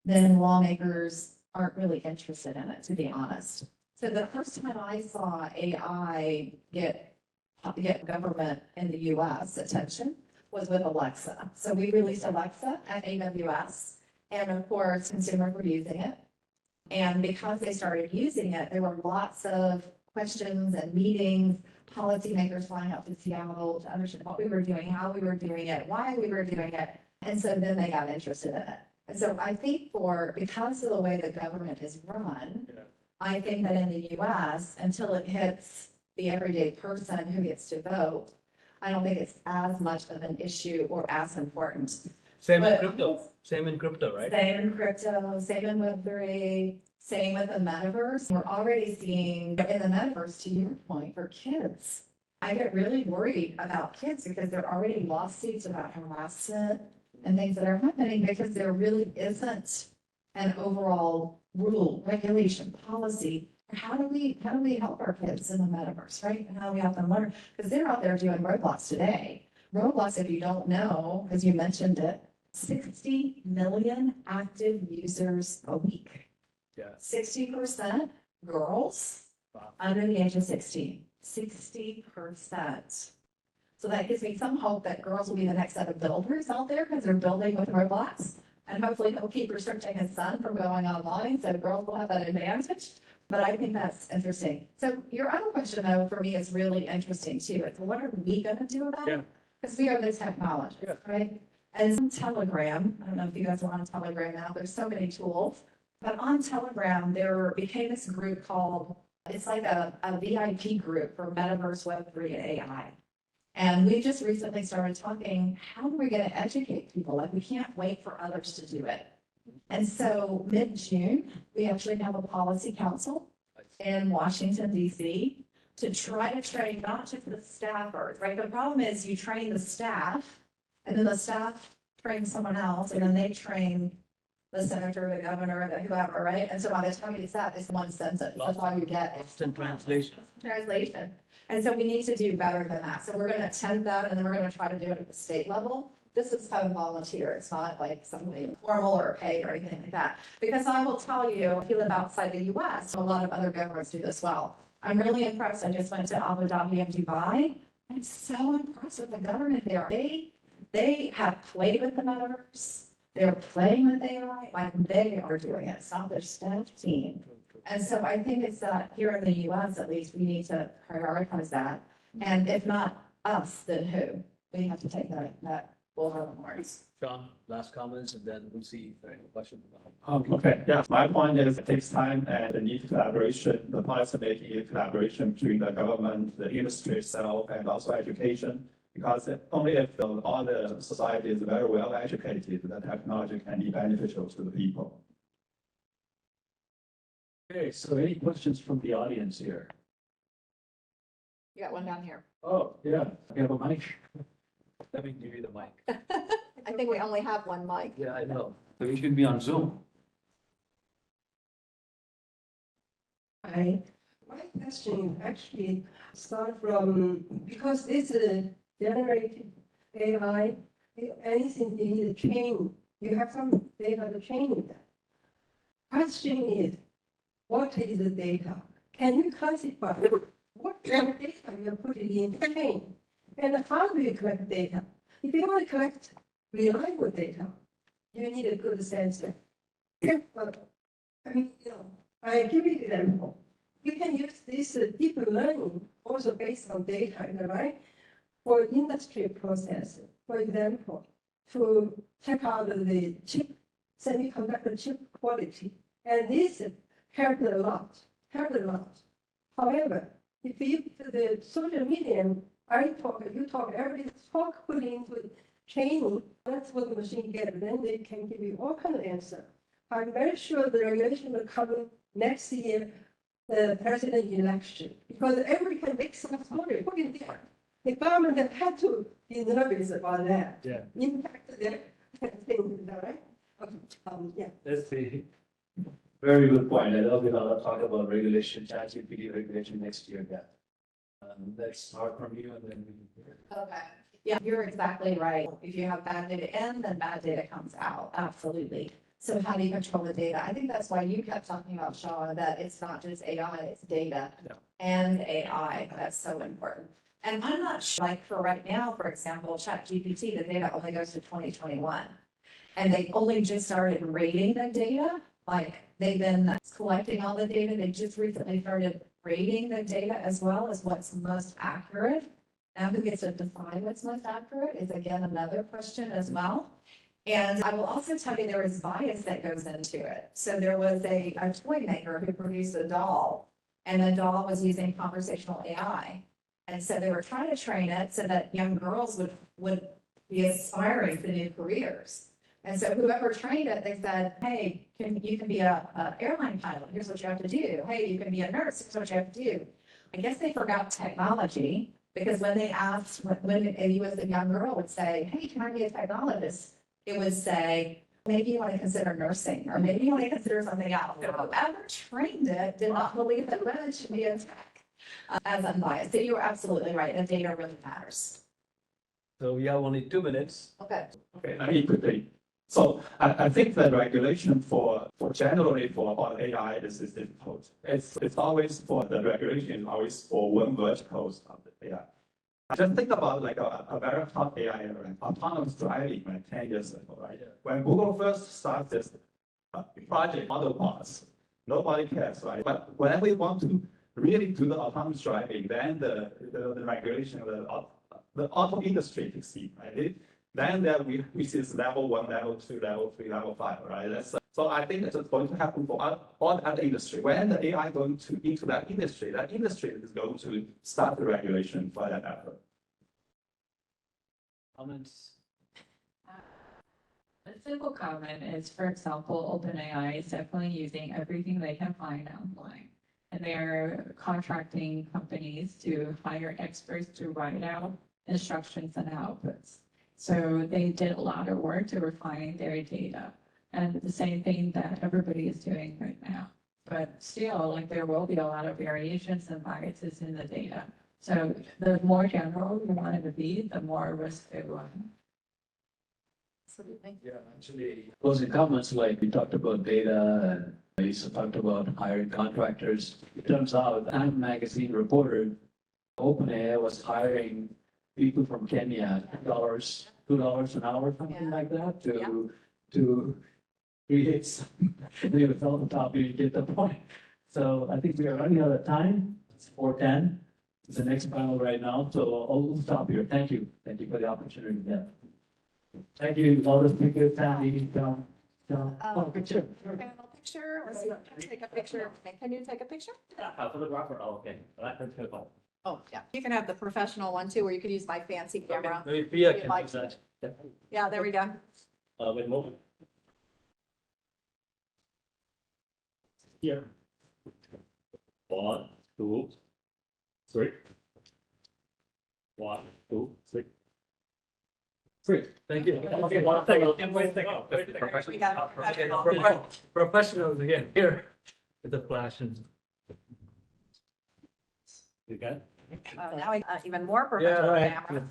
then lawmakers aren't really interested in it, to be honest. So the first time I saw AI get government in the US attention was with Alexa. So we released Alexa at AWS, and of course, consumers were using it. And because they started using it, there were lots of questions and meetings, policymakers flying out to Seattle to understand what we were doing, how we were doing it, why we were doing it. And so then they got interested in it. And so I think because of the way the government is run, I think that in the US, until it hits the everyday person who gets to vote, I don't think it's as much of an issue or as important. Same in crypto, right? Same in crypto, same in Web3, same with the metaverse. We're already seeing in the metaverse, to your point, for kids. I get really worried about kids because there are already lawsuits about harassment and things that are happening because there really isn't an overall rule, regulation, policy. How do we help our kids in the metaverse, right? And how do we help them learn? Because they're out there doing Roblox today. Roblox, if you don't know, because you mentioned it, 60 million active users a week. Yeah. 60% girls under the age of 16. 60%. So that gives me some hope that girls will be the next set of builders out there because they're building with Roblox. And hopefully they'll keep restricting his son from going online, so girls will have that advantage. But I think that's interesting. So your other question, though, for me is really interesting too. It's what are we going to do about it? Because we are the technology, right? And on Telegram, I don't know if you guys are on Telegram now, there's so many tools. But on Telegram, there became this group called, it's like a VIP group for Metaverse, Web3, and AI. And we just recently started talking, how are we going to educate people? Like, we can't wait for others to do it. And so mid-June, we actually have a policy council in Washington, D.C. to try to train not just the staffers, right? The problem is you train the staff, and then the staff train someone else, and then they train the senator, the governor, the whoever, right? And so by the time you get that, it's one sentence. That's all you get. Instant translation. Translation. And so we need to do better than that. So we're going to attend that, and then we're going to try to do it at the state level. This is kind of volunteer. It's not like something formal or paid or anything like that. Because I will tell you, if you live outside the US, a lot of other governments do this well. I'm really impressed. I just went to Abu Dhabi and Dubai. I'm so impressed with the government there. They have played with the metaverse. They're playing with AI like they are doing it. It's not their staff team. And so I think it's that here in the US, at least, we need to prioritize that. And if not us, then who? We have to take that bull on the horns. Sean, last comments, and then we'll see if there are any questions. Okay, yeah, my point is it takes time and the need collaboration, the policy making collaboration between the government, the industry itself, and also education. Because only if all the society is very well educated, the technology can be beneficial to the people. Okay, so any questions from the audience here? You got one down here. Oh, yeah, we have a mic. Let me give you the mic. I think we only have one mic. Yeah, I know. So you should be on Zoom. My question actually start from, because it's a generative AI, anything you need to train, you have some data to train it. Question is, what is the data? Can you classify what kind of data you're putting in train? And how do you collect data? If you want to collect reliable data, you need a good sensor. But, I mean, I give you an example. You can use this deep learning also based on data, right? For industry process, for example, to check out the chip, semiconductor chip quality. And this helped a lot. However, if you the social media, I talk, you talk, everybody talk, put into training, that's what the machine gets. Then they can give you all kind of answer. I'm very sure the regulation will come next year, the president election, because everybody can make some story, put it there. the government had to be nervous about that. Yeah. Impact their thing, right? Yeah. That's the very good point. I know we're gonna talk about regulation, ChatGPT regulation next year, yeah. Let's start from you and then we. Okay. Yeah, you're exactly right. If you have bad data in, then bad data comes out. Absolutely. So how do you control the data? I think that's why you kept talking about, Shaw, that it's not just AI, it's data and AI. That's so important. And I'm not sure, like for right now, for example, ChatGPT, the data only goes to 2021. And they only just started rating the data. Like they've been collecting all the data. They just recently started rating the data as well as what's most accurate. Now who gets to define what's most accurate is again another question as well. And I will also tell you there is bias that goes into it. So there was a toy maker who produced a doll, and the doll was using conversational AI. And so they were trying to train it so that young girls would be aspiring to new careers. And so whoever trained it, they said, hey, you can be a airline pilot. Here's what you have to do. Hey, you can be a nurse. Here's what you have to do. I guess they forgot technology because when they asked, when you as a young girl would say, hey, can I be a technologist? It would say, maybe you want to consider nursing, or maybe you want to consider something else. Whoever trained it did not believe that women should be in tech as unbiased. So you were absolutely right. And data really matters. So we have only 2 minutes. Okay. Okay, let me quickly. So I think the regulation for generally for about AI is difficult. It's always for the regulation, always for one vertical of the AI. Just think about like a very hot AI area, autonomous driving like 10 years ago, right? When Google first started this project, model parts, nobody cares, right? But whenever we want to really do the autonomous driving, then the regulation of the auto industry takes in, right? Then there we see this level 1, level 2, level 3, level 5, right? So I think that's going to happen for all other industry. When the AI going to into that industry is going to start the regulation for that effort. Comments? A simple comment is, for example, OpenAI is definitely using everything they can find online. And they're contracting companies to hire experts to write out instructions and outputs. So they did a lot of work to refine their data. And the same thing that everybody is doing right now. But still, like there will be a lot of variations and biases in the data. So the more general you want it to be, the more risk they run. Absolutely. Yeah, actually, closing comments, like we talked about data and Lisa talked about hiring contractors. It turns out, Time magazine reported OpenAI was hiring people from Kenya, $2 an hour, something like that, to create some on top, you get the point. So I think we are running out of time. It's 4:10. It's the next panel right now, so I'll stop here. Thank you. Thank you for the opportunity. Yeah. Thank you, all the speakers, Sandy, John. Picture. Picture, or take a picture. Can you take a picture? Photographer, okay. Oh, yeah. You can have the professional one too, or you could use my fancy camera. Maybe Pia If you'd can like use that. Yeah, there we go. Wait a moment. Here. 1, 2, 3. 1, 2, 3. 3. Thank you. Okay, one second. Professionals again, here with the flash and. You got it? Now we even more Yeah, professional right. camera.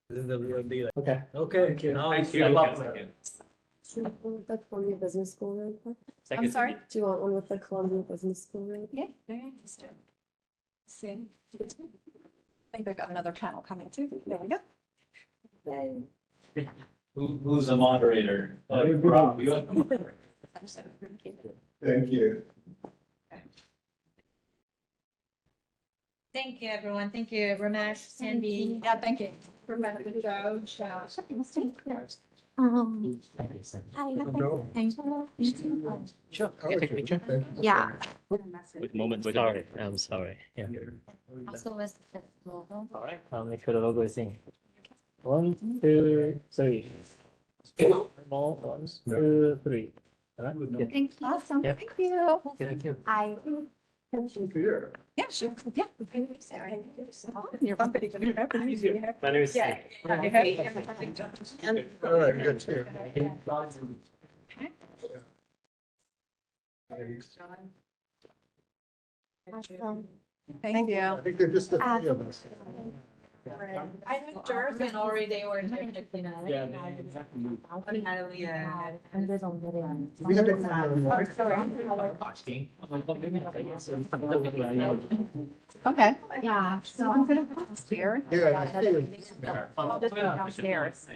This is the real deal. Okay. Okay. Thank you. Now Thank it's you. the last Thank second. The Columbia Business School really quick? I'm sorry? Do you want one with the Columbia Business School really quick? Yeah, let's do it. See. I think they've got another panel coming too. There we go. Yay. Who's the moderator? Rob, you are the moderator. Thank you. Thank you, everyone. Thank you, Ramesh, Sandy. Yeah, thank you. Sure. Can I take a picture? Yeah. With moment. Sorry, I'm sorry. Yeah. Also with the logo. All right. I'll make sure the logo is in. 1, 2, 3. Small 1, 2, 3. All right. Yeah. Thank you. Awesome. Yeah. Thank you. Thank you. I Here. Yeah, sure. Yeah. You're bumping. My name is Yeah. All right, good. Here. Thank you. I think they're just the three of us. I know Dirk and already they were here. Yeah, exactly. We have it from Okay. Yeah, so I'm gonna pause here. Yeah, I see it. I'll just go downstairs.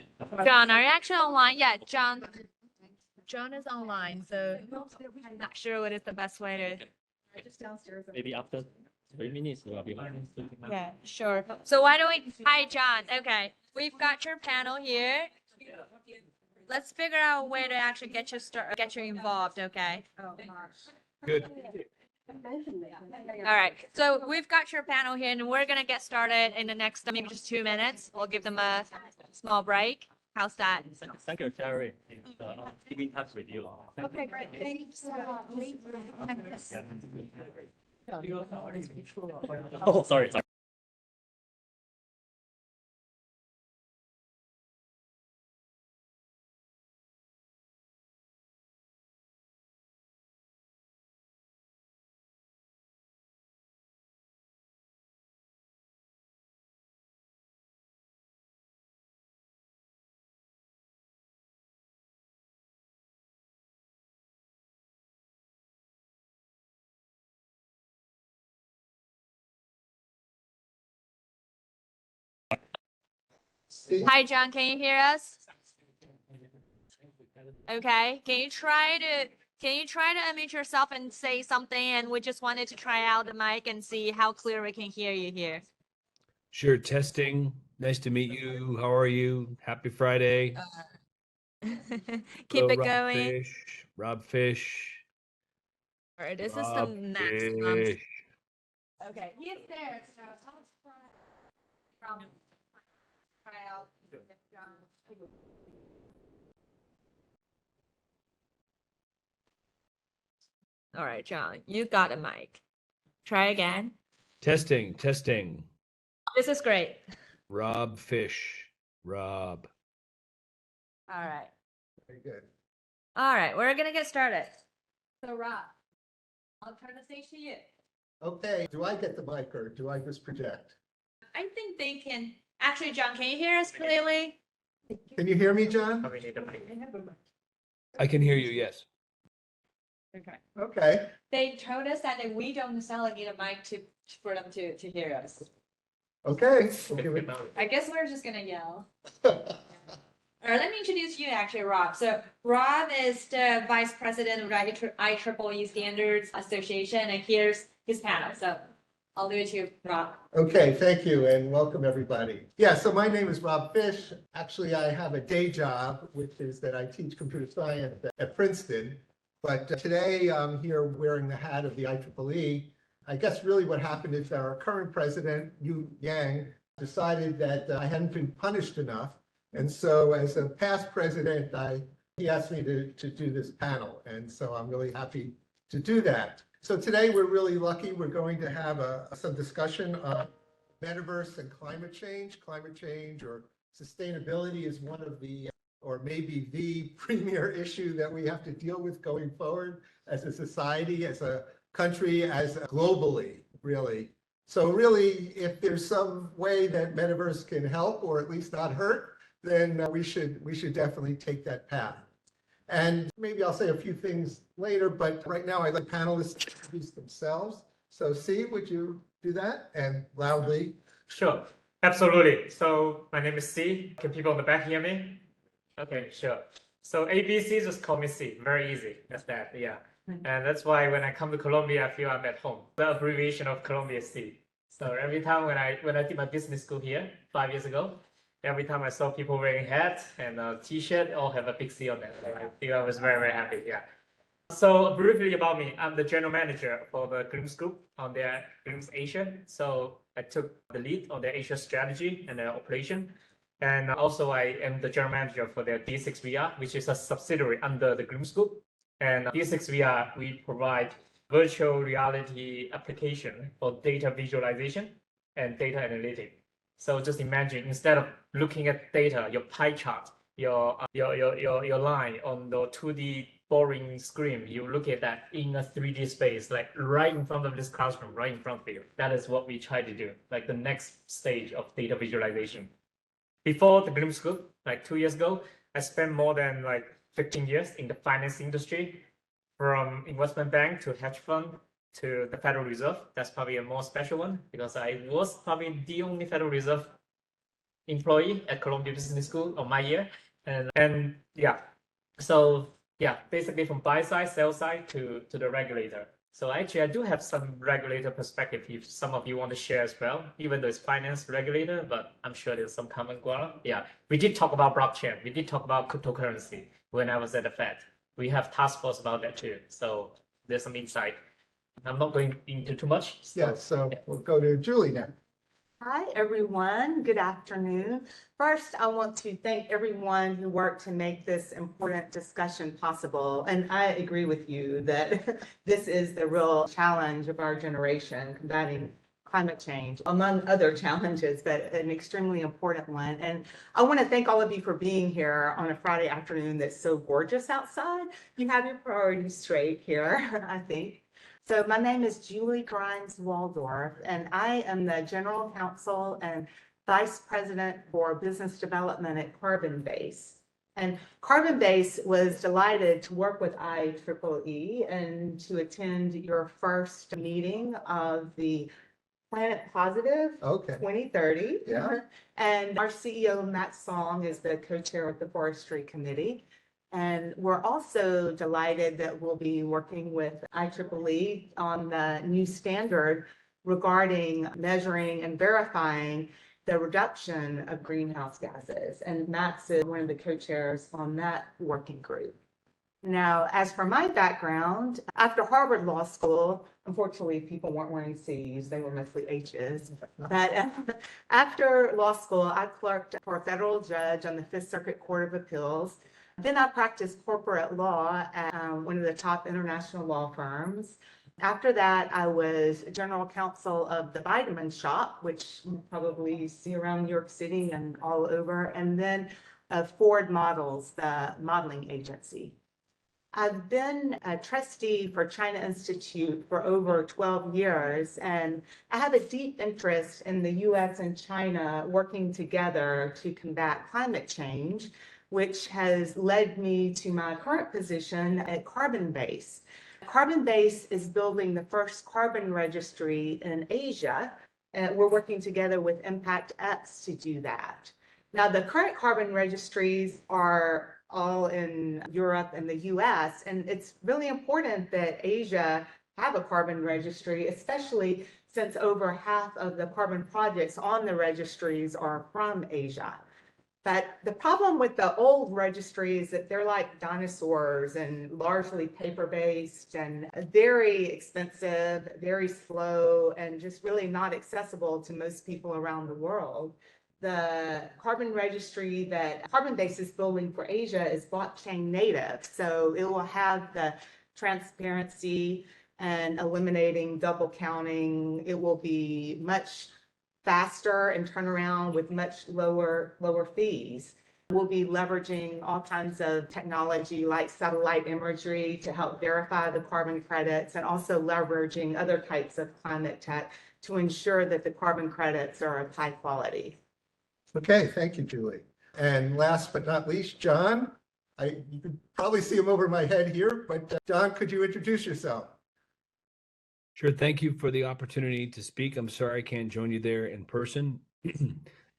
John, are you actually online? Yeah, John. John is online, so I'm not sure what is the best way to. Just downstairs. Maybe after 3 minutes, we'll be on. Yeah, sure. So why don't we, hi, John. Okay, we've got your panel here. Let's figure out a way to actually get you involved, okay? Good. All right, so we've got your panel here and we're gonna get started in the next, maybe just 2 minutes. We'll give them a small break. How's that? Thank you, Terry. Keep in touch with you. Okay, great. Thank you so much. Oh, sorry. Hi, John, can you hear us? Okay, can you try to unmute yourself and say something? And we just wanted to try out the mic and see how clear we can hear you here. Sure, testing. Nice to meet you. How are you? Happy Friday. Keep Hello, it Rob going. Fish. Rob Fish. All right, this is the Rob maximum. Fish. Okay, he's there. So I'll try out. All right, John, you got a mic. Try again. Testing, testing. This is great. Rob Fish. Rob. All right. Very good. All right, we're gonna get started. So Rob, I'll turn the stage to you. Okay, do I get the mic or do I just project? I think they can. Actually, John, can you hear us clearly? Can you hear me, John? I can hear you, yes. Okay. Okay. They told us that we don't necessarily need a mic for them to hear us. Okay. We'll give it. I guess we're just gonna yell. All right, let me introduce you actually, Rob. So Rob is the Vice President of the IEEE Standards Association, and here's his panel. So I'll do it to you, Rob. Okay, thank you and welcome everybody. Yeah, so my name is Rob Fish. Actually, I have a day job, which is that I teach computer science at Princeton. But today I'm here wearing the hat of the IEEE. I guess really what happened is our current president, Yuying, decided that I hadn't been punished enough. And so as a past president, he asked me to do this panel. And so I'm really happy to do that. So today we're really lucky. We're going to have some discussion on metaverse and climate change. Climate change or sustainability is one of the, or maybe the premier issue that we have to deal with going forward as a society, as a country, as globally, really. So really, if there's some way that metaverse can help or at least not hurt, then we should definitely take that path. And maybe I'll say a few things later, but right now I'd like panelists to introduce themselves. So C, would you do that? And loudly. Sure, absolutely. So my name is C. Can people in the back hear me? Okay, sure. So ABC, just call me C. Very easy. That's that, yeah. And that's why when I come to Colombia, I feel I'm at home. The abbreviation of Colombia is C. So every time when I did my business school here 5 years ago, every time I saw people wearing hats and a t-shirt, all have a big C on that. I think I was very, very happy, yeah. So briefly about me, I'm the general manager for the Glimpse Group on their Glimpse Asia. So I took the lead on their Asia strategy and their operation. And also I am the general manager for their D6VR, which is a subsidiary under the Glimpse Group. And D6VR, we provide virtual reality application for data visualization and data analytics. So just imagine, instead of looking at data, your pie chart, your line on the 2D boring screen, you look at that in a 3D space, like right in front of this classroom, right in front of you. That is what we try to do, like the next stage of data visualization. Before the Bloom School, like 2 years ago, I spent more than like 15 years in the finance industry, from investment bank to hedge fund to the Federal Reserve. That's probably a more special one because I was probably the only Federal Reserve employee at Columbia Business School on my year. And yeah, so yeah, basically from buy side, sell side to the regulator. So actually I do have some regulator perspective if some of you want to share as well, even though it's finance regulator, but I'm sure there's some common ground. Yeah, we did talk about blockchain. We did talk about cryptocurrency when I was at the Fed. We have task force about that too. So there's some insight. I'm not going into too much. So we'll go to Julie now. Hi, everyone. Good afternoon. First, I want to thank everyone who worked to make this important discussion possible. And I agree with you that this is the real challenge of our generation, combating climate change, among other challenges, but an extremely important one. And I want to thank all of you for being here on a Friday afternoon that's so gorgeous outside. You have your priorities straight here, I think. So my name is Julie Grimes Waldorf, and I am the General Counsel and Vice President for Business Development at Carbon-Base. And Carbon-Base was delighted to work with IEEE and to attend your first meeting of the Planet Positive 2030. Yeah. And our CEO, Matt Song, is the co-chair of the Forestry Committee. And we're also delighted that we'll be working with IEEE on the new standard regarding measuring and verifying the reduction of greenhouse gases. And Matt's one of the co-chairs on that working group. Now, as for my background, after Harvard Law School, unfortunately, people weren't wearing C's, they were mostly H's. But after law school, I clerked for a federal judge on the Fifth Circuit Court of Appeals. Then I practiced corporate law at one of the top international law firms. After that, I was general counsel of the Vitamin Shop, which you probably see around New York City and all over, and then of Ford Models, the modeling agency. I've been a trustee for China Institute for over 12 years, and I have a deep interest in the US and China working together to combat climate change, which has led me to my current position at Carbon-Base. Carbon-Base is building the first carbon registry in Asia, and we're working together with ImpactX to do that. Now, the current carbon registries are all in Europe and the US, and it's really important that Asia have a carbon registry, especially since over half of the carbon projects on the registries are from Asia. But the problem with the old registry is that they're like dinosaurs and largely paper-based and very expensive, very slow, and just really not accessible to most people around the world. The carbon registry that Carbon-Base is building for Asia is blockchain native, so it will have the transparency and eliminating double counting. It will be much faster and turn around with much lower fees. We'll be leveraging all kinds of technology like satellite imagery to help verify the carbon credits, and also leveraging other types of climate tech to ensure that the carbon credits are of high quality. Okay, thank you, Julie. And last but not least, John. You can probably see him over my head here, but John, could you introduce yourself? Sure. Thank you for the opportunity to speak. I'm sorry I can't join you there in person.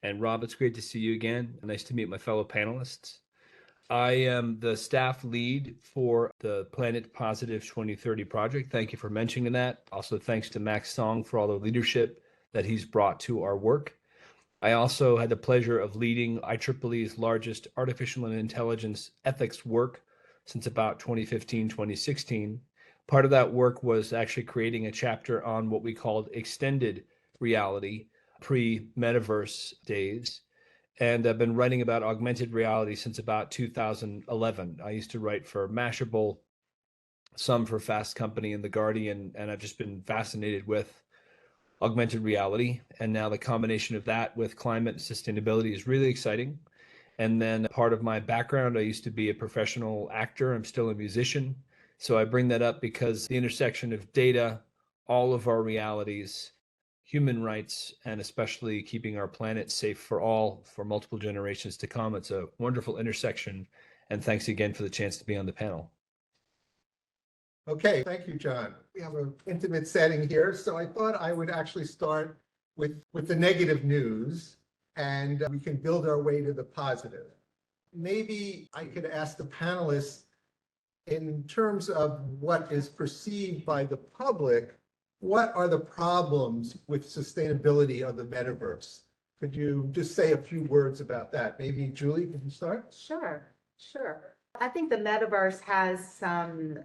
And Rob, it's great to see you again. Nice to meet my fellow panelists. I am the staff lead for the Planet Positive 2030 project. Thank you for mentioning that. Also, thanks to Max Song for all the leadership that he's brought to our work. I also had the pleasure of leading IEEE's largest artificial intelligence ethics work since about 2015, 2016. Part of that work was actually creating a chapter on what we called extended reality, pre-metaverse days. And I've been writing about augmented reality since about 2011. I used to write for Mashable some for Fast Company and The Guardian, and I've just been fascinated with augmented reality. And now the combination of that with climate and sustainability is really exciting. And then part of my background, I used to be a professional actor. I'm still a musician. So I bring that up because the intersection of data, all of our realities, human rights, and especially keeping our planet safe for all, for multiple generations to come. It's a wonderful intersection. And thanks again for the chance to be on the panel. Okay, thank you, John. We have an intimate setting here, so I thought I would actually start with the negative news, and we can build our way to the positive. Maybe I could ask the panelists, in terms of what is perceived by the public, what are the problems with sustainability of the metaverse? Could you just say a few words about that? Maybe Julie, can you start? Sure. I think the metaverse has some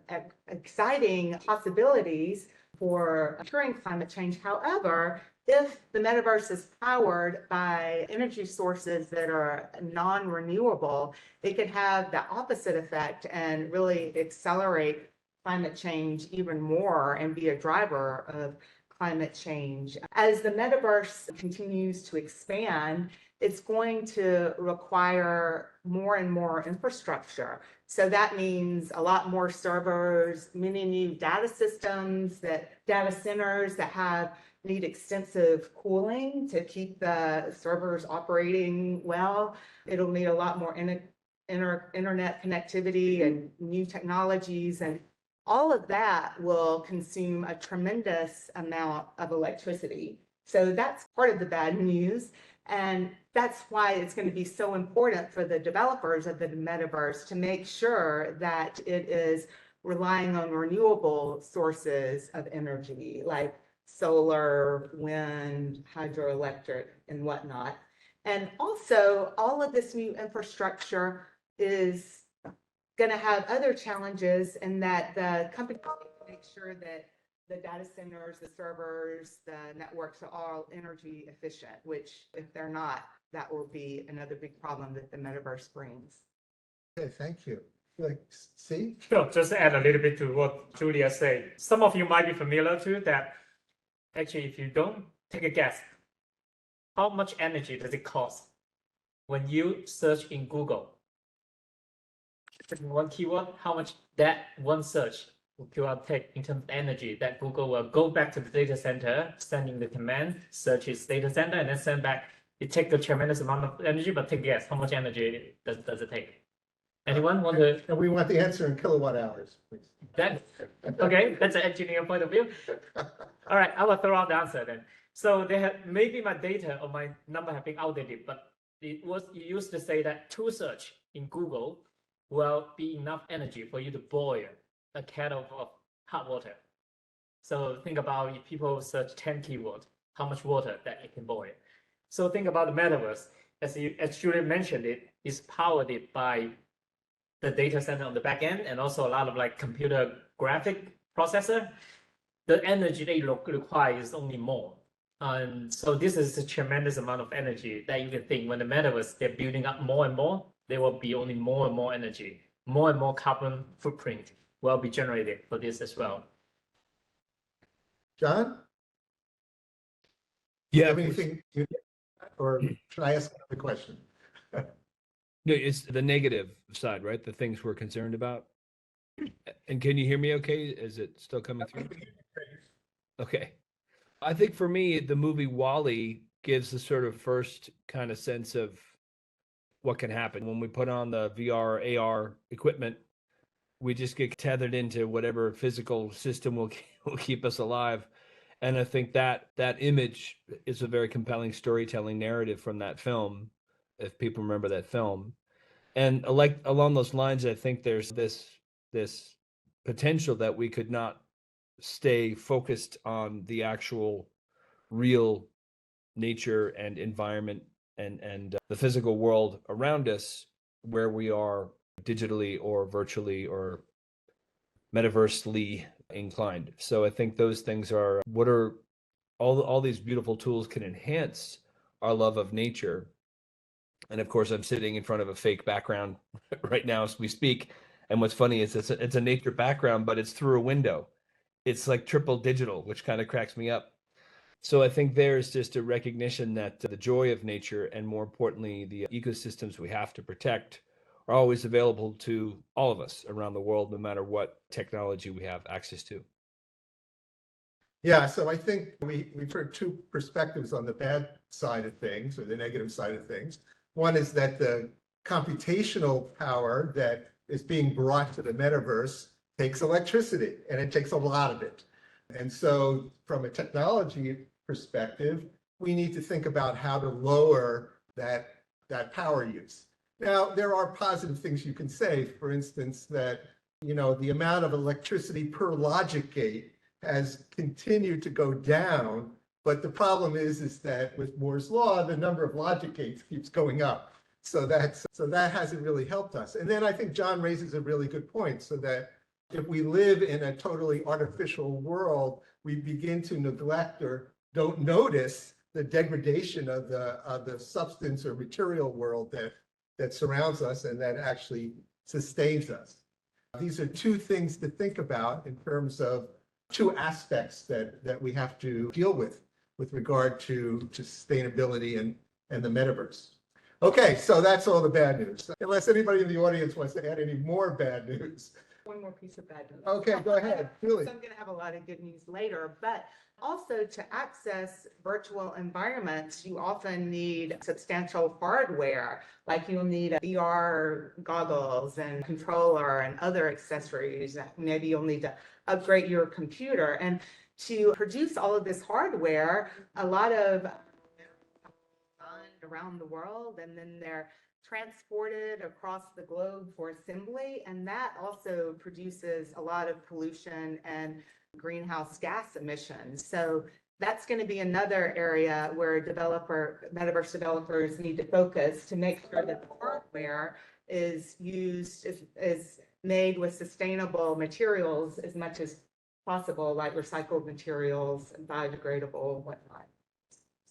exciting possibilities for curing climate change. However, if the metaverse is powered by energy sources that are non-renewable, it could have the opposite effect and really accelerate climate change even more and be a driver of climate change. As the metaverse continues to expand, it's going to require more and more infrastructure. So that means a lot more servers, many new data systems, data centers that need extensive cooling to keep the servers operating well. It'll need a lot more internet connectivity and new technologies, and all of that will consume a tremendous amount of electricity. So that's part of the bad news. And that's why it's going to be so important for the developers of the metaverse to make sure that it is relying on renewable sources of energy, like solar, wind, hydroelectric, and whatnot. And also, all of this new infrastructure is going to have other challenges in that the company make sure that the data centers, the servers, the networks are all energy efficient, which if they're not, that will be another big problem that the metaverse brings. Okay, thank you. See? Sure, just add a little bit to what Julia said. Some of you might be familiar to that. Actually, if you don't take a guess, how much energy does it cost when you search in Google? One keyword, how much that one search will take in terms of energy that Google will go back to the data center, sending the command, search its data center, and then send back. It takes a tremendous amount of energy, but take a guess, how much energy does it take? Anyone want to? And we want the answer in kilowatt hours, please. Okay, that's an engineer point of view. All right, I will throw out the answer then. So they have, maybe my data or my number have been outdated, but it used to say that to search in Google will be enough energy for you to boil a kettle of hot water. So think about if people search 10 keywords, how much water that it can boil. So think about the metaverse. As Julia mentioned, it is powered by the data center on the back end and also a lot of like computer graphic processor. The energy they require is only more. And so this is a tremendous amount of energy that you can think when the metaverse, they're building up more and more, there will be only more and more energy, more and more carbon footprint will be generated for this as well. John? Yeah. Do you have anything, or should I ask another question? No, it's the negative side, right? The things we're concerned about. And can you hear me okay? Is it still coming through? Okay. I think for me, the movie WALL-E gives the sort of first kind of sense of what can happen when we put on the VR, AR equipment. We just get tethered into whatever physical system will keep us alive. And I think that image is a very compelling storytelling narrative from that film, if people remember that film. And like along those lines, I think there's this potential that we could not stay focused on the actual real nature and environment and the physical world around us, where we are digitally or virtually or metaversely inclined. So I think those things are what are all these beautiful tools can enhance our love of nature. And of course, I'm sitting in front of a fake background right now as we speak. And what's funny is it's a nature background, but it's through a window. It's like triple digital, which kind of cracks me up. So I think there's just a recognition that the joy of nature, and more importantly, the ecosystems we have to protect, are always available to all of us around the world, no matter what technology we have access to. Yeah, so I think we've heard two perspectives on the bad side of things, or the negative side of things. One is that the computational power that is being brought to the metaverse takes electricity, and it takes a lot of it. And so from a technology perspective, we need to think about how to lower that power use. Now, there are positive things you can say, for instance, that the amount of electricity per logic gate has continued to go down, but the problem is that with Moore's law, the number of logic gates keeps going up. So that hasn't really helped us. And then I think John raises a really good point, so that if we live in a totally artificial world, we begin to neglect or don't notice the degradation of the substance or material world that surrounds us and that actually sustains us. These are two things to think about in terms of two aspects that we have to deal with regard to sustainability and the metaverse. Okay, so that's all the bad news. Unless anybody in the audience wants to add any more bad news. One more piece of bad news. Okay, go ahead, Julie. So I'm going to have a lot of good news later, but also to access virtual environments, you often need substantial hardware, like you'll need VR goggles and controller and other accessories. Maybe you'll need to upgrade your computer. And to produce all of this hardware, a lot of around the world, and then they're transported across the globe for assembly, and that also produces a lot of pollution and greenhouse gas emissions. So that's going to be another area where metaverse developers need to focus to make sure that the hardware is made with sustainable materials as much as possible, like recycled materials and biodegradable, whatnot.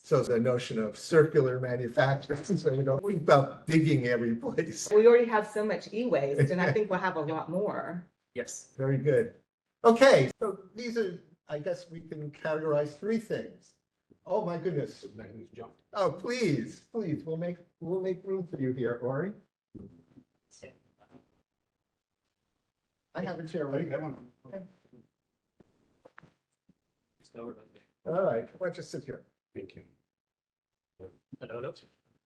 So the notion of circular manufacturing, so we don't think about digging every place. We already have so much e-waste, and I think we'll have a lot more. Yes. Very good. Okay, so these are, I guess we can categorize three things. Oh my goodness. Oh, please, we'll make room for you here, Ori. I have a chair ready. Okay. All right, why don't you sit here? Thank you.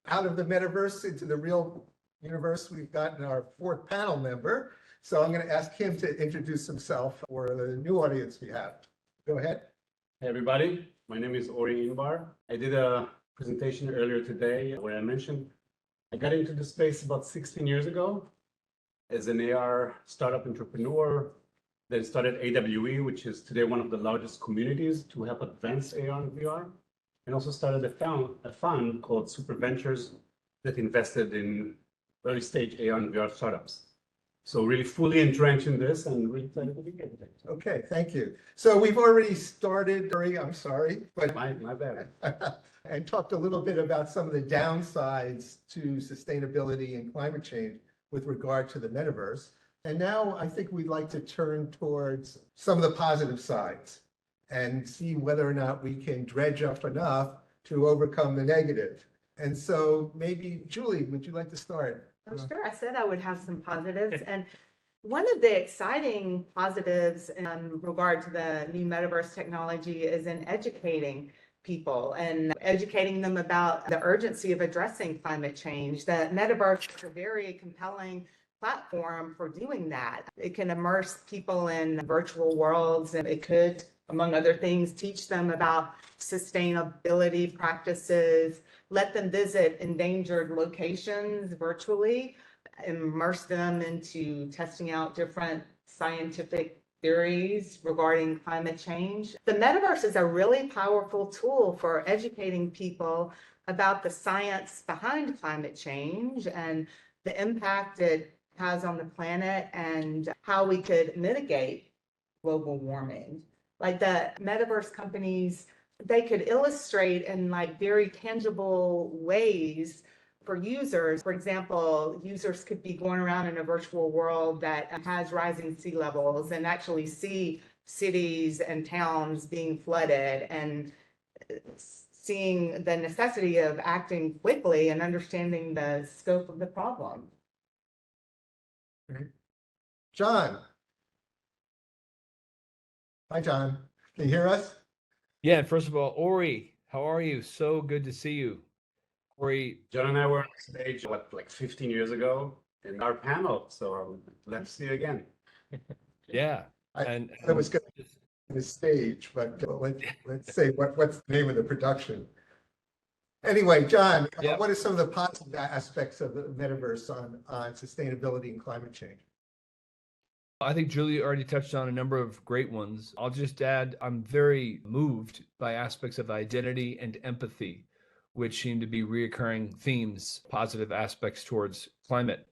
Out of the metaverse into the real universe, we've gotten our fourth panel member. So I'm going to ask him to introduce himself for the new audience we have. Go ahead. Hey everybody, my name is Ori Inbar. I did a presentation earlier today where I mentioned I got into the space about 16 years ago as an AR startup entrepreneur. Then started AWE, which is today one of the largest communities to help advance AR and VR. And also started a fund called Super Ventures that invested in early stage AR and VR startups. So really fully entrenched in this and really excited to be here today. Okay, thank you. So we've already started, I'm sorry, but my bad. And talked a little bit about some of the downsides to sustainability and climate change with regard to the metaverse. And now I think we'd like to turn towards some of the positive sides and see whether or not we can dredge up enough to overcome the negative. And so maybe, Julie, would you like to start? Oh, sure. I said I would have some positives. And one of the exciting positives in regard to the new metaverse technology is in educating people and educating them about the urgency of addressing climate change. The metaverse is a very compelling platform for doing that. It can immerse people in virtual worlds, and it could, among other things, teach them about sustainability practices, let them visit endangered locations virtually, immerse them into testing out different scientific theories regarding climate change. The metaverse is a really powerful tool for educating people about the science behind climate change and the impact it has on the planet and how we could mitigate global warming. Like the metaverse companies, they could illustrate in like very tangible ways for users. For example, users could be going around in a virtual world that has rising sea levels and actually see cities and towns being flooded and seeing the necessity of acting quickly and understanding the scope of the problem. John. Hi, John. Can you hear us? Yeah, first of all, Ori, how are you? So good to see you. Ori. John and I were on stage, what, like 15 years ago in our panel. So let's see you again. Yeah. I was going to the stage, but let's say what's the name of the production? Anyway, John, what are some of the positive aspects of the metaverse on sustainability and climate change? I think Julia already touched on a number of great ones. I'll just add, I'm very moved by aspects of identity and empathy, which seem to be reoccurring themes, positive aspects towards climate.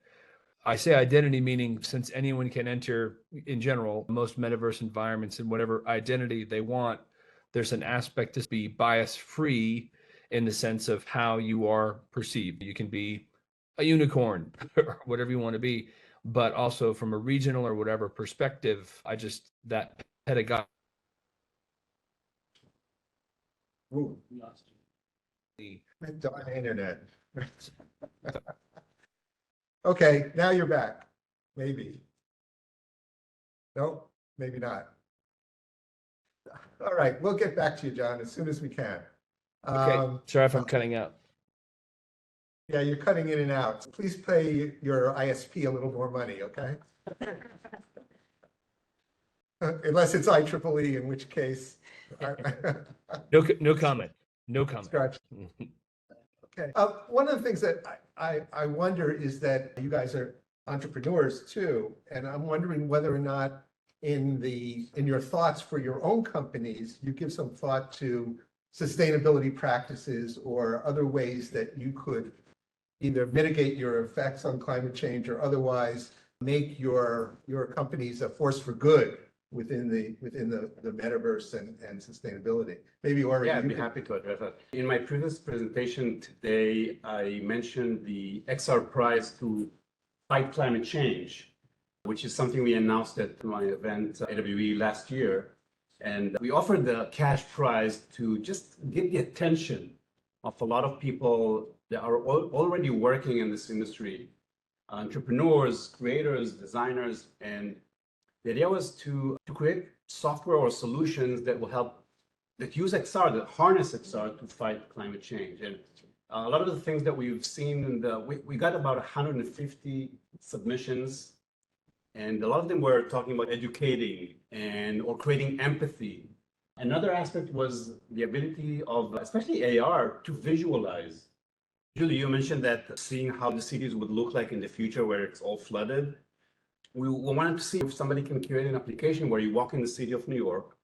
I say identity meaning since anyone can enter, in general, most metaverse environments in whatever identity they want, there's an aspect to be bias-free in the sense of how you are perceived. You can be a unicorn or whatever you want to be, but also from a regional or whatever perspective, that pedagogy. Ooh. Darn internet. Okay, now you're back. Maybe. No, maybe not. All right, we'll get back to you, John, as soon as we can. Okay, sorry if I'm cutting out. Yeah, you're cutting in and out. Please pay your ISP a little more money, okay? Unless it's IEEE, in which case. No comment. No comment. Okay. One of the things that I wonder is that you guys are entrepreneurs too, and I'm wondering whether or not in your thoughts for your own companies, you give some thought to sustainability practices or other ways that you could either mitigate your effects on climate change or otherwise make your companies a force for good within the metaverse and sustainability. Maybe already. Yeah, I'd be happy to address that. In my previous presentation today, I mentioned the XR prize to fight climate change, which is something we announced at my event AWE last year. And we offered the cash prize to just get the attention of a lot of people that are already working in this industry, entrepreneurs, creators, designers, and the idea was to create software or solutions that will help, that use XR, that harness XR to fight climate change. And a lot of the things that we've seen, we got about 150 submissions, and a lot of them were talking about educating or creating empathy. Another aspect was the ability of, especially AR, to visualize. Julie, you mentioned that seeing how the cities would look like in the future where it's all flooded. We wanted to see if somebody can create an application where you walk in the city of New York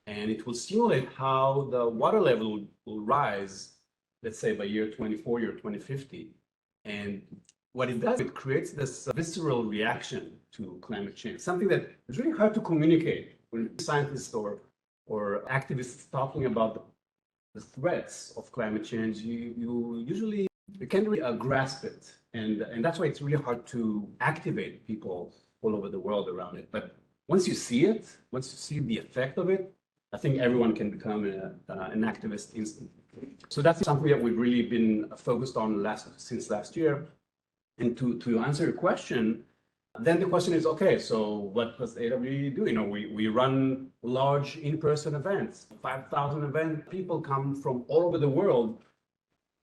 and it will simulate how the water level will rise, let's say by year 2040 or 2050. And what it does, it creates this visceral reaction to climate change, something that is really hard to communicate when scientists or activists talking about the threats of climate change. You can't really grasp it. And that's why it's really hard to activate people all over the world around it. But once you see it, once you see the effect of it, I think everyone can become an activist instantly. So that's something that we've really been focused on since last year. And to answer your question, then the question is, okay, so what does AWE do? You know, we run large in-person events, 5,000 events. People come from all over the world.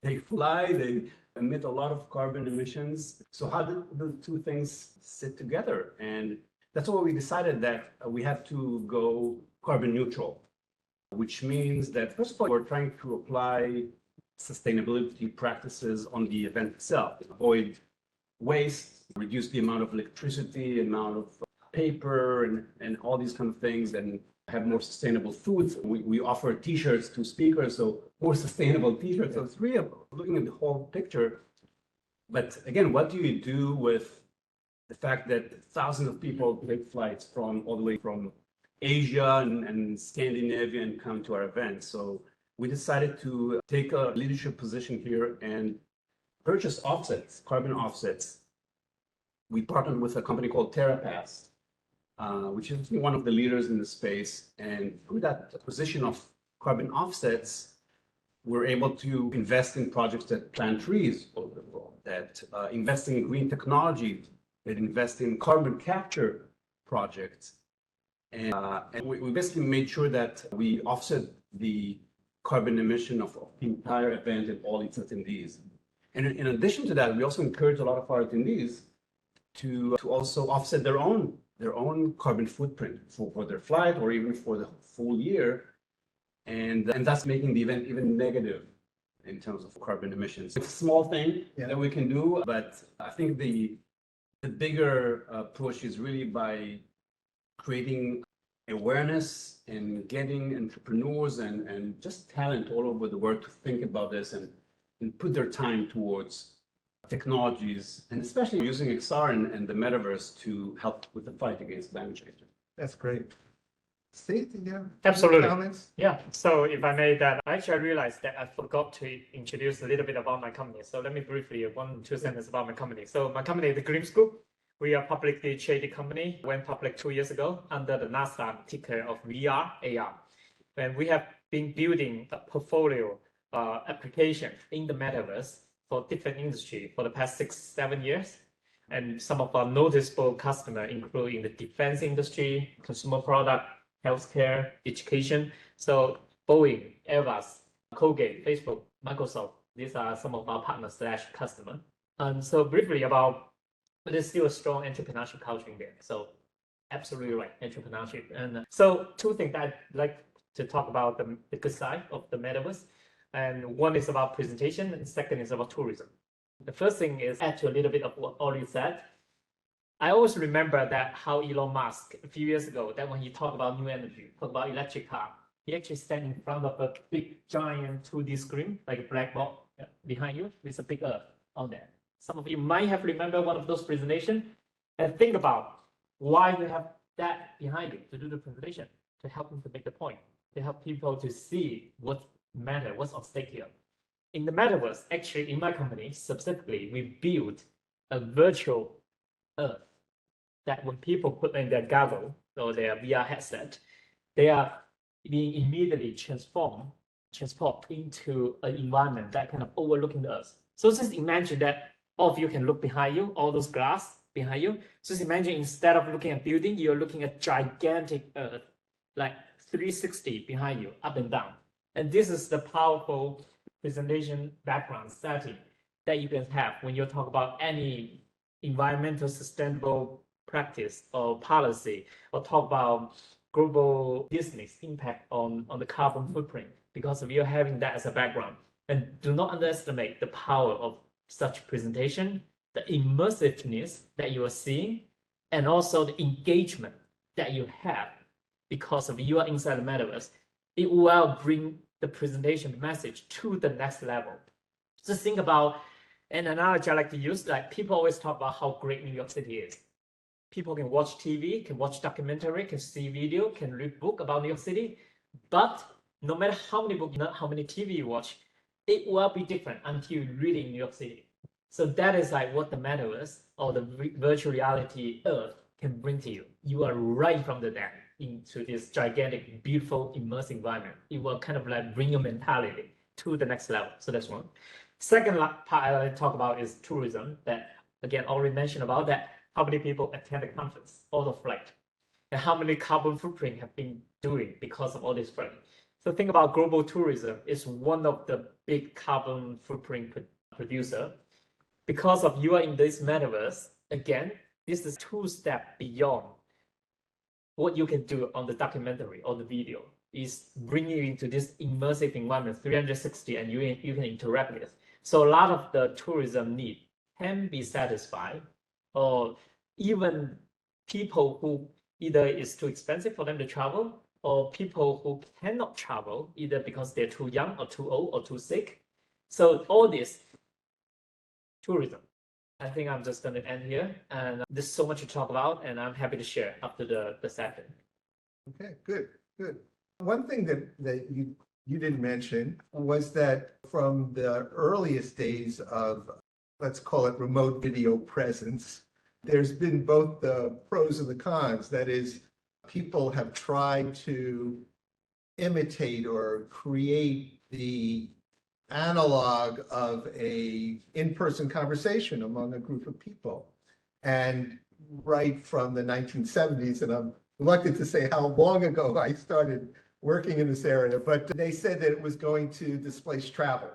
They fly, they emit a lot of carbon emissions. So how do the two things sit together? And that's why we decided that we have to go carbon neutral, which means that, first of all, we're trying to apply sustainability practices on the event itself, avoid waste, reduce the amount of electricity, amount of paper, and all these kind of things, and have more sustainable foods. We offer t-shirts to speakers, so more sustainable t-shirts. So it's really looking at the whole picture. But again, what do you do with the fact that thousands of people take flights from all the way from Asia and Scandinavia and come to our events? So we decided to take a leadership position here and purchase offsets, carbon offsets. We partnered with a company called TerraPass, which is one of the leaders in the space. And through that acquisition of carbon offsets, we're able to invest in projects that plant trees all over the world, that invest in green technology, that invest in carbon capture projects. And we basically made sure that we offset the carbon emission of the entire event and all its attendees. And in addition to that, we also encourage a lot of our attendees to also offset their own carbon footprint for their flight or even for the full year. And that's making the event even negative in terms of carbon emissions. It's a small thing that we can do, but I think the bigger push is really by creating awareness and getting entrepreneurs and just talent all over the world to think about this and put their time towards technologies, and especially using XR and the metaverse to help with the fight against climate change. That's great. Steve, did you have Absolutely. comments? Yeah. So if I may that, actually I realized that I forgot to introduce a little bit about my company. So let me briefly, 1-2 sentences about my company. So my company is the Gleams Group. We are a publicly traded company, went public 2 years ago under the NASDAQ ticker of VR, AR. And we have been building a portfolio application in the metaverse for different industry for the past 6-7 years. And some of our noticeable customers include in the defense industry, consumer product, healthcare, education. So Boeing, Airbus, Colgate, Facebook, Microsoft, these are some of our partners / customers. And so briefly about, but there's still a strong entrepreneurship culture in there. So absolutely right, entrepreneurship. And so 2 things that I'd like to talk about the good side of the metaverse. And one is about presentation, and second is about tourism. The first thing is add to a little bit of what Ollie said. I always remember that how Elon Musk a few years ago, that when he talked about new energy, talked about electric car, he actually stand in front of a big giant 2D screen, like a black box behind you with a big Earth on there. Some of you might have remembered one of those presentations, and think about why you have that behind you to do the presentation, to help them to make the point, to help people to see what matters, what's at stake here. In the metaverse, actually in my company specifically, we built a virtual Earth that when people put in their goggle or their VR headset, they are being immediately transformed into an environment that kind of overlooking the Earth. So just imagine that all of you can look behind you, all those glass behind you. Just imagine instead of looking at building, you're looking at gigantic Earth, like 360 behind you, up and down. And this is the powerful presentation background setting that you can have when you talk about any environmental sustainable practice or policy, or talk about global business impact on the carbon footprint, because of you having that as a background. And do not underestimate the power of such presentation, the immersiveness that you are seeing, and also the engagement that you have because of you are inside the metaverse. It will bring the presentation message to the next level. Just think about an analogy I like to use, like people always talk about how great New York City is. People can watch TV, can watch documentary, can see video, can read book about New York City, but no matter how many books, how many TV you watch, it will be different until you really in New York City. So that is like what the metaverse or the virtual reality Earth can bring to you. You are right from the net into this gigantic, beautiful, immersive environment. It will kind of like bring your mentality to the next level. So that's one. Second part I talk about is tourism. That again already mentioned about that. How many people attend the conference, all the flight, and how many carbon footprint have been doing because of all this flight. So think about global tourism is one of the big carbon footprint producer. Because of you are in this metaverse, again, this is 2 steps beyond what you can do on the documentary or the video, is bring you into this immersive environment, 360, and you can interact with. So a lot of the tourism need can be satisfied, or even people who either it's too expensive for them to travel, or people who cannot travel either because they're too young or too old or too sick. So all this tourism. I think I'm just going to end here, and there's so much to talk about, and I'm happy to share after the session. Okay, good. One thing that you didn't mention was that from the earliest days of let's call it remote video presence, there's been both the pros and the cons. That is, people have tried to imitate or create the analog of a in-person conversation among a group of people. And right from the 1970s, and I'm reluctant to say how long ago I started working in this area, but they said that it was going to displace travel.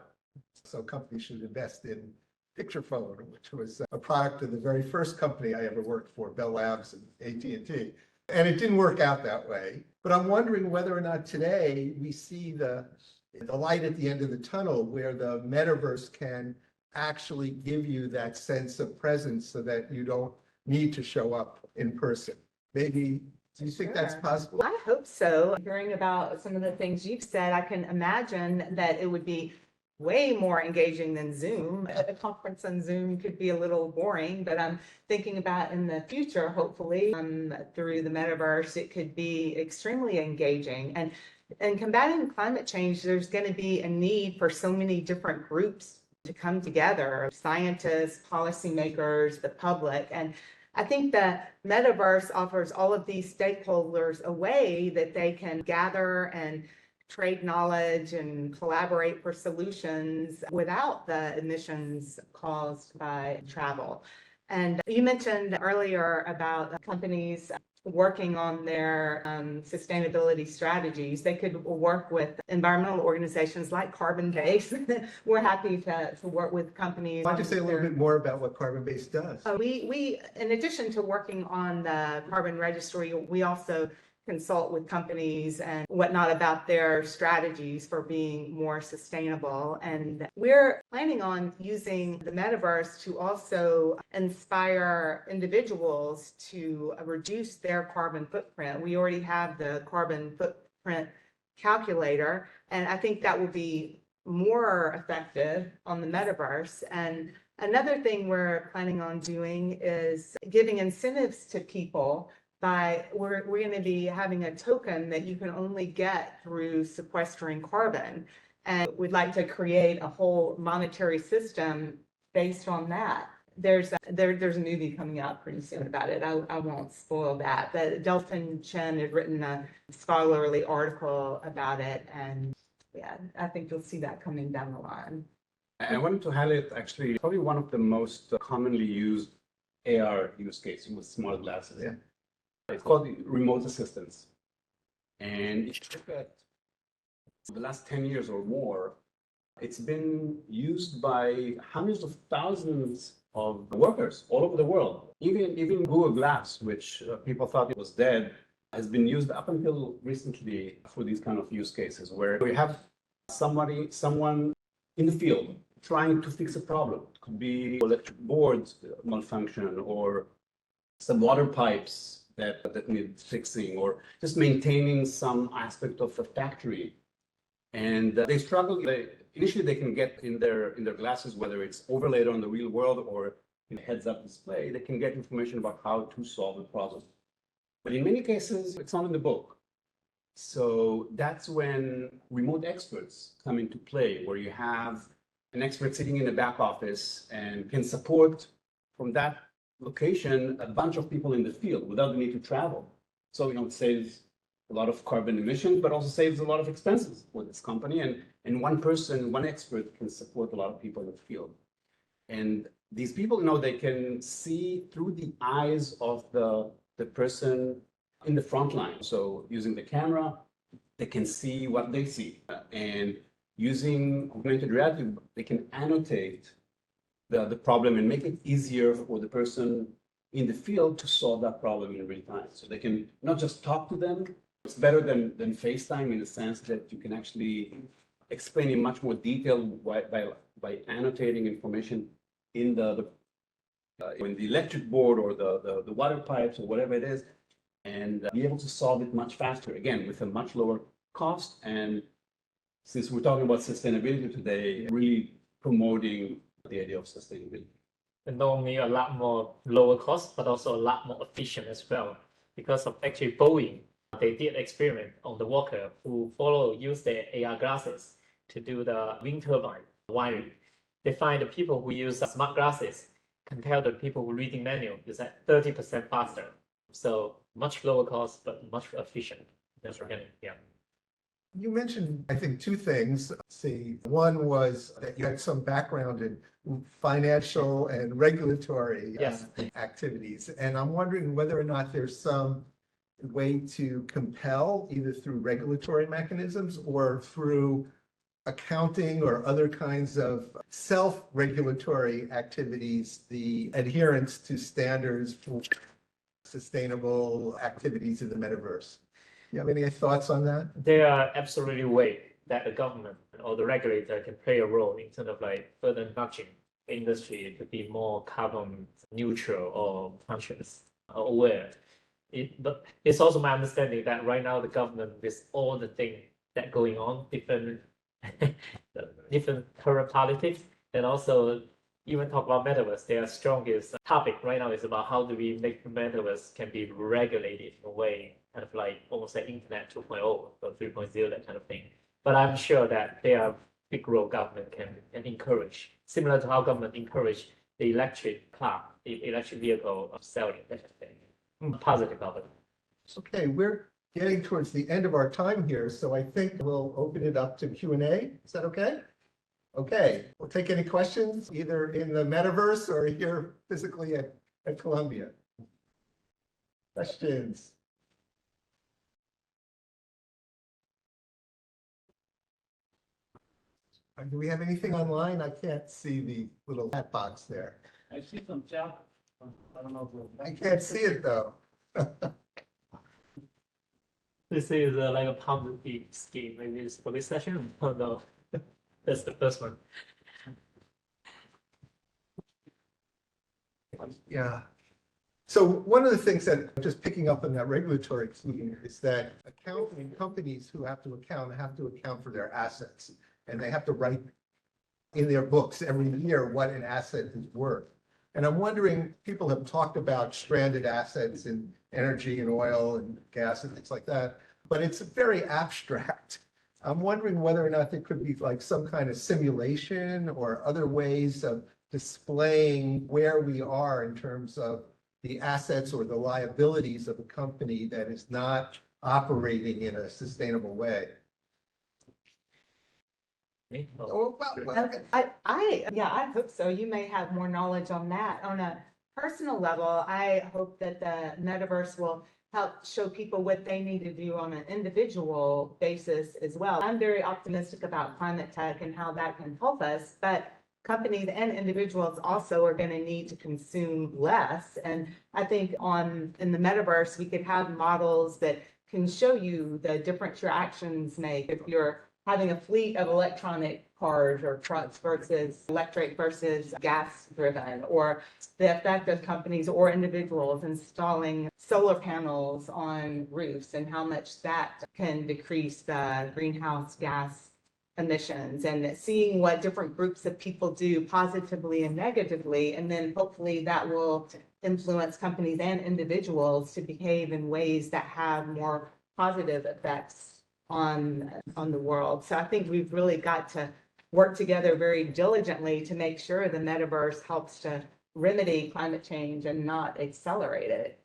So companies should invest in picture phone, which was a product of the very first company I ever worked for, Bell Labs and AT&T. And it didn't work out that way. But I'm wondering whether or not today we see the light at the end of the tunnel where the metaverse can actually give you that sense of presence so that you don't need to show up in person. Maybe, do you think that's possible? I hope so. Hearing about some of the things you've said, I can imagine that it would be way more engaging than Zoom. A conference on Zoom could be a little boring, but I'm thinking about in the future, hopefully, through the metaverse, it could be extremely engaging. And combating climate change, there's going to be a need for so many different groups to come together, scientists, policymakers, the public. And I think the metaverse offers all of these stakeholders a way that they can gather and trade knowledge and collaborate for solutions without the emissions caused by travel. And you mentioned earlier about companies working on their sustainability strategies. They could work with environmental organizations like Carbon Base. We're happy to work with companies. Why don't you say a little bit more about what Carbon Base does? We, in addition to working on the carbon registry, we also consult with companies and whatnot about their strategies for being more sustainable. And we're planning on using the metaverse to also inspire individuals to reduce their carbon footprint. We already have the carbon footprint calculator, and I think that will be more effective on the metaverse. And another thing we're planning on doing is giving incentives to people we're going to be having a token that you can only get through sequestering carbon. And we'd like to create a whole monetary system based on that. There's a movie coming out pretty soon about it. I won't spoil that. But Delphine Chen had written a scholarly article about it. And yeah, I think you'll see that coming down the line. I wanted to highlight actually probably one of the most commonly used AR use cases with smart glasses. Yeah. It's called remote assistance. And if you look at the last 10 years or more, it's been used by hundreds of thousands of workers all over the world. Even Google Glass, which people thought it was dead, has been used up until recently for these kind of use cases where we have someone in the field trying to fix a problem. It could be electric boards malfunction or some water pipes that need fixing, or just maintaining some aspect of a factory. And they struggle. Initially, they can get in their glasses, whether it's overlaid on the real world or in heads-up display, they can get information about how to solve the problem. But in many cases, it's not in the book. So that's when remote experts come into play, where you have an expert sitting in the back office and can support from that location a bunch of people in the field without the need to travel. So, it saves a lot of carbon emissions, but also saves a lot of expenses for this company. And one person, one expert can support a lot of people in the field. And these people, they can see through the eyes of the person in the front line. So using the camera, they can see what they see. And using augmented reality, they can annotate the problem and make it easier for the person in the field to solve that problem in real time. So they can not just talk to them. It's better than FaceTime in the sense that you can actually explain in much more detail by annotating information in the electric board or the water pipes or whatever it is, and be able to solve it much faster, again, with a much lower cost. And since we're talking about sustainability today, really promoting the idea of sustainability. And not only a lot more lower cost, but also a lot more efficient as well. Because of actually Boeing, they did experiment on the worker who use their AR glasses to do the wind turbine wiring. they find the people who use smart glasses compared to the people who reading manual is at 30% faster. So much lower cost, but much efficient. That's right. Yeah. You mentioned, I think, two things. See, one was that you had some background in financial and regulatory Yes. activities. And I'm wondering whether or not there's some way to compel, either through regulatory mechanisms or through accounting or other kinds of self-regulatory activities, the adherence to standards for sustainable activities in the metaverse. You have any thoughts on that? There are absolutely ways that the government or the regulator can play a role in terms of like further nudging the industry to be more carbon neutral or conscious or aware. But it's also my understanding that right now the government, with all the things that going on, different current politics, and also even talk about metaverse, their strongest topic right now is about how do we make the metaverse can be regulated in a way, kind of like almost like internet 2.0 or 3.0, that kind of thing. But I'm sure that there are big role government can encourage, similar to how government encourage the electric car, the electric vehicle selling, that kind of thing. Positive of it. Okay, we're getting towards the end of our time here, so I think we'll open it up to Q&A. Is that okay? Okay, we'll take any questions, either in the metaverse or here physically at Columbia. Questions? Do we have anything online? I can't see the little chat box there. I see some chat. I don't know. I can't see it though. This is like a Ponzi scheme. Maybe it's for this session. Oh no, that's the first one. Yeah. So one of the things that, just picking up on that regulatory theme, is that accounting companies who have to account for their assets, and they have to write in their books every year what an asset is worth. And I'm wondering, people have talked about stranded assets in energy and oil and gas and things like that, but it's very abstract. I'm wondering whether or not there could be like some kind of simulation or other ways of displaying where we are in terms of the assets or the liabilities of a company that is not operating in a sustainable way. I hope so. You may have more knowledge on that. On a personal level, I hope that the metaverse will help show people what they need to do on an individual basis as well. I'm very optimistic about climate tech and how that can help us, but companies and individuals also are going to need to consume less. And I think in the metaverse, we could have models that can show you the difference your actions make. If you're having a fleet of electronic cars or trucks versus electric versus gas driven, or the effect of companies or individuals installing solar panels on roofs and how much that can decrease the greenhouse gas emissions, and seeing what different groups of people do positively and negatively. And then hopefully that will influence companies and individuals to behave in ways that have more positive effects on the world. So I think we've really got to work together very diligently to make sure the metaverse helps to remedy climate change and not accelerate it.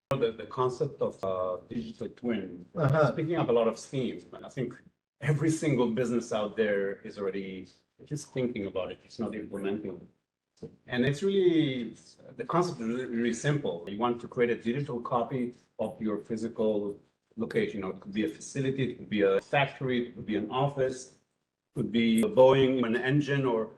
The concept of digital twin Uh-huh. is picking up a lot of steam. I think every single business out there is already just thinking about it. It's not implementing it. And it's really, the concept is really simple. You want to create a digital copy of your physical location. It could be a facility, it could be a factory, it could be an office, it could be a Boeing, an engine, or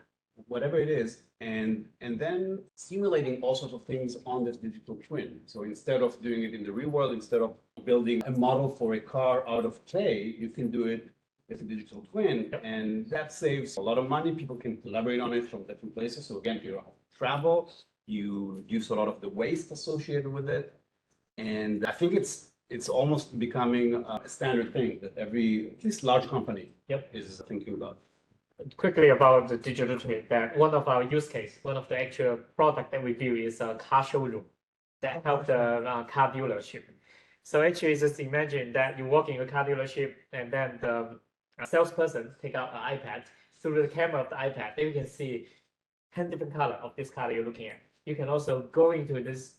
whatever it is. And then simulating all sorts of things on this digital twin. So instead of doing it in the real world, instead of building a model for a car out of clay, you can do it with a digital twin. And that saves a lot of money. People can collaborate on it from different places. So again, you don't have to travel, you use a lot of the waste associated with it. And I think it's almost becoming a standard thing that every, at least large company is thinking about. Quickly about the digital twin, that one of our use case, one of the actual product that we build is a car showroom that help the car dealership. So actually just imagine that you walk in a car dealership and then the salesperson take out an iPad through the camera of the iPad, then you can see 10 different color of this car that you're looking at. You can also go into this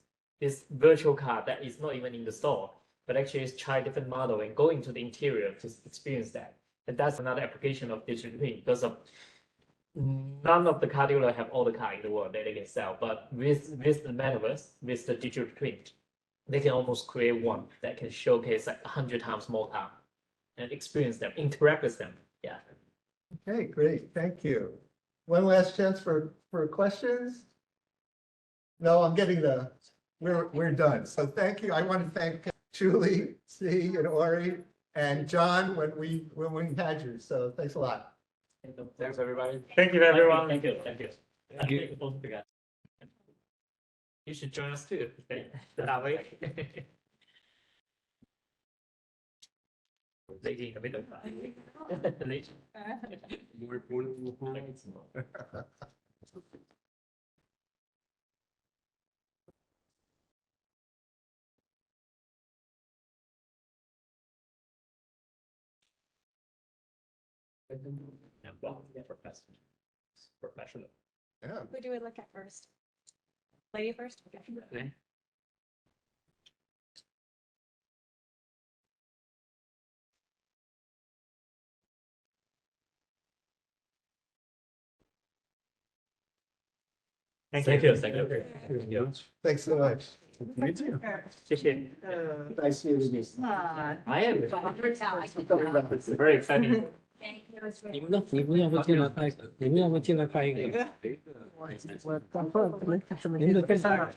virtual car that is not even in the store, but actually is try different model and go into the interior to experience that. And that's another application of digital twin, because of none of the car dealer have all the car in the world that they can sell. But with the metaverse, with the digital twin, they can almost create one that can showcase like 100 times more car and experience them, interact with them. Yeah. Okay, great. Thank you. One last chance for questions. No, I'm getting we're done. So thank you. I want to thank Julie, C, and Ori, and John when we had you. So thanks a lot. Thanks, everybody. Thank you, everyone. Thank you. You should join us too. That way. Lady in the middle. Lady. Professional. Yeah. Who do we look at first? Lady first? Okay. Thank you. Thanks so much. Me too. Nice meeting you. I am. Very exciting. 你们呢？你们要不进来拍？你们要不进来拍一个？您的跟上。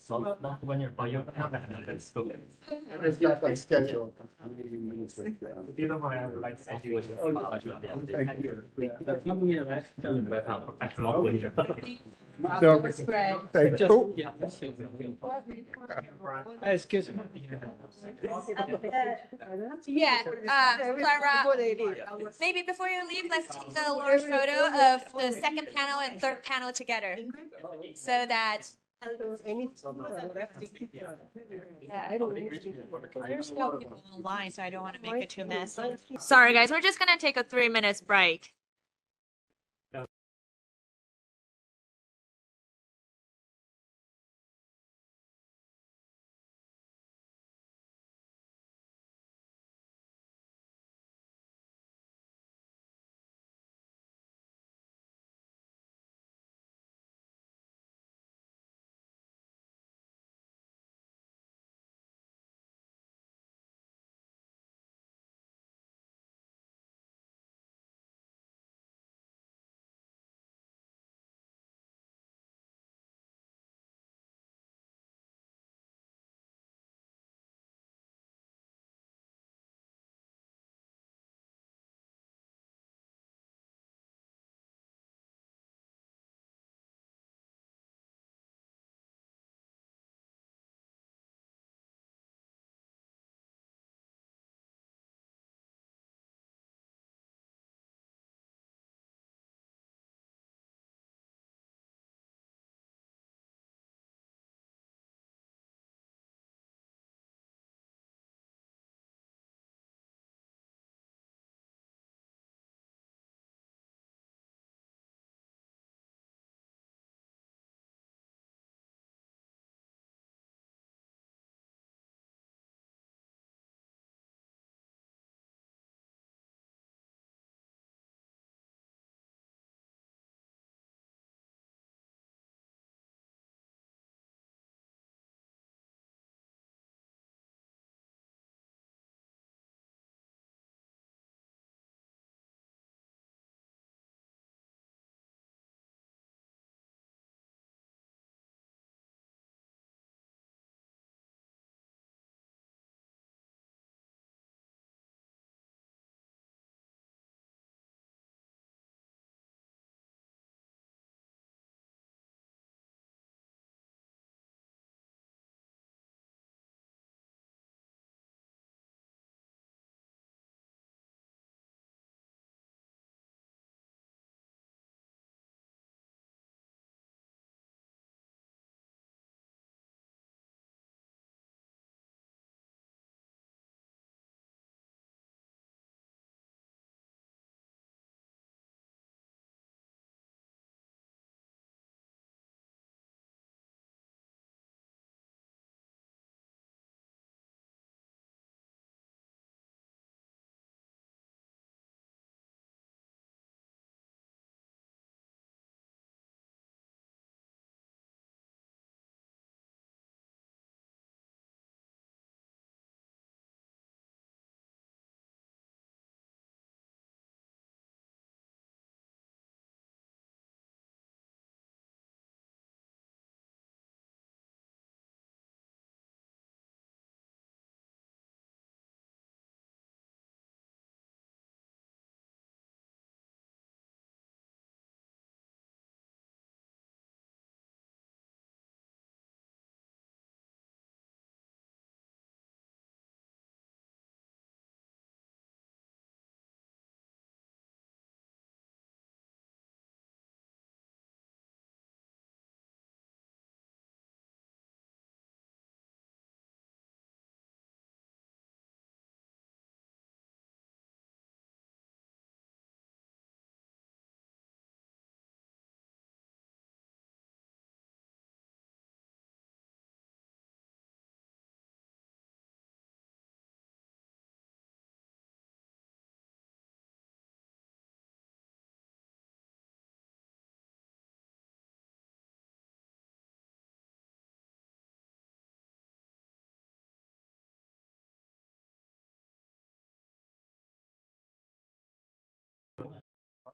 When you're by your It's not my schedule. You don't mind, I would like to send you. Thank you. So, Thank you. Excuse me. Yeah, Clara, maybe before you leave, let's take a large photo of the second panel and third panel together. So that yeah, I don't there's no people online, so I don't want to make it too messy. Sorry guys, we're just gonna take a 3 minutes break.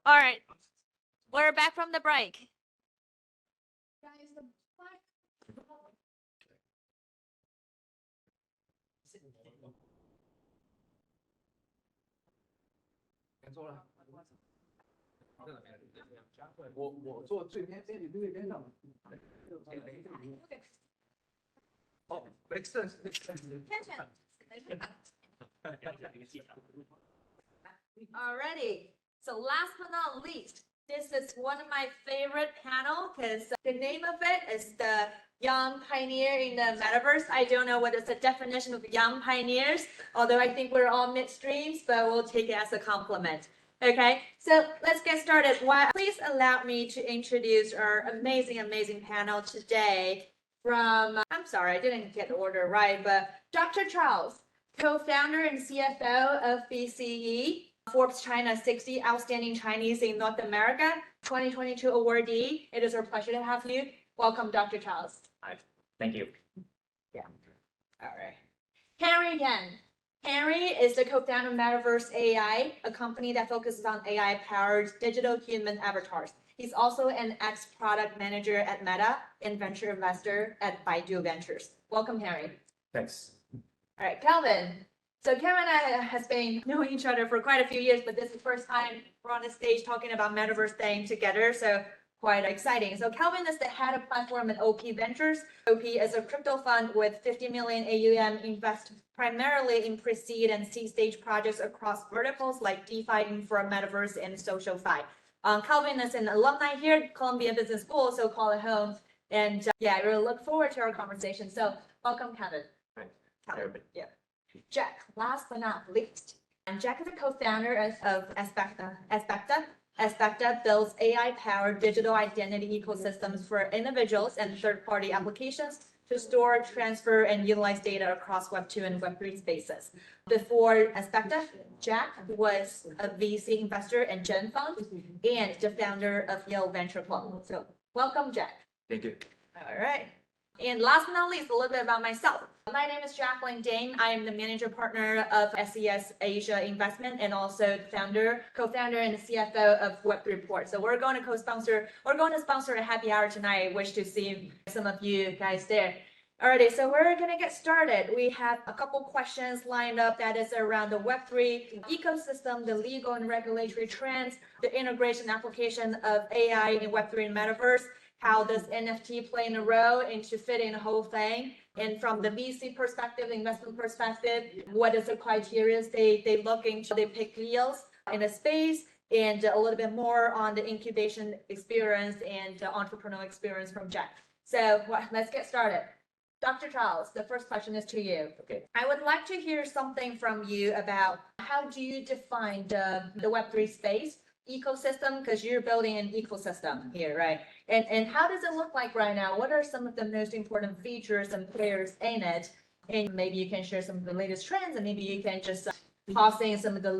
All right, we're back from the break. Alrighty. So last but not least, this is one of my favorite panel because the name of it is the Young Pioneer in the Metaverse. I don't know what is the definition of young pioneers, although I think we're all midstreams, but we'll take it as a compliment. Okay, so let's get started. Please allow me to introduce our amazing panel today from, I'm sorry, I didn't get the order right, but Dr. Charles, co-founder and CFO of BCE, Forbes China 60 Outstanding Chinese in North America, 2022 awardee. It is our pleasure to have you. Welcome, Dr. Charles. Hi, thank you. Yeah. All right. Henry Yan. Henry is the co-founder of Metaverse AI, a company that focuses on AI-powered digital human avatars. He's also an ex-product manager at Meta and venture investor at Baidu Ventures. Welcome, Henry. Thanks. All right, Kelvin. So Kelvin and I has been knowing each other for quite a few years, but this is the first time we're on the stage talking about Metaverse thing together. So quite exciting. So Kelvin is the head of platform at OP Ventures. OP is a crypto fund with 50 million AUM, invest primarily in pre-seed and seed stage projects across verticals like DeFi, infra, Metaverse, and social fi. Kelvin is an alumni here at Columbia Business School, so call it home. And yeah, I really look forward to our conversation. So welcome, Kevin. Kelvin. Yeah. Jack, last but not least. And Jack is a co-founder of Aspecta. Aspecta builds AI-powered digital identity ecosystems for individuals and third-party applications to store, transfer, and utilize data across Web2 and Web3 spaces. Before Aspecta, Jack was a VC investor in Gen Fund and the founder of Yale Venture Club. So welcome, Jack. Thank you. All right. And last but not least, a little bit about myself. My name is Jacqueline Dane. I am the manager partner of SES Asia Investment and also co-founder and CFO of Web3 Report. So we're going to sponsor a happy hour tonight. I wish to see some of you guys there. Alrighty, so we're gonna get started. We have a couple questions lined up that is around the Web3 ecosystem, the legal and regulatory trends, the integration application of AI in Web3 and Metaverse. How does NFT play in a role into fitting the whole thing? And from the VC perspective, investment perspective, what is the criteria they look into? They pick deals in a space, and a little bit more on the incubation experience and the entrepreneurial experience from Jack. So let's get started. Dr. Charles, the first question is to you. Okay. I would like to hear something from you about how do you define the Web3 space ecosystem, because you're building an ecosystem here, right? And how does it look like right now? What are some of the most important features and players in it? And maybe you can share some of the latest trends, and maybe you can just toss in some of the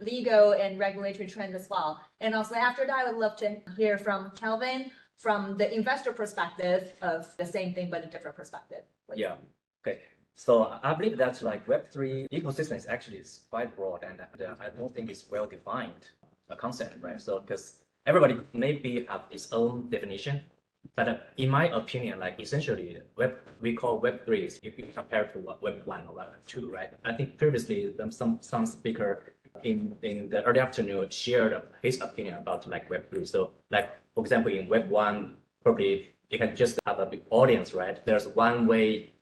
legal and regulatory trends as well. And also after that, I would love to hear from Kelvin from the investor perspective of the same thing, but a different perspective. Yeah. Okay. So I believe that like Web3 ecosystem is actually quite broad, and I don't think it's well defined a concept, right? So because everybody maybe have its own definition, but in my opinion, like essentially we call Web3 is if you compare to Web1 or Web2, right? I think previously some speaker in the early afternoon shared his opinion about like Web3. So like for example in Web1, probably you can just have a big audience, right? There's one way.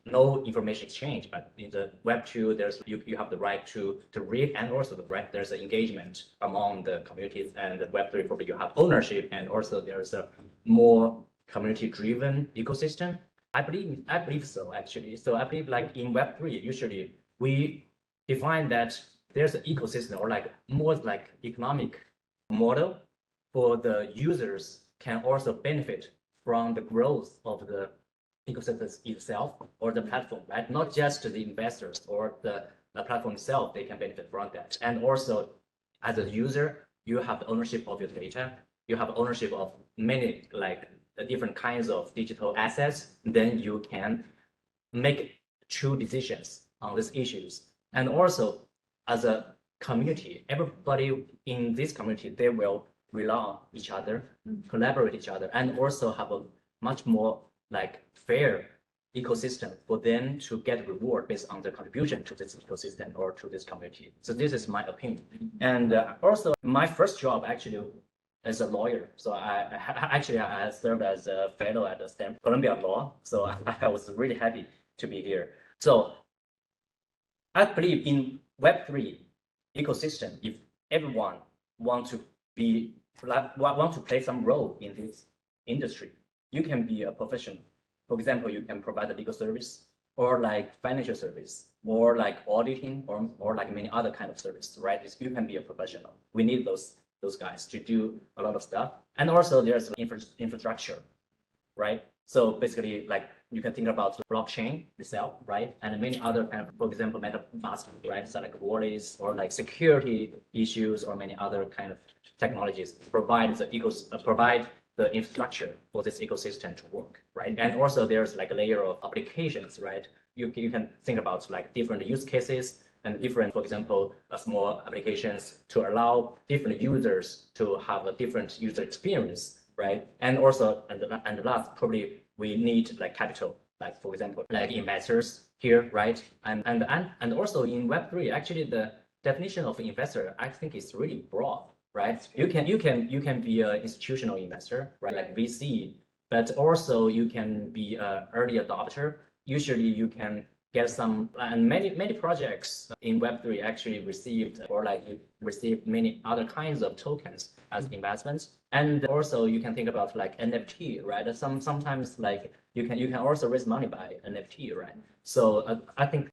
No information exchange, but in the Web2, there's you have the right to read, and also the right there's an engagement among the communities, and the Web3 probably you have ownership, and also there's a more community-driven ecosystem. I believe so actually. So I believe like in Web3, usually we define that there's an ecosystem or like more like economic model for the users can also benefit from the growth of the ecosystem itself or the platform, right? Not just the investors or the platform itself, they can benefit from that. And also as a user, you have the ownership of your data, you have ownership of many like the different kinds of digital assets, then you can make true decisions on these issues. And also as a community. Everybody in this community, they will rely on each other, collaborate each other, and also have a much more like fair ecosystem for them to get reward based on their contribution to this ecosystem or to this community. So this is my opinion. And also my first job actually as a lawyer. So I served as a fellow at the Columbia Law. So I was really happy to be here. So I believe in Web3 ecosystem. If everyone want to play some role in this industry, you can be a professional. For example, you can provide a legal service or like financial service or like auditing or like many other kind of service, right? You can be a professional. We need those guys to do a lot of stuff. And also there's infrastructure, right? So basically like you can think about blockchain itself, right? And many other kind of, for example, MetaVerse, right? So like wallets or like security issues or many other kind of technologies provide the infrastructure for this ecosystem to work, right? And also there's like a layer of applications, right? You can think about like different use cases and different, for example, small applications to allow different users to have a different user experience, right? And also, and last, probably we need like capital, like for example, like investors here, right? And also in Web3, actually the definition of investor, I think is really broad, right? You can be an institutional investor, right? Like VC, but also you can be an early adopter. Usually you can get some, and many projects in Web3 actually received many other kinds of tokens as investments. And also you can think about like NFT, right? Sometimes like you can also raise money by NFT, right? So I think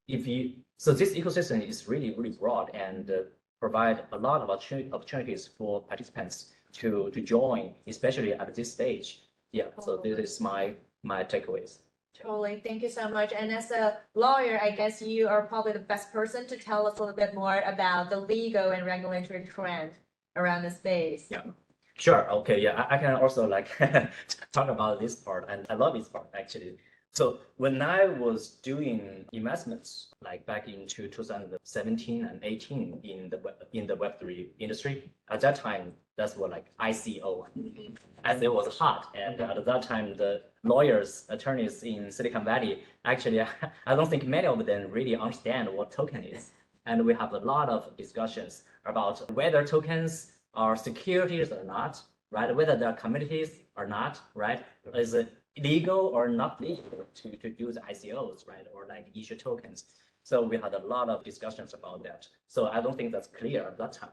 so this ecosystem is really broad and provide a lot of opportunities for participants to join, especially at this stage. Yeah, so this is my takeaways. Totally. Thank you so much. And as a lawyer, I guess you are probably the best person to tell us a little bit more about the legal and regulatory trend around the space. Yeah, sure. Okay. Yeah, I can also like talk about this part, and I love this part actually. So when I was doing investments, like back into 2017 and 18 in the Web3 industry, at that time, that's what like ICO. ICO was hot, and at that time, the lawyers, attorneys in Silicon Valley, actually, I don't think many of them really understand what token is. And we have a lot of discussions about whether tokens are securities or not, right? Whether they're commodities or not, right? Is it legal or not legal to use ICOs, right? Or like issue tokens. So we had a lot of discussions about that. So I don't think that's clear at that time.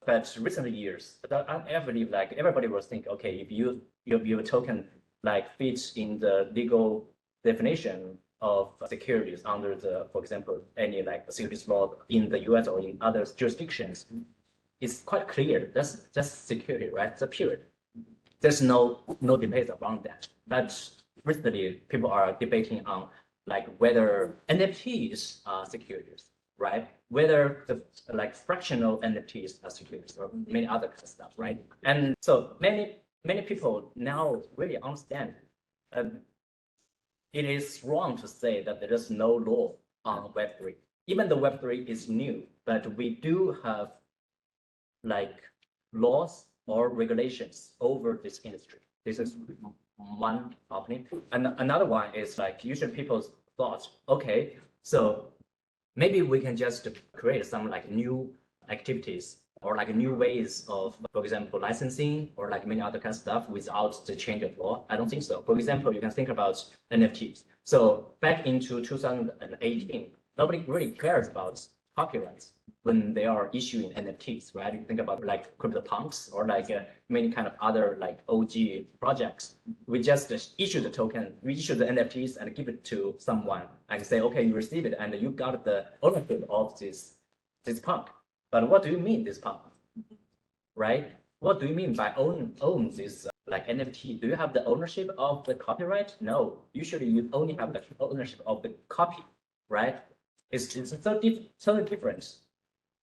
But recent years, I believe like everybody was thinking, okay, if your token like fits in the legal definition of securities under the, for example, any like securities law in the US or in other jurisdictions, it's quite clear. That's security, right? It's a period. There's no debate around that. But recently, people are debating on like whether NFTs are securities, right? Whether the like fractional NFTs are securities or many other kind of stuff, right? And so many people now really understand it is wrong to say that there is no law on Web3. Even though Web3 is new, but we do have like laws or regulations over this industry. This is one opening. And another one is like usually people's thoughts, okay, so maybe we can just create some like new activities or like new ways of, for example, licensing or like many other kind of stuff without the change of law. I don't think so. For example, you can think about NFTs. So back into 2018, nobody really cares about copyrights when they are issuing NFTs, right? You think about like CryptoPunks or like many kind of other like OG projects. We just issue the token, we issue the NFTs and give it to someone and say, okay, you receive it and you got the ownership of this punk. But what do you mean this punk, right? What do you mean by own this like NFT? Do you have the ownership of the copyright? No, usually you only have the ownership of the copy, right? It's so different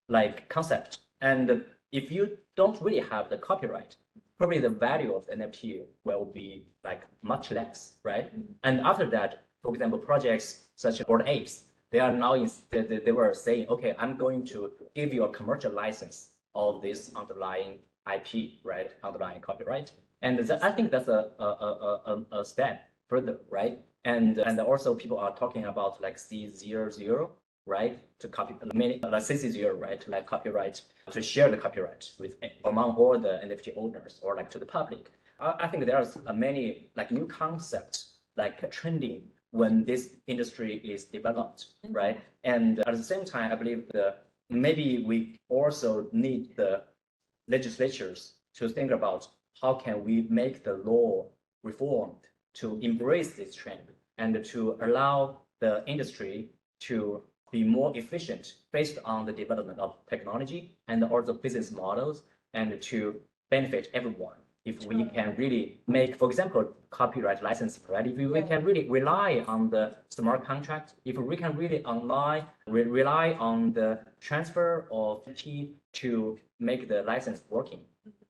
like concept. And if you don't really have the copyright, probably the value of NFT will be like much less, right? And after that, for example, projects such as Bored Apes, They are now, they were saying, okay, I'm going to give you a commercial license of this underlying IP, right? Underlying copyright. And I think that's a step further, right? And also people are talking about like C00, right? To copy many, like CC0, right? To like copyright, to share the copyright with among all the NFT owners or like to the public. I think there's many like new concepts like trending when this industry is developed, right? And at the same time, I believe maybe we also need the legislatures to think about how can we make the law reformed to embrace this trend and to allow the industry to be more efficient based on the development of technology and also business models and to benefit everyone. If we can really make, for example, copyright licensing, right? If we can really rely on the smart contract, if we can really rely on the transfer of key to make the license working,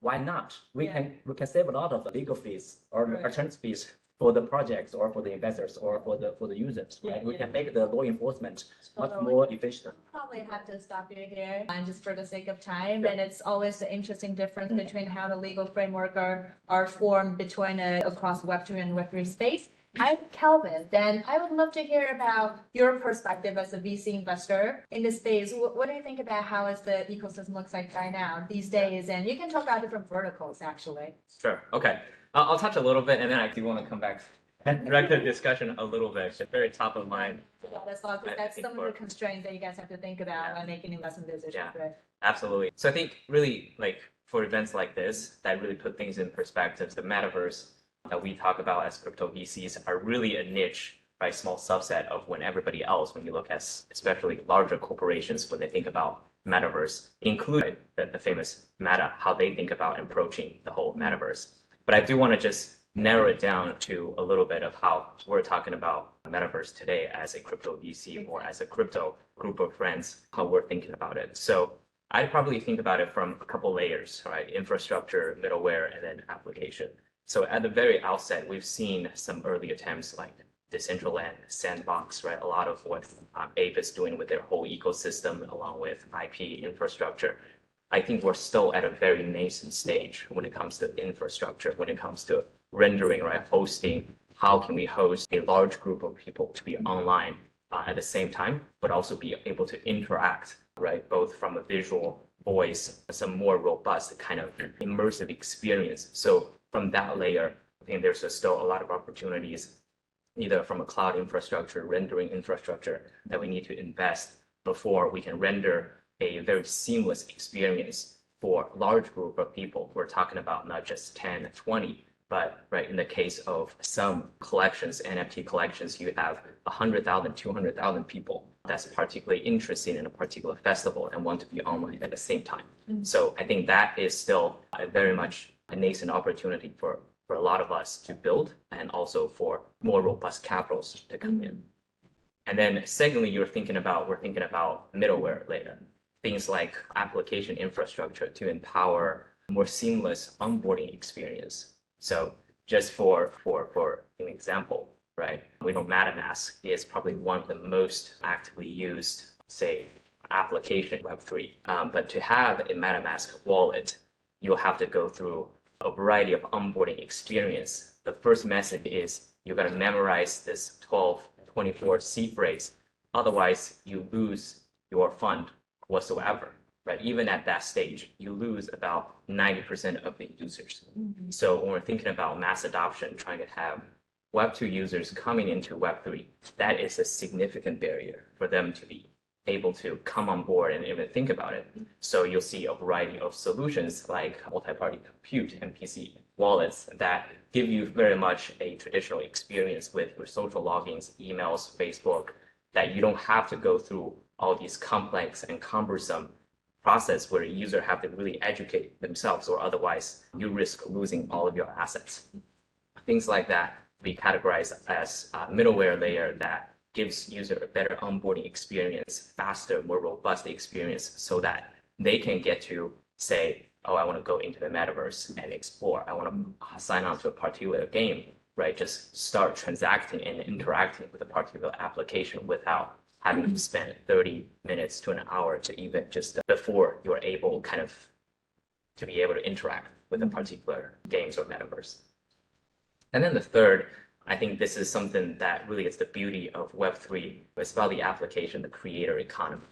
why not? We can save a lot of legal fees or attorney fees for the projects or for the investors or for the users, right? We can make the law enforcement much more efficient. Probably have to stop you here and just for the sake of time. And it's always the interesting difference between how the legal framework are formed between across Web2 and Web3 space. I'm Kelvin. Then I would love to hear about your perspective as a VC investor in this space. What do you think about how is the ecosystem looks like right now these days? And you can talk about different verticals actually. Sure. Okay. I'll touch a little bit, and then I do want to come back and direct the discussion a little bit. It's very top of mind. Yeah, that's some of the constraints that you guys have to think about when making investment decisions. Yeah, right? absolutely. So I think really like for events like this that really put things in perspective, the metaverse that we talk about as crypto VCs are really a niche, right? Small subset of when everybody else, when you look at especially larger corporations, when they think about metaverse, including the famous Meta, how they think about approaching the whole metaverse. But I do want to just narrow it down to a little bit of how we're talking about metaverse today as a crypto VC or as a crypto group of friends, how we're thinking about it. So I'd probably think about it from a couple layers, right? Infrastructure, middleware, and then application. So at the very outset, we've seen some early attempts like Decentraland, Sandbox, right? A lot of what Ape is doing with their whole ecosystem along with IP infrastructure. I think we're still at a very nascent stage when it comes to infrastructure, when it comes to rendering, right? Hosting, how can we host a large group of people to be online at the same time, but also be able to interact, right? Both from a visual, voice, some more robust kind of immersive experience. So from that layer, I think there's still a lot of opportunities, either from a cloud infrastructure, rendering infrastructure that we need to invest before we can render a very seamless experience for a large group of people. We're talking about not just 10, 20, but right in the case of some collections, NFT collections, you have 100,000, 200,000 people that's particularly interested in a particular festival and want to be online at the same time. So I think that is still very much a nascent opportunity for a lot of us to build and also for more robust capitals to come in. And then secondly, we're thinking about middleware later. Things like application infrastructure to empower more seamless onboarding experience. So just for an example, right? We know MetaMask is probably one of the most actively used, say, application Web3. But to have a MetaMask wallet, you'll have to go through a variety of onboarding experience. The first method is you got to memorize this 1224 seed phrase. Otherwise, you lose your fund whatsoever, right? Even at that stage, you lose about 90% of the users. So when we're thinking about mass adoption, trying to have Web2 users coming into Web3, that is a significant barrier for them to be able to come on board and even think about it. So you'll see a variety of solutions like multi-party compute, MPC wallets that give you very much a traditional experience with your social logins, emails, Facebook, that you don't have to go through all these complex and cumbersome process where a user have to really educate themselves, or otherwise you risk losing all of your assets. Things like that we categorize as a middleware layer that gives user a better onboarding experience, faster, more robust experience, so that they can get to say, oh, I want to go into the metaverse and explore. I want to sign on to a particular game, right? Just start transacting and interacting with a particular application without having to spend 30 minutes to an hour to even just before you're able kind of to be able to interact with a particular games or metaverse. And then the third, I think this is something that really is the beauty of Web3. It's about the application, the creator economy.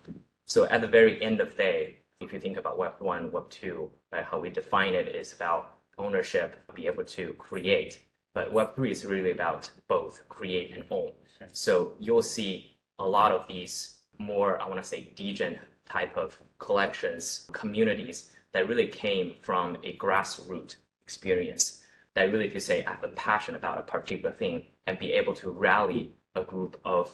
So at the very end of the day, if you think about Web1, Web2, right, how we define it is about ownership, be able to create. But Web3 is really about both create and own. So you'll see a lot of these more, I want to say, degen type of collections, communities that really came from a grassroots experience. That really could say, I have a passion about a particular thing and be able to rally a group of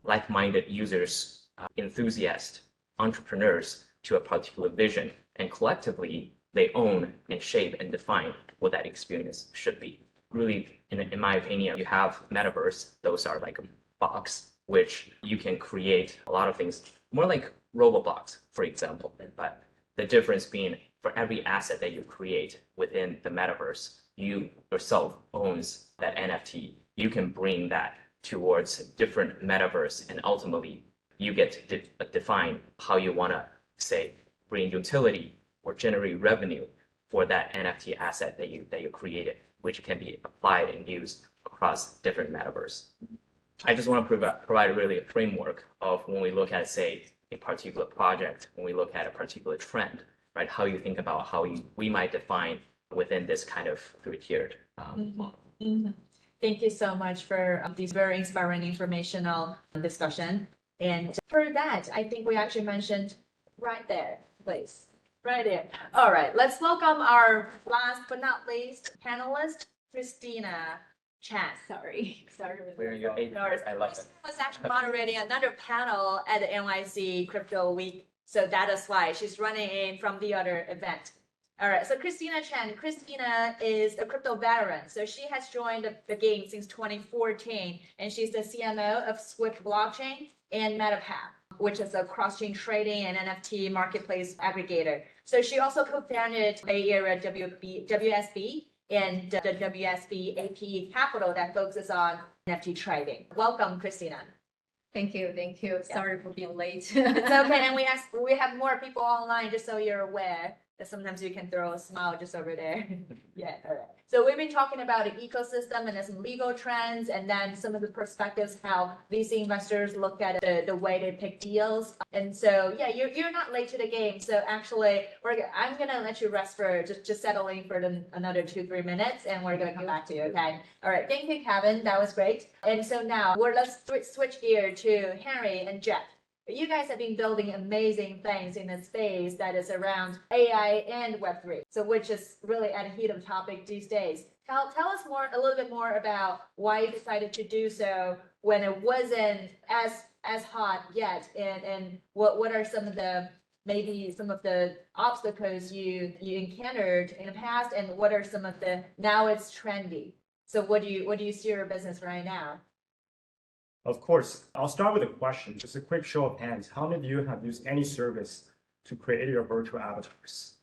like-minded users, enthusiasts, entrepreneurs to a particular vision. And collectively, they own and shape and define what that experience should be. Really, in my opinion, you have Metaverse. Those are like a box, which you can create a lot of things, more like Roblox, for example. But the difference being for every asset that you create within the Metaverse, you yourself owns that NFT. You can bring that towards different Metaverse, and ultimately you get to define how you want to, say, bring utility or generate revenue for that NFT asset that you created, which can be applied and used across different Metaverse. I just want to provide really a framework of when we look at, say, a particular project, when we look at a particular trend, right? How you think about how we might define within this kind of three-tiered model. Thank you so much for this very inspiring informational discussion. And for that, I think we actually mentioned right there, please, right there. All right, let's welcome our last but not least panelist, Christina Chan. Sorry. Where you're I love it. I was actually moderating another panel at the NYC Crypto Week. So that is why she's running in from the other event. All right, so Christina Chan. Christina is a crypto veteran. So she has joined the game since 2014, and she's the CMO of Swift Blockchain and Metapath, which is a cross-chain trading and NFT marketplace aggregator. So she also co-founded Bay Area WSB and the WSB APE Capital that focuses on NFT trading. Welcome, Christina. Thank you. Yeah. Sorry for being late. It's okay, and we have more people online, just so you're aware that sometimes you can throw a smile just over there. Yeah, all right. So we've been talking about the ecosystem and some legal trends, and then some of the perspectives how VC investors look at the way they pick deals. And so, yeah, you're not late to the game. So actually, I'm gonna let you rest for just settling for another 2-3 minutes, and we're gonna come back to you. Okay. All right. Thank you, Kevin. That was great. And so now let's switch gear to Henry and Jeff. You guys have been building amazing things in the space that is around AI and Web3, so which is really at a heat of topic these days. Tell us a little bit more about why you decided to do so when it wasn't as hot yet, and what are some of the obstacles you encountered in the past, and what are some of the now it's trendy. So what do you see your business right now? Of course. I'll start with a question. Just a quick show of hands. How many of you have used any service to create your virtual avatars?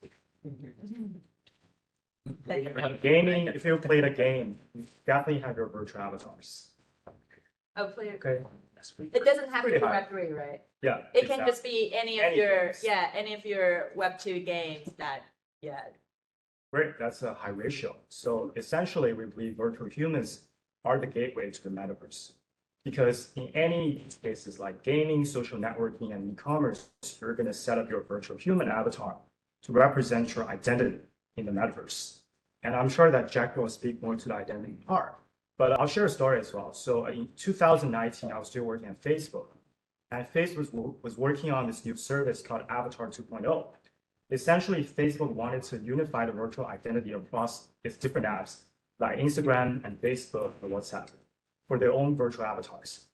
Gaming, if you played a game, you definitely have your virtual avatars. Oh, play. Okay. It doesn't have to be Pretty high. Web3, right? Yeah. It can just be any of your Web2 games that, yeah. Great. That's a high ratio. So essentially, we believe virtual humans are the gateway to the metaverse. Because in any spaces like gaming, social networking, and e-commerce, you're going to set up your virtual human avatar to represent your identity in the metaverse. And I'm sure that Jack will speak more to the identity part, but I'll share a story as well. So in 2019, I was still working at Facebook, and Facebook was working on this new service called Avatar 2.0. Essentially, Facebook wanted to unify the virtual identity across its different apps like Instagram and Facebook and WhatsApp for their own virtual avatars.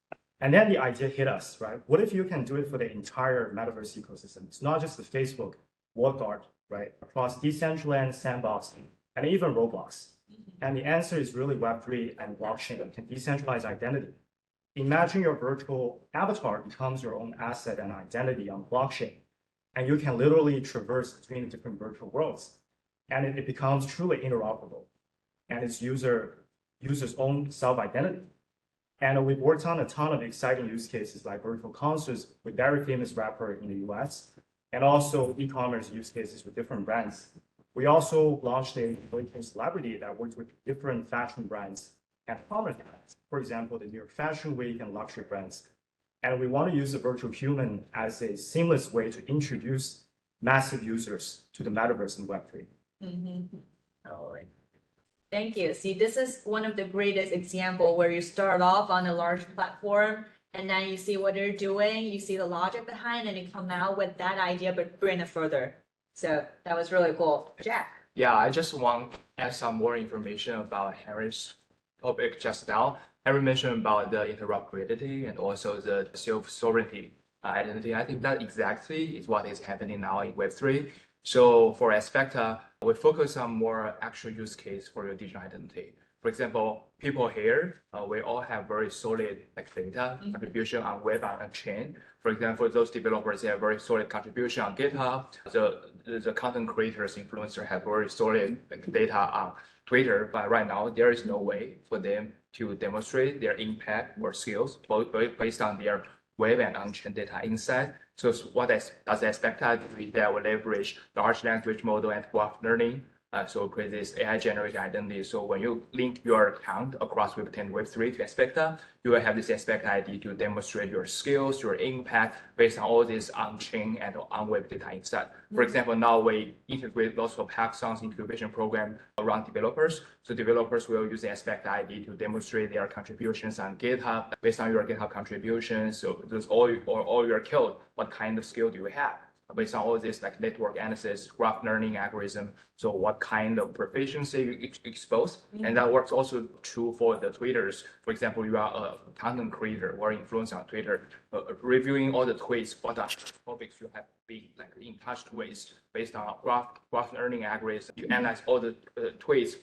And then the idea hit us, right? What if you can do it for the entire metaverse ecosystem? It's not just the Facebook walled garden, right? Across Decentraland, Sandbox, and even Roblox. And the answer is really Web3 and blockchain that can decentralize identity. Imagine your virtual avatar becomes your own asset and identity on blockchain, and you can literally traverse between the different virtual worlds. And it becomes truly interoperable, and it's user's own self-identity. And we've worked on a ton of exciting use cases like virtual concerts with very famous rapper in the US, and also e-commerce use cases with different brands. We also launched a virtual celebrity that works with different fashion brands and commerce brands. For example, the New York Fashion Week and luxury brands. And we want to use the virtual human as a seamless way to introduce massive users to the metaverse and Web3. All right. Thank you. See, this is one of the greatest example where you start off on a large platform and then you see what they're doing, you see the logic behind, and you come out with that idea, but bring it further. So that was really cool. Jack. Yeah, I just want to add some more information about Henry's topic just now. Henry mentioned about the interoperability and also the self-sovereignty identity. I think that exactly is what is happening now in Web3. So for Aspecta, we focus on more actual use case for your digital identity. For example, people here, we all have very solid data contribution on web and on chain. For example, those developers have very solid contribution on GitHub. The content creators, influencers have very solid data on Twitter, but right now there is no way for them to demonstrate their impact or skills based on their web and on-chain data insight. So what does Aspecta do? That will leverage large language model and graph learning. So create this AI generated identity. So when you link your account across Web10 and Web3 to Aspecta, you will have this Aspecta ID to demonstrate your skills, your impact based on all this on-chain and on-web data insight. For example, now we integrate lots of hackathons incubation program around developers. So developers will use the Aspecta ID to demonstrate their contributions on GitHub based on your GitHub contributions. So there's all your code. What kind of skill do you have? Based on all this like network analysis, graph learning algorithm, so what kind of proficiency you expose, and that works also true for the tweeters. For example, you are a content creator or influencer on Twitter, reviewing all the tweets, what are topics you have been like in touch with based on graph learning algorithm. You analyze all the tweets,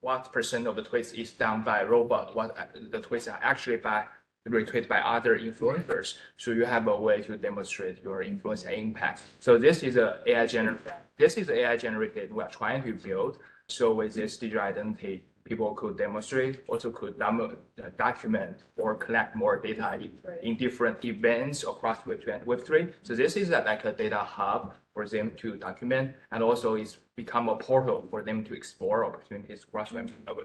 what percent of the tweets is done by robot, what the tweets are actually by retweeted by other influencers. So you have a way to demonstrate your influence and impact. So this is AI generated we are trying to build. So with this digital identity, people could demonstrate, also could document or collect more data in different events across Web2 and Web3. So this is like a data hub for them to document, and also it's become a portal for them to explore opportunities across Web2 and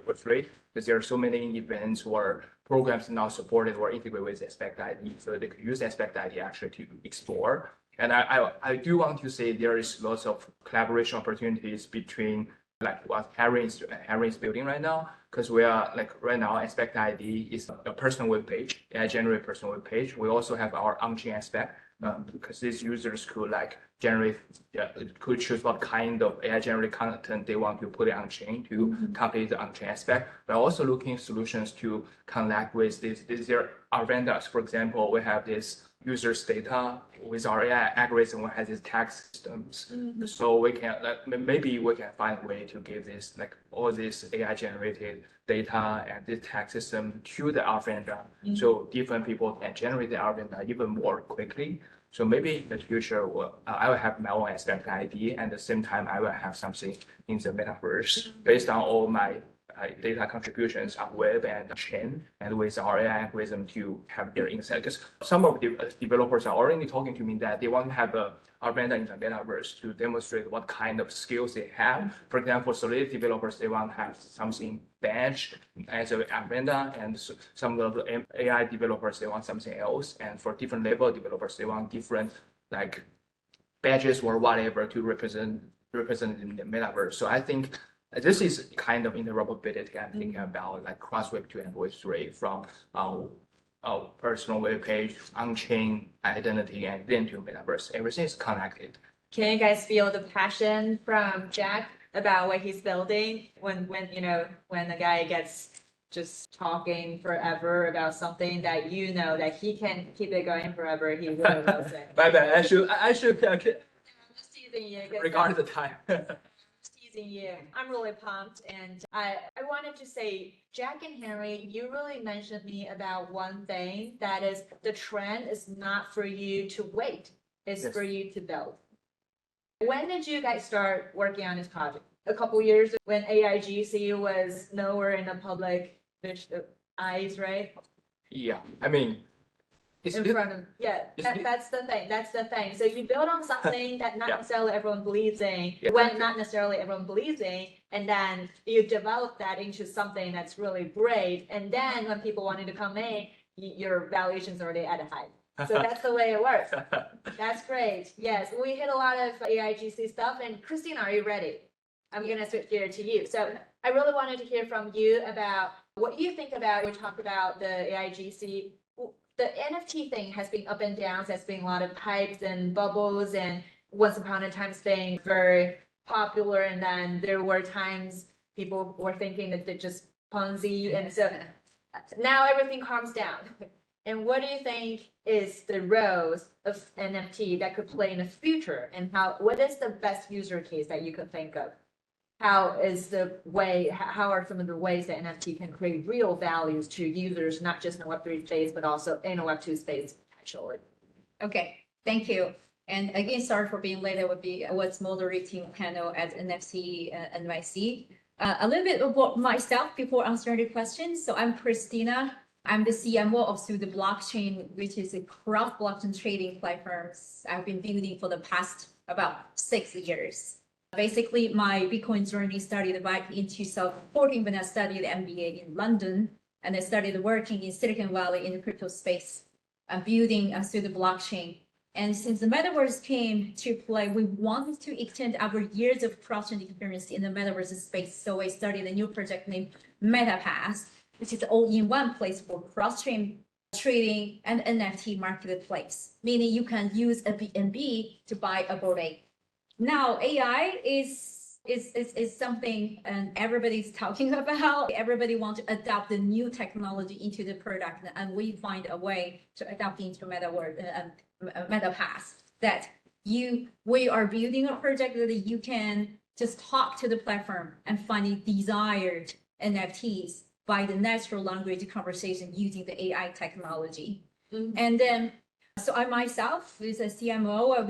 Web3, because there are so many events or programs now supported or integrated with Aspecta ID, so they could use Aspecta ID actually to explore. And I do want to say there is lots of collaboration opportunities between like what Harry is building right now, because we are like right now Aspecta ID is a personal web page, AI generated personal web page. We also have our on-chain aspect, because these users could like could choose what kind of AI generated content they want to put it on chain to complete the on-chain aspect. We're also looking at solutions to connect with there are vendors. For example, we have this users data with our AI algorithm, we have these tag systems. So we can maybe we can find a way to give this like all this AI generated data and this tag system to the R vendor, so different people can generate the R vendor even more quickly. So maybe in the future, I will have my own Aspecta ID, and at the same time, I will have something in the metaverse based on all my data contributions on web and chain, and with our AI algorithm to have their insight. Because some of the developers are already talking to me that they want to have our vendor in the metaverse to demonstrate what kind of skills they have. For example, Solidity developers, they want to have something badge as a vendor, and some of the AI developers, they want something else. And for different level developers, they want different like badges or whatever to represent in the metaverse. So I think this is kind of interoperability I'm thinking about, like cross Web2 and Web3 from our personal web page, on-chain identity, and then to metaverse. Everything is connected. Can you guys feel the passion from Jack about what he's building when the guy gets just talking forever about something that that he can keep it going forever? He really loves it. Bye. I should teasing you regard the time. teasing you. I'm really pumped, and I wanted to say, Jack and Henry, you really mentioned me about one thing, that is the trend is not for you to wait, it's for you to build. When did you guys start working on this project? A couple years when AIGC was nowhere in the public eyes, right? Yeah, I mean, In front of, yeah, that's the thing, that's the thing. So you build on something that not Yeah. necessarily everyone believes in, Yeah. when not necessarily everyone believes in, and then you develop that into something that's really great, and then when people wanted to come in, your valuation's already at a high. So that's the way it works. That's great. Yes, we hit a lot of AIGC stuff, and Christina, are you ready? I'm gonna switch gear to you. So I really wanted to hear from you about what you think about, we talked about the AIGC. The NFT thing has been up and down. There's been a lot of hypes and bubbles, and once upon a time being very popular, and then there were times people were thinking that they're just Ponzi, and so now everything calms down. And what do you think is the roles of NFT that could play in the future, and what is the best user case that you could think of? How are some of the ways that NFT can create real values to users, not just in the Web3 space, but also in a Web2 space, actually? Okay, thank you. And again, sorry for being late. I was moderating panel at NFC NYC. A little bit about myself before answering the question. So I'm Christina. I'm the CMO of Through the Blockchain, which is a cross-blockchain trading platforms I've been building for the past about 6 years. Basically, my Bitcoin journey started back in 2014 when I studied MBA in London, and I started working in Silicon Valley in the crypto space, building through the blockchain. And since the metaverse came to play, we wanted to extend our years of cross-chain experience in the metaverse space. So I started a new project named MetaPass, which is an all-in-one place for cross-chain trading and NFT marketplace, meaning you can use a BNB to buy a Bored Ape. Now, AI is something and everybody's talking about. Everybody wants to adopt the new technology into the product, and we find a way to adapt into MetaPass that we are building a project that you can just talk to the platform and find the desired NFTs by the natural language conversation using the AI technology. And then so I myself is a CMO. I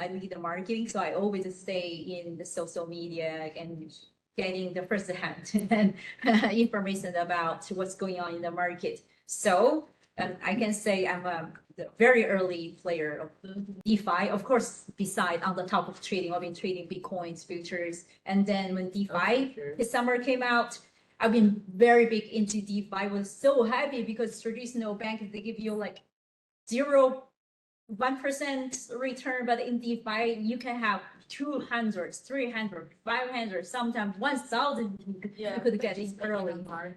lead the marketing, so I always stay in the social media and getting the first-hand information about what's going on in the market. So I can say I'm a very early player of DeFi. Of course, beside on the top of trading, I've been trading Bitcoins, futures, and then when DeFi this summer came out, I've been very big into DeFi. I was so happy because traditional banks, they give you like 1% return, but in DeFi you can have 200, 300, 500, sometimes 1,000. You could get it early.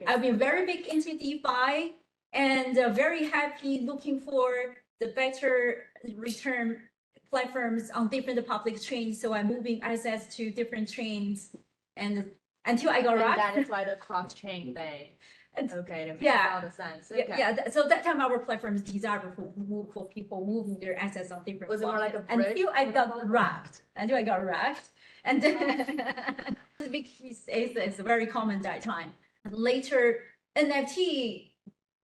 I've been very big into DeFi and very happy looking for the better return platforms on different public chains. So I'm moving assets to different chains, and until I got And right. that is why the cross-chain thing. Okay, that makes Yeah. all the sense. Okay. So that time our platform is designed for people moving their assets on different. Was it more like a blockchains. bridge Until I got wrapped, and then it's very common that time. Later, NFT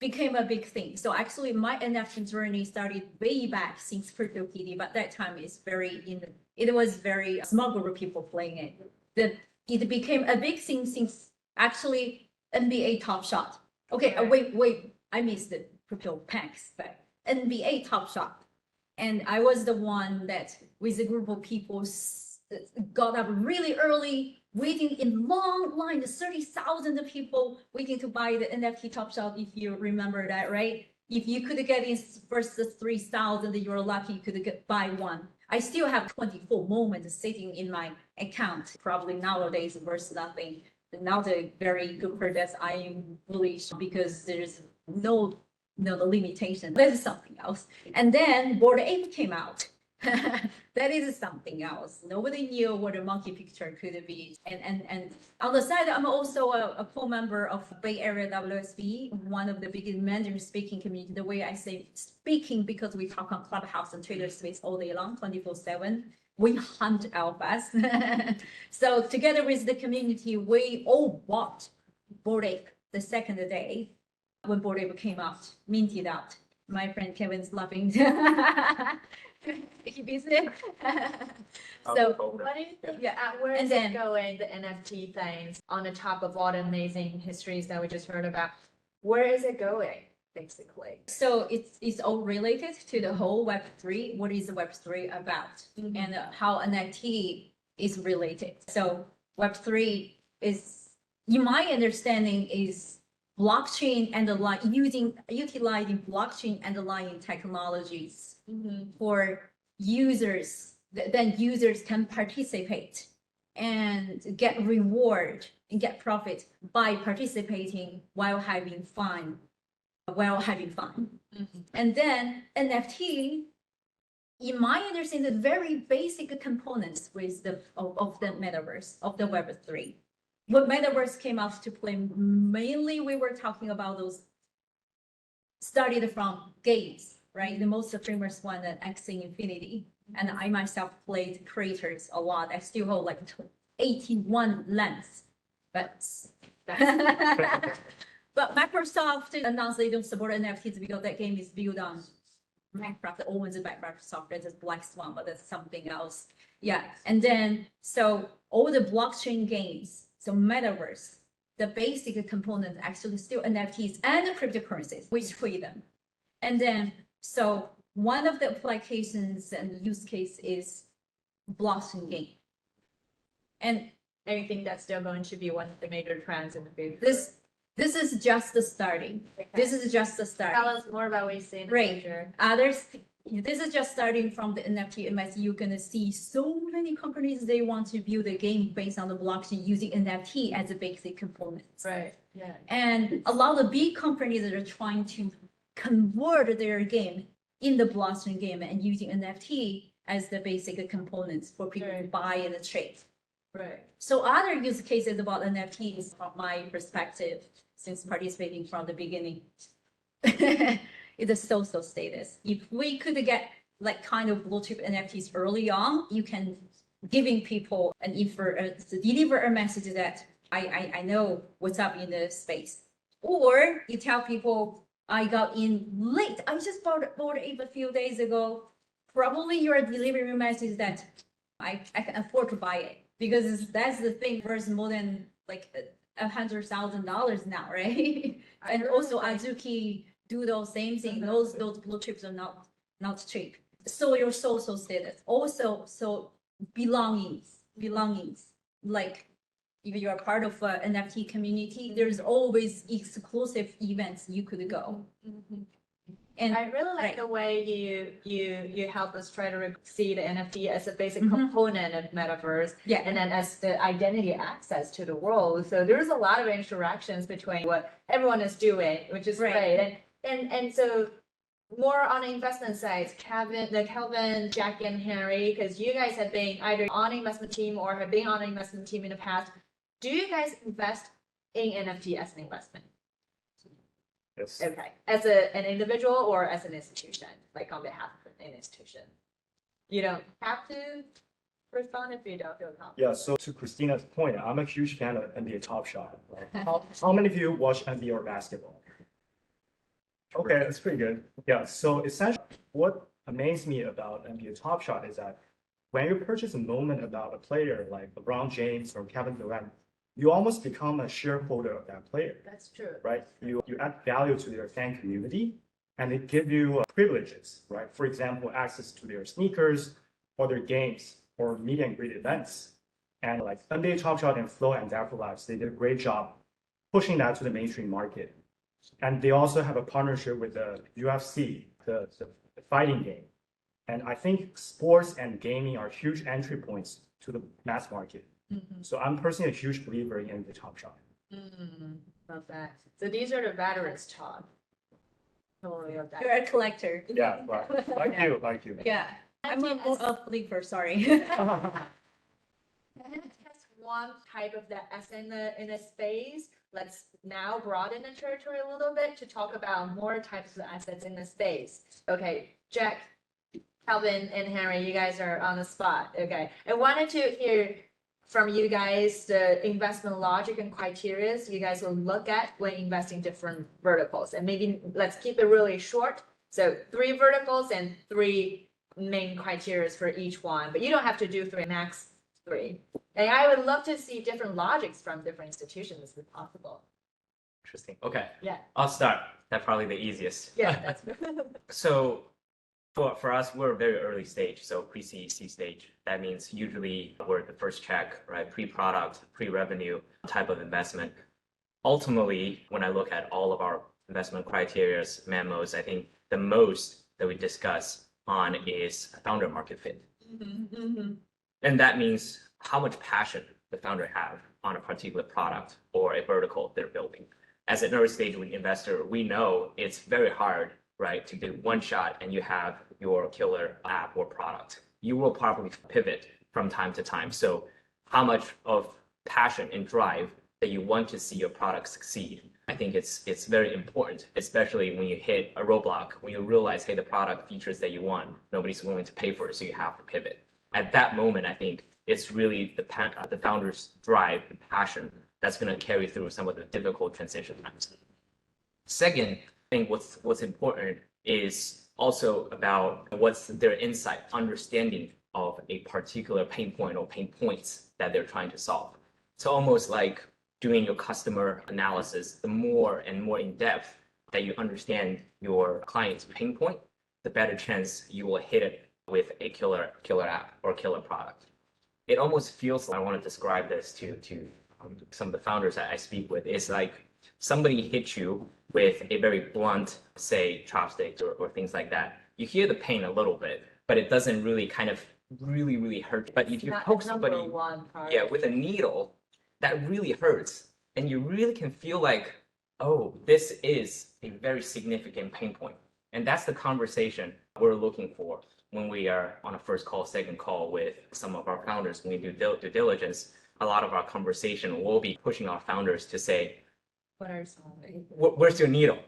became a big thing. So actually, my NFT journey started way back since CryptoKitty, but that time is it was very small group of people playing it. It became a big thing since actually NBA Top Shot. Okay, wait, I missed the crypto packs, but NBA Top Shot. And I was the one that with a group of people got up really early, waiting in long lines, 30,000 people waiting to buy the NFT Top Shot, if you remember that, right? If you could get in first 3,000, you're lucky you could buy one. I still have 24 moments sitting in my account, probably nowadays worth nothing. Not a very good product. I am bullish because there's no limitation. That is something else. And then Bored Ape came out. That is something else. Nobody knew what a monkey picture could be. And on the side, I'm also a co-member of Bay Area WSB, one of the biggest Mandarin speaking community. The way I say speaking, because we talk on Clubhouse and Twitter space all day long, 24/7. We hunt alphas. So together with the community, we all bought Bored Ape the second day when Bored Ape came out, minted out. My friend Kevin's laughing. He beats it. So what do you think? Where is it going, the NFT things, on the top of all the amazing histories that we just heard about? where is it going, basically? So it's all related to the whole Web3. What is Web3 about, and how NFT is related? So Web3 is, in my understanding, is blockchain and utilizing blockchain underlying technologies for users. Then users can participate and get reward and get profit by participating while having fun. And then NFT, in my understanding, the very basic components with of the metaverse, of the Web3. What metaverse came out to play, mainly we were talking about those started from games, right? The most famous one, the Axie Infinity. And I myself played creators a lot. I still hold like 81 lengths, but but Microsoft announced they don't support NFTs because that game is built on Minecraft, owns by Microsoft. That's Black Swan, but that's something else. Yeah, and then so all the blockchain games, so metaverse, the basic component actually still NFTs and cryptocurrencies, we treat them. And then so one of the applications and use case is blockchain game. And I think that's still going to be one of the major trends in the future. This is just the starting. Okay. This is just the start. Tell us more about what you see in the future. This is just starting from the NFT MS. You're gonna see so many companies, they want to build a game based on the blockchain using NFT as a basic component. Right. Yeah. And a lot of big companies that are trying to convert their game in the blockchain game and using NFT as the basic components for people to buy and trade. Right. So other use cases about NFTs, from my perspective, since participating from the beginning, it's a social status. If we could get like kind of blue chip NFTs early on, you can giving people deliver a message that I know what's up in the space. Or you tell people, I got in late. I just bought it a few days ago. Probably you're delivering a message that I can afford to buy it, because that's the thing, worth more than like $100,000 now, right? And also Azuki do those same thing. Those blue chips are not cheap. So your social status, also so belongings. Like if you are part of an NFT community, there's always exclusive events you could go. And I really like the way you help us try to see the NFT as a basic component of metaverse, and then as the identity access to the world. So there's a lot of interactions between what everyone is doing, which is great. And so more on the investment side, Kelvin, Jack, and Henry, because you guys have been either on an investment team or have been on an investment team in the past. Do you guys invest in NFT as an investment? Yes. Okay, as an individual or as an institution, like on behalf of an institution? You don't have to respond if you don't feel comfortable. Yeah, so to Christina's point, I'm a huge fan of NBA Top Shot. How many of you watch NBA or basketball? Okay, that's pretty good. Yeah, so essentially what amazed me about NBA Top Shot is that when you purchase a moment about a player like LeBron James or Kevin Durant, you almost become a shareholder of that player. That's true. Right? You add value to their fan community, and they give you privileges, right? For example, access to their sneakers or their games or media and greet events. And like NBA Top Shot and Flow and Dapper Labs, they did a great job pushing that to the mainstream market. And they also have a partnership with the UFC, the fighting game. And I think sports and gaming are huge entry points to the mass market. So I'm personally a huge believer in the Top Shot. Love that. So these are the veterans talk. You're a collector. Yeah, right. Like you. Yeah, I'm a believer. Sorry. That's one type of the S in the space. Let's now broaden the territory a little bit to talk about more types of assets in the space. Okay, Jack, Calvin, and Henry, you guys are on the spot. Okay, I wanted to hear from you guys the investment logic and criteria you guys will look at when investing different verticals. And maybe let's keep it really short. So 3 verticals and 3 main criteria for each one, but you don't have to do 3, max 3. And I would love to see different logics from different institutions if possible. Interesting. Okay. Yeah. I'll start. That's probably the easiest. Yeah, that's So for us, we're a very early stage, so pre-CEC stage. That means usually we're the first check, right? Pre-product, pre-revenue type of investment. Ultimately, when I look at all of our investment criteria, memos, I think the most that we discuss on is founder market fit. And that means how much passion the founder have on a particular product or a vertical they're building. As an early stage investor, we know it's very hard, right, to do one shot and you have your killer app or product. You will probably pivot from time to time. So how much of passion and drive that you want to see your product succeed, I think it's very important, especially when you hit a roadblock, when you realize, hey, the product features that you want, nobody's willing to pay for it, so you have to pivot. At that moment, I think it's really the founder's drive and passion that's going to carry through some of the difficult transition times. Second, I think what's important is also about what's their insight, understanding of a particular pain point or pain points that they're trying to solve. It's almost like doing your customer analysis. The more and more in depth that you understand your client's pain point, the better chance you will hit it with a killer app or killer product. It almost feels like, I want to describe this to some of the founders that I speak with, it's like somebody hit you with a very blunt, say, chopsticks or things like that. You hear the pain a little bit, but it doesn't really kind of really hurt. But if you poke somebody with a needle, that really hurts. And you really can feel like, oh, this is a very significant pain point. And that's the conversation we're looking for when we are on a first call, second call with some of our founders. When we do due diligence, a lot of our conversation will be pushing our founders to say, where's your needle?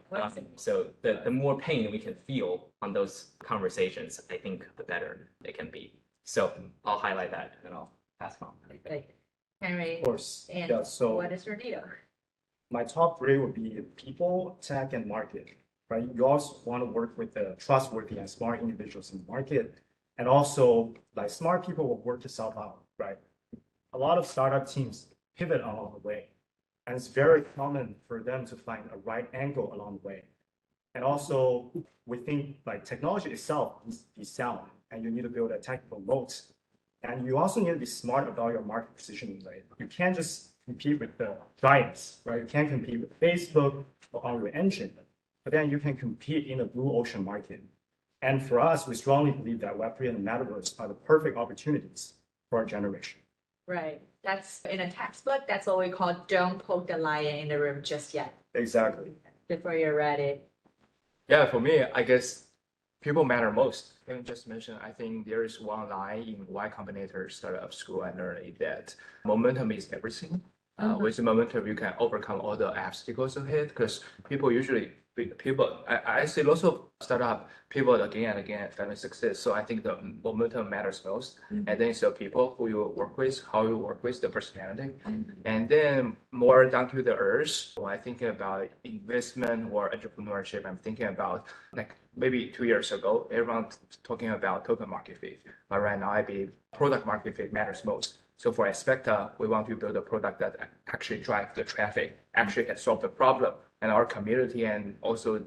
So the more pain we can feel on those conversations, I think the better it can be. So I'll highlight that and I'll pass on. Henry, Of course. and Yeah, so what is your needle? my top three would be people, tech, and market, right? You also want to work with the trustworthy and smart individuals in the market. And also, like, smart people will work yourself out, right? A lot of startup teams pivot along the way. And it's very common for them to find a right angle along the way. And also, we think like technology itself needs to be sound, and you need to build a technical moat. And you also need to be smart about your market positioning, right? You can't just compete with the giants, right? You can't compete with Facebook or Unreal Engine, but then you can compete in the blue ocean market. And for us, we strongly believe that Web3 and the Metaverse are the perfect opportunities for our generation. Right. That's in a textbook, that's what we call don't poke the lion in the room just yet. Exactly. Before you're ready. Yeah, for me, I guess people matter most. Kevin just mentioned, I think there is one line in Y Combinator startup school I learned that momentum is everything. With the momentum, you can overcome all the obstacles ahead because people usually, I see lots of startup people again and again finding success. So I think the momentum matters most. And then it's the people who you work with, how you work with, the personality. And then more down to the earth, when I think about investment or entrepreneurship, I'm thinking about like maybe 2 years ago, everyone talking about token market fit. But right now, I believe product market fit matters most. So for Expecta, we want to build a product that actually drives the traffic, actually can solve the problem. And our community and also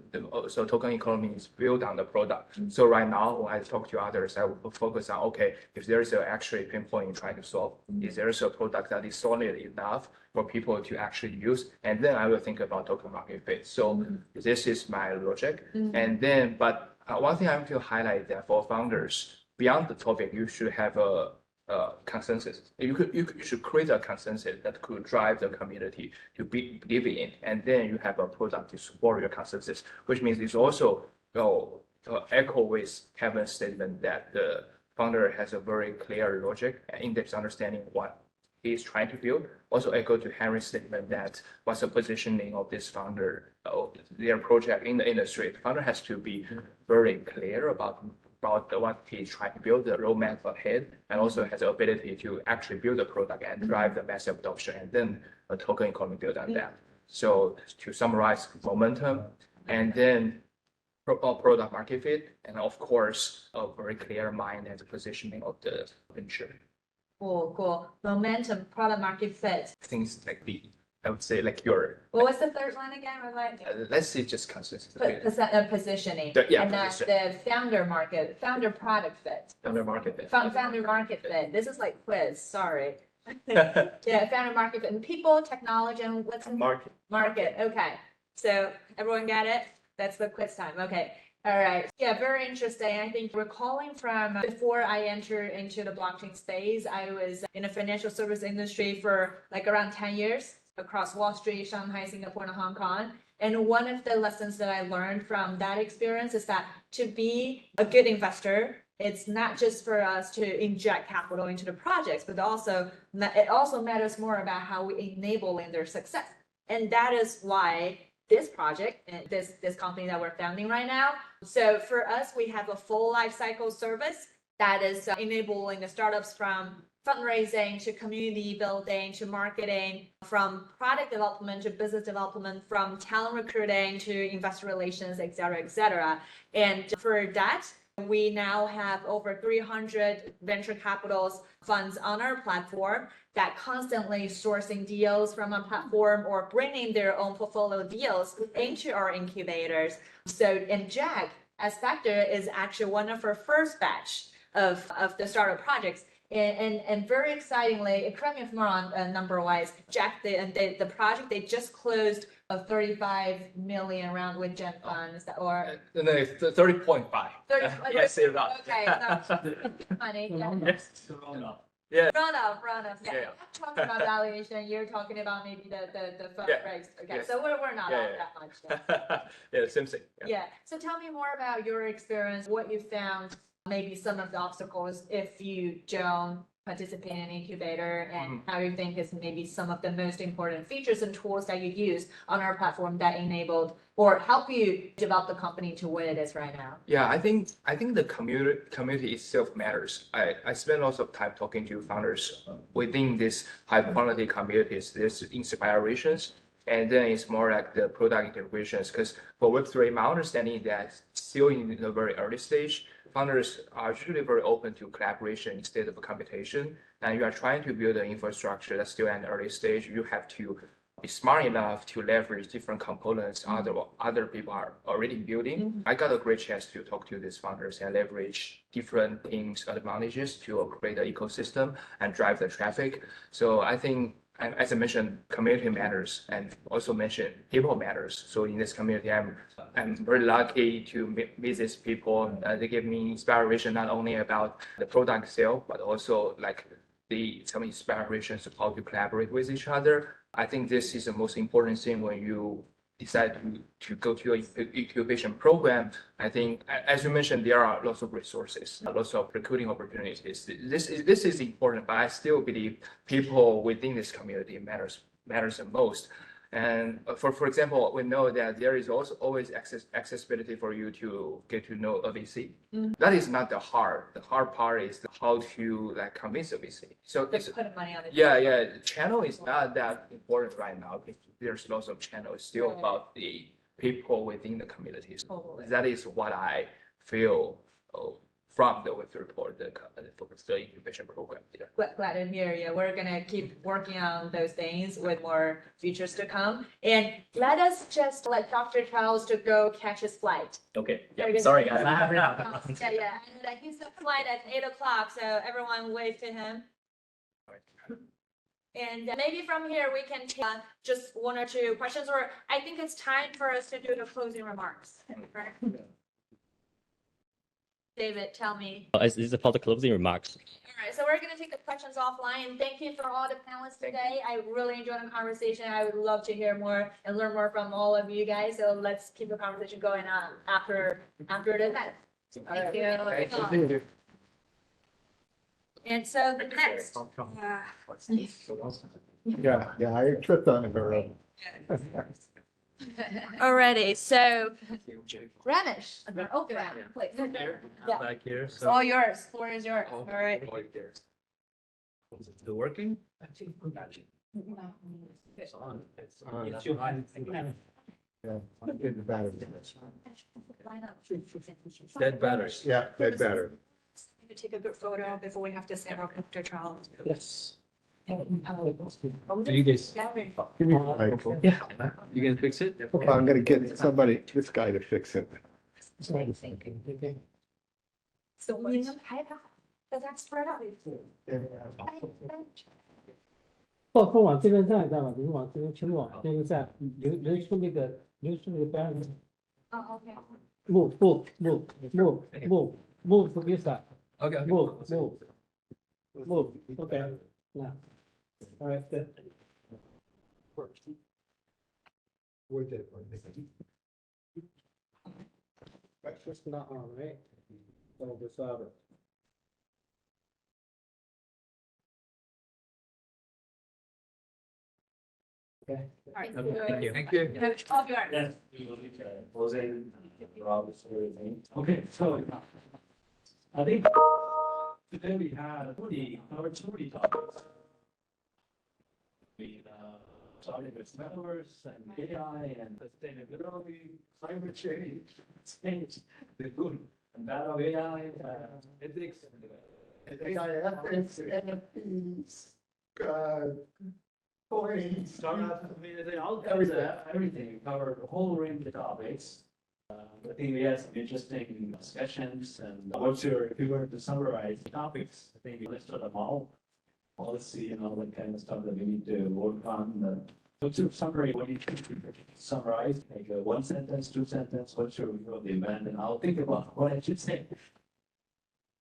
token economy is built on the product. So right now, when I talk to others, I will focus on, okay, if there is actually pinpoint you're trying to solve, is there a product that is solid enough for people to actually use? And then I will think about token market fit. So this is my logic. And then, but one thing I want to highlight that for founders, beyond the topic, you should have a consensus. You should create a consensus that could drive the community to believe in, and then you have a product to support your consensus, which means it's also echo with Kevin's statement that the founder has a very clear logic and in-depth understanding what he's trying to build. Also echo to Henry's statement that what's the positioning of this founder, their project in the industry. The founder has to be very clear about what he's trying to build, the roadmap ahead, and also has the ability to actually build a product and drive the massive adoption, and then a token economy built on that. So to summarize, momentum, and then product market fit, and of course, a very clear mind and the positioning of the venture. Cool. Momentum, product market fit. Things like I would say like your, What was the third one again? let's say just consistency. Positioning. Yeah, And that's the founder product fit. Founder market fit. Founder market fit. This is like quiz, sorry. Yeah, founder market fit. And people, technology, and what's in Market. Market, okay. So everyone got it? That's the quiz time, okay. All right, yeah, very interesting. I think recalling from before I entered into the blockchain space, I was in the financial service industry for like around 10 years across Wall Street, Shanghai, Singapore, and Hong Kong. And one of the lessons that I learned from that experience is that to be a good investor, it's not just for us to inject capital into the projects, but it also matters more about how we enable in their success. And that is why this project and this company that we're founding right now. So for us, we have a full life cycle service that is enabling the startups from fundraising to community building to marketing, from product development to business development, from talent recruiting to investor relations, et cetera, et cetera. And for that, we now have over 300 venture capital funds on our platform that constantly sourcing deals from our platform or bringing their own portfolio deals into our incubators. So, and Jack, as Factor, is actually one of our first batch of the startup projects. And very excitingly, correct me if I'm wrong, number-wise, Jack, the project, they just closed a 35 million round with Gen funds or No, it's 30.5. 30, Yes, you're right. Okay, so money. Yeah. Yes. Yeah. Run up. Yeah. Yeah. I'm talking about valuation. You're talking about maybe the fundraise. Okay, Yes. so we're not off that much. Yeah, same thing. Yeah. So tell me more about your experience, what you found, maybe some of the obstacles if you don't participate in an incubator, and how you think is maybe some of the most important features and tools that you use on our platform that enabled or help you develop the company to what it is right now. Yeah, I think the community itself matters. I spend lots of time talking to founders within this high quality communities. There's inspirations, and then it's more like the product integrations. Because for Web3, my understanding that still in the very early stage, founders are usually very open to collaboration instead of competition. And you are trying to build an infrastructure that's still at an early stage. You have to be smart enough to leverage different components other people are already building. I got a great chance to talk to these founders and leverage different teams' advantages to create an ecosystem and drive the traffic. So I think, as I mentioned, community matters, and also mentioned people matters. So in this community, I'm very lucky to meet these people. They give me inspiration not only about the product itself, but also like some inspirations of how to collaborate with each other. I think this is the most important thing when you decide to go to your incubation program. I think, as you mentioned, there are lots of resources, lots of recruiting opportunities. This is important, but I still believe people within this community matters the most. And for example, we know that there is also always accessibility for you to get to know a VC. That is not the hard. The hard part is how to like convince a VC. So it's put money on it. Yeah. Channel is not that important right now. There's lots of channels. It's still about the people within the communities. Totally. That is what I feel from the Web report, the incubation program. Yeah. Glad to hear you. We're gonna keep working on those things with more features to come. And let us just let Dr. Charles to go catch his flight. Okay. Very Yeah. good. Sorry, guys. Yeah. And he's a flight at 8 o'clock, so everyone wave to him. And maybe from here we can take just one or two questions, or I think it's time for us to do the closing remarks. Right? David, tell me. Is this about the closing remarks? All right, so we're going to take the questions offline. And thank you for all the panelists today. I really enjoyed the conversation. I would love to hear more and learn more from all of you guys. So let's keep the conversation going on after the event. Thank you. And so the next. Yeah, I tripped on it already. Alrighty, so Ramesh, open please. Yeah. Back here. It's all yours. Floor is yours. All right. Is it still working? It's on. Yeah, get the battery. Dead battery. Yeah, dead battery. Take a good photo before we have to send our Dr. Charles. Yes. So you guys. Yeah, you can fix it? Hold on, I'm gonna get somebody, this guy to fix it. So我们还大家 spread out。后往这边站，知道吧？你往这边前往那个站，留出那个标志。哦 ，OK。Move to this side. Okay. Move. Okay. Now. All right. Good. Breakfast not on, right? So the server. Okay. All right. Thank you. Thank you. All yours. Yes. Closing, Rob's everything. Okay, so I think today we had covered 40 topics. We started with metaverse and AI and sustainability, climate change, the good and bad of AI, ethics, AI ethics, NFTs, coins. startups, I mean, they all covered that, everything, we covered a whole range of topics. I think we had some interesting discussions and if you were to summarize the topics, I think we listed them all. Policy and all that kind of stuff that we need to work on. What's your summary? What do you summarize? Like a 1 sentence, 2 sentence, what's your review of the event? And I'll think about what I should say.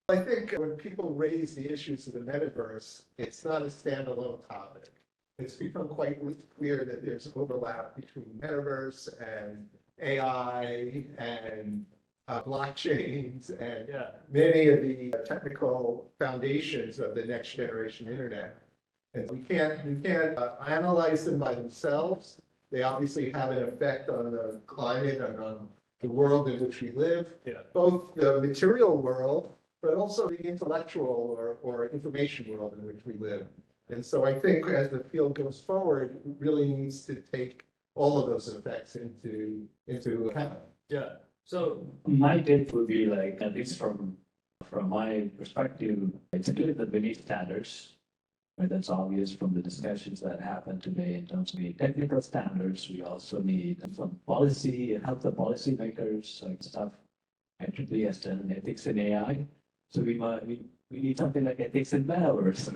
I think when people raise the issues of the metaverse, it's not a standalone topic. It's become quite clear that there's overlap between metaverse and AI and blockchains and many of the technical foundations of the next generation internet. And we can't analyze them by themselves. They obviously have an effect on the climate and on the world in which we live, both the material world, but also the intellectual or information world in which we live. And so I think as the field goes forward, it really needs to take all of those effects into account. Yeah. So my take would be like, at least from my perspective, it's clear that we need standards. Right? That's obvious from the discussions that happened today in terms of the technical standards. We also need some policy and help the policymakers, like stuff. IEEE has done ethics in AI. So we need something like ethics in metaverse.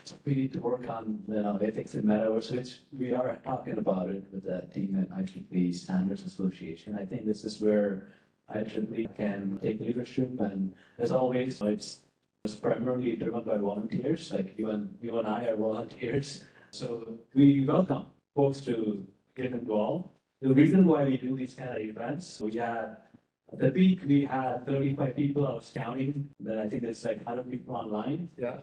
So we need to work on ethics in metaverse, which we are talking about it with the team at IEEE Standards Association. I think this is where IEEE can take leadership, and as always, it's primarily driven by volunteers. Like you and I are volunteers, so we welcome folks to get involved. The reason why we do these kind of events, we had at the peak, we had 35 people. I was counting. Then I think there's like 100 people online. Yeah.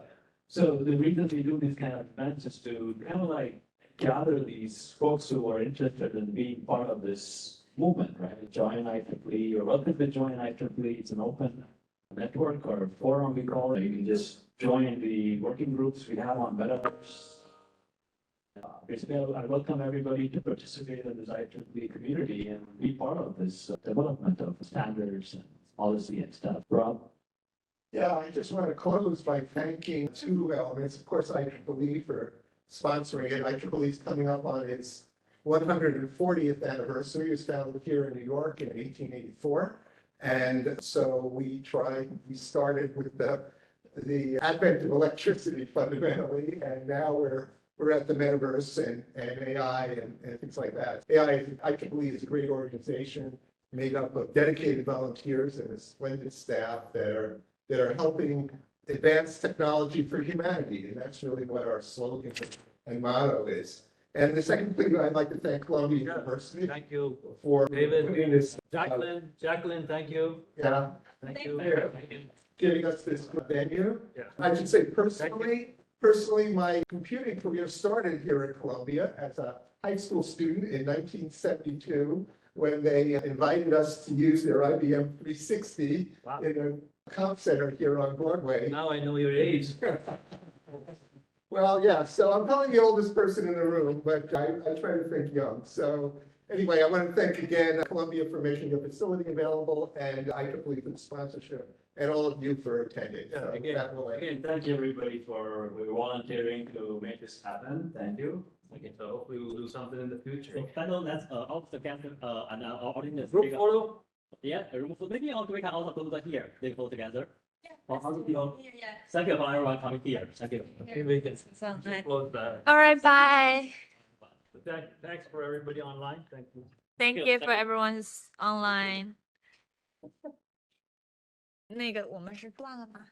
So the reason we do these kind of events is to kind of like gather these folks who are interested in being part of this movement, right? Join IEEE. You're welcome to join IEEE. It's an open network or forum, we call it. You can just join the working groups we have on Metaverse. Basically, I welcome everybody to participate in this IEEE community and be part of this development of standards and policy and stuff. Rob? Yeah, I just want to close by thanking two elements. Of course, IEEE for sponsoring it. IEEE is coming up on its 140th anniversary. It was founded here in New York in 1884. And so we started with the advent of electricity fundamentally, and now we're at the metaverse and AI and things like that. IEEE is a great organization made up of dedicated volunteers and a splendid staff that are helping advance technology for humanity. And that's really what our slogan and motto is. And the second thing, I'd like to thank Columbia University. Thank you. For David, putting this. Jacqueline, thank you. Yeah. Thank you. Giving us this venue. Yeah. I should say personally, my computing career started here at Columbia as a high school student in 1972 when they invited us to use their IBM 360 in a comp center here on Broadway. Now I know your age. Well, yeah, so I'm probably the oldest person in the room, but I try to think young. So Anyway, I want to thank again Columbia for making the facility available and IEEE for the sponsorship and all of you for attending. So that will end. Again, thank you everybody for volunteering to make this happen. Thank you. Okay, so hopefully we'll do something in the future. So final, let's off the camera and our audience. Group photo? Yeah, a group photo. Maybe we can also do that here. They go together. Yeah. Yeah. Thank you for everyone coming here. Thank you. Sounds good. Close the. All right, bye. Thanks for everybody online. Thank you. Thank you for everyone's online. 那个我们是断了吗？